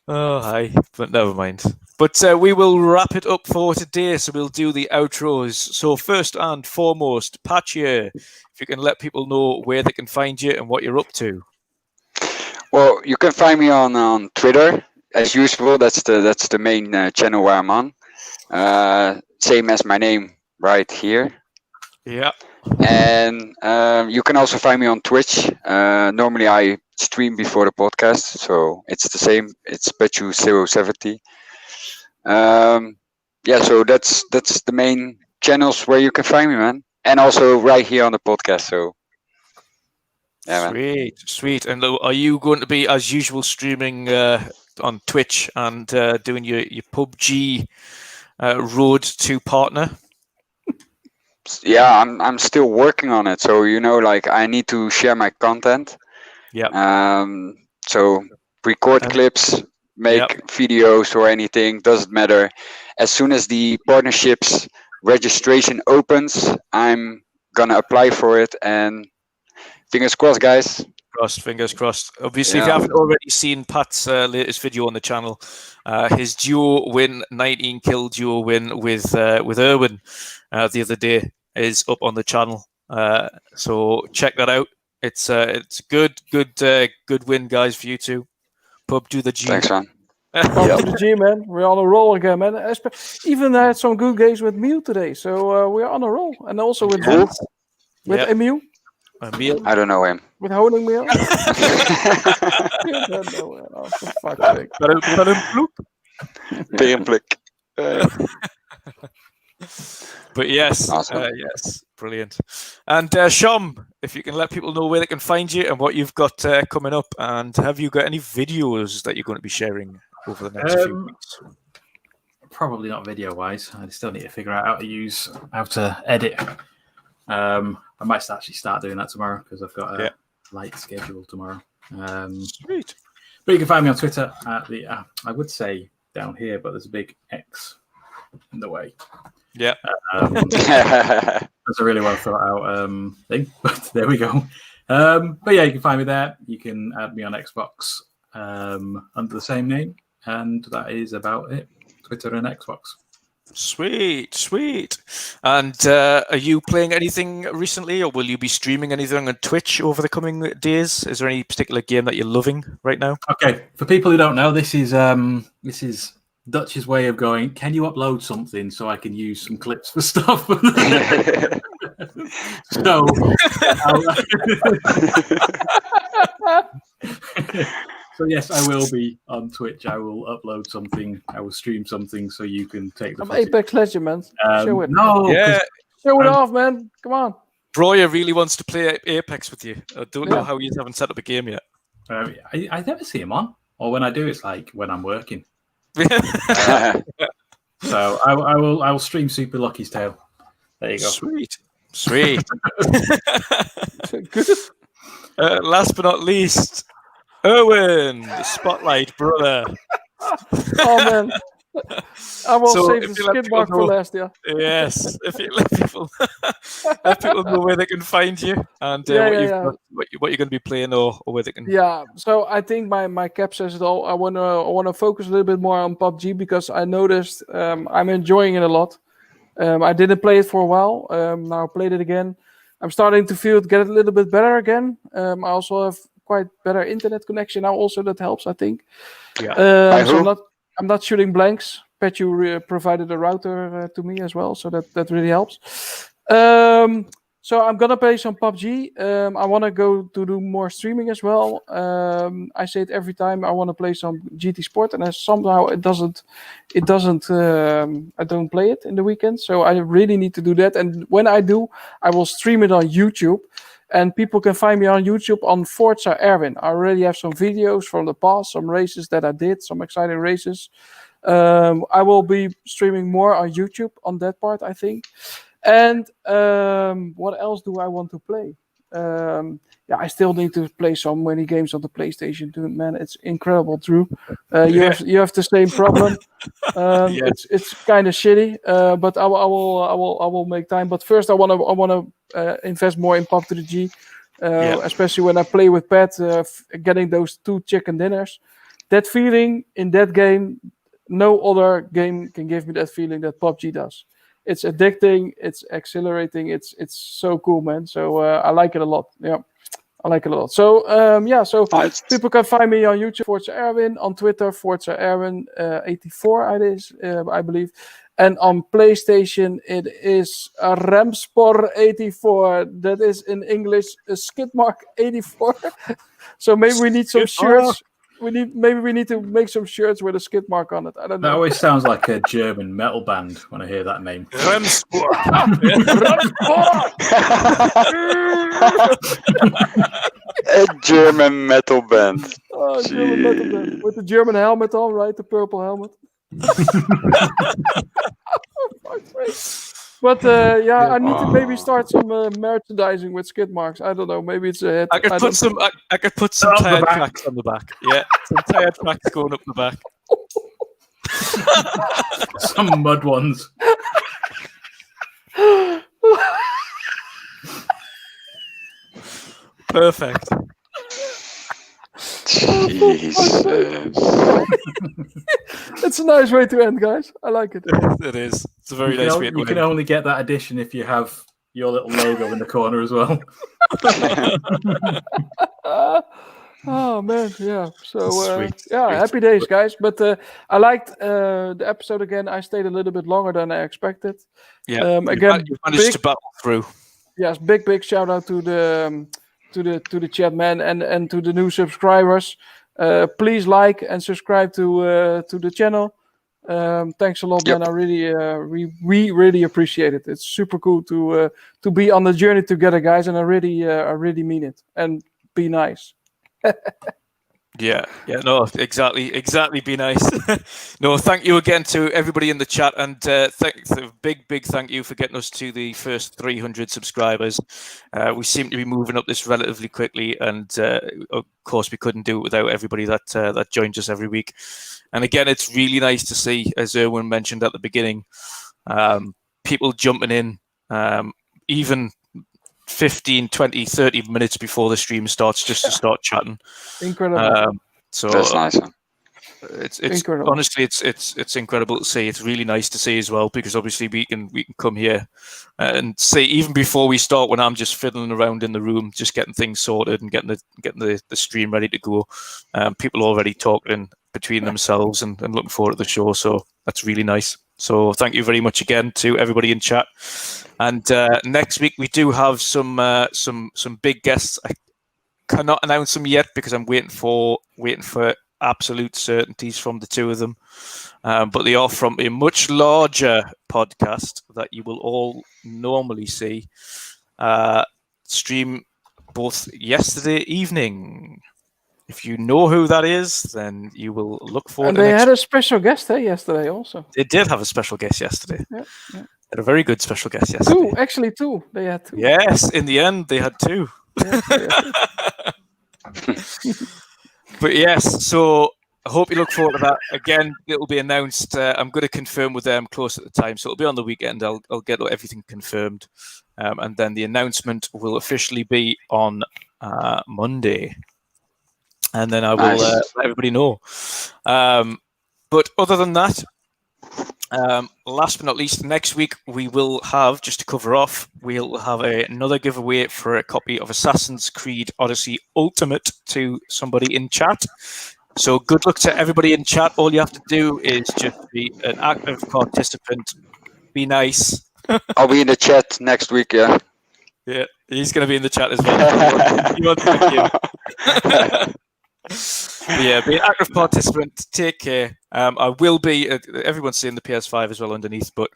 Oh, hi. But never mind. But we will wrap it up for today. So we'll do the outros. So first and foremost, Patjeuh, if you can let people know where they can find you and what you're up to. Well, you can find me on Twitter as usual. That's the main channel where I'm on. Same as my name right here. Yeah. And you can also find me on Twitch. Normally I stream before the podcast, so it's the same. It's Patjeuh070. So that's the main channels where you can find me, man. And also right here on the podcast. So yeah, sweet. And are you going to be as usual streaming on Twitch and doing your PUBG road to partner? Yeah, I'm still working on it. So I need to share my content. Yeah. So record clips, make videos or anything, doesn't matter. As soon as the partnerships registration opens, I'm gonna apply for it, and fingers crossed, guys. Fingers crossed. Obviously, if you haven't already seen Pat's latest video on the channel, his duo win, 19 kill duo win with Erwin the other day is up on the channel. So check that out. It's a good win, guys, for you two. Pub to the G. Thanks, man. Pub to the G, man. We're on a roll again, man. Even had some good games with Mew today, so we're on a roll. And also with Emil. I don't know him. With Honingmeal? But yes, awesome. yes, brilliant. And Shom, if you can let people know where they can find you and what you've got coming up, and have you got any videos that you're going to be sharing over the next few weeks? Probably not video-wise. I still need to figure out how to edit. I might actually start doing that tomorrow because I've got a light schedule tomorrow. Sweet. But you can find me on Twitter at the, I would say down here, but there's a big X in the way. Yeah. That's a really well thought out thing, but there we go. But yeah, you can find me there. You can add me on Xbox under the same name, and that is about it. Twitter and Xbox. Sweet. And are you playing anything recently, or will you be streaming anything on Twitch over the coming days? Is there any particular game that you're loving right now? Okay, for people who don't know, this is Dutch's way of going, can you upload something so I can use some clips for stuff? So, so yes, I will be on Twitch. I will upload something. I will stream something so you can take the I'm footage. Apex Legend, man. Show it. No, Yeah, Show it off, man. Come on. Broya really wants to play Apex with you. I don't know Yeah. how you haven't set up a game yet. I never see him on, or when I do, it's like when I'm working. So I will stream Super Lucky's Tale. There you go. Sweet. Good. Last but not least, Erwin, the spotlight brother. Oh man, I will So, save if the you let skid people mark for know- last. Yeah. Yes, if you let people know where they can find you and Yeah. what you're going to be playing or where they can. Yeah, so I think my cap says it all. I wanna focus a little bit more on PUBG because I noticed I'm enjoying it a lot. I didn't play it for a while. Now I played it again. I'm starting to get a little bit better again. I also have quite better internet connection now. Also, that helps, I think. Yeah. So I'm not shooting blanks. Patjeuh provided a router to me as well, so that really helps. So I'm gonna play some PUBG. I want to go to do more streaming as well. I say it every time. I want to play some GT Sport, and somehow it doesn't. I don't play it in the weekend, so I really need to do that. And when I do, I will stream it on YouTube. And people can find me on YouTube on Forza Erwin. I already have some videos from the past, some races that I did, some exciting races. I will be streaming more on YouTube on that part, I think. And what else do I want to play? I still need to play so many games on the PlayStation. Dude, man, it's incredible, Drew. You have the same problem. It's kind of shitty, but I will make time. But first, I wanna invest more in PUBG, especially when I play with Pat, getting those 2 chicken dinners. That feeling in that game, no other game can give me that feeling that PUBG does. It's addicting. It's exhilarating. It's so cool, man. So I like it a lot. Yeah, I like it a lot. So people can find me on YouTube, Forza Erwin, on Twitter, Forza Erwin 84, I believe, and on PlayStation it is a Ramspor 84. That is in English a Skidmark 84. So maybe we need some shirts. Maybe we need to make some shirts with a skid mark on it. I don't know. That always sounds like a German metal band when I hear that name. A German metal band. Oh, German metal band. With the German helmet on, right? The purple helmet. But I need to maybe start some merchandising with skid marks. I don't know. Maybe it's a hit. I could put some tire tracks on the back. Yeah, some tire tracks going up the back. Some mud ones. Perfect. Jesus. It's a nice way to end, guys. I like it. It is. It's a very nice way to You can only get that edition if you have your little logo in the corner as well. Oh man, yeah. So Sweet. happy days, guys. But I liked the episode again. I stayed a little bit longer than I expected. Yeah. Again, you managed to battle through. Yes, big shout out to the chat, man, and to the new subscribers. Please like and subscribe to the channel. Thanks a lot, man. I really we really appreciate it. It's super cool to be on the journey together, guys, and I really mean it. And be nice. Yeah, no, exactly. Be nice. No, thank you again to everybody in the chat, and big thank you for getting us to the first 300 subscribers. We seem to be moving up this relatively quickly, and of course we couldn't do it without everybody that joins us every week. And again, it's really nice to see, as Erwin mentioned at the beginning, people jumping in, even 15, 20, 30 minutes before the stream starts, just to start chatting. Incredible. So that's nice. It's incredible. Honestly, it's incredible to see. It's really nice to see as well, because obviously we can come here and see, even before we start, when I'm just fiddling around in the room, just getting things sorted and getting the stream ready to go. People already talking between themselves and looking forward to the show. So that's really nice. So thank you very much again to everybody in chat. And next week we do have some big guests. I cannot announce them yet because I'm waiting for absolute certainties from the two of them. But they are from a much larger podcast that you will all normally see stream both yesterday evening. If you know who that is, then you will look forward to it. And they had a special guest yesterday also. They did have a special guest yesterday. Yeah. Had a very good special guest yesterday. Two. They had two. Yes, in the end, they had two. Yeah, But yes, so I hope you look forward to that. Again, it'll be announced. I'm going to confirm with them close at the time. So it'll be on the weekend. I'll get everything confirmed. And then the announcement will officially be on Monday. And then I will let everybody know. But other than that, last but not least, next week we will have, just to cover off, we'll have another giveaway for a copy of Assassin's Creed Odyssey Ultimate to somebody in chat. So good luck to everybody in chat. All you have to do is just be an active participant. Be nice. I'll be in the chat next week, yeah. Yeah, he's going to be in the chat as well. You want to yeah, be an active participant. Take care. I will be. Everyone's seeing the PS5 as well underneath, but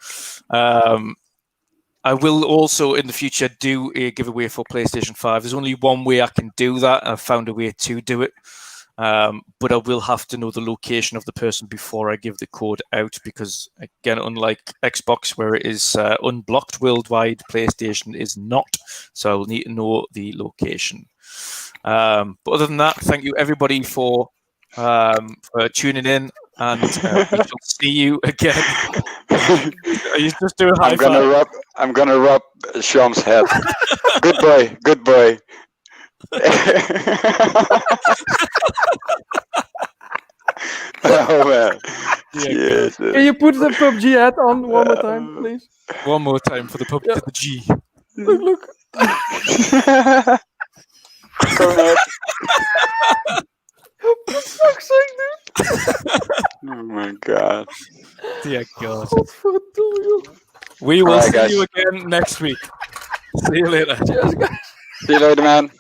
I will also in the future do a giveaway for PlayStation 5. There's only one way I can do that. I've found a way to do it, but I will have to know the location of the person before I give the code out because, again, unlike Xbox, where it is unblocked worldwide, PlayStation is not. So I will need to know the location. But other than that, thank you everybody for tuning in, and we shall see you again. Are you just doing high five? I'm gonna rub Shom's head. Good boy. Oh man! Yes. Can you put the PUBG hat on one more time, please? One more time for the PUBG to the G. Look. Go ahead. For fuck's sake, dude. Oh my god. Dear God. Godverdomme. We will Alright, see guys. you again next week. See you later. Cheers, guys. See you later, man.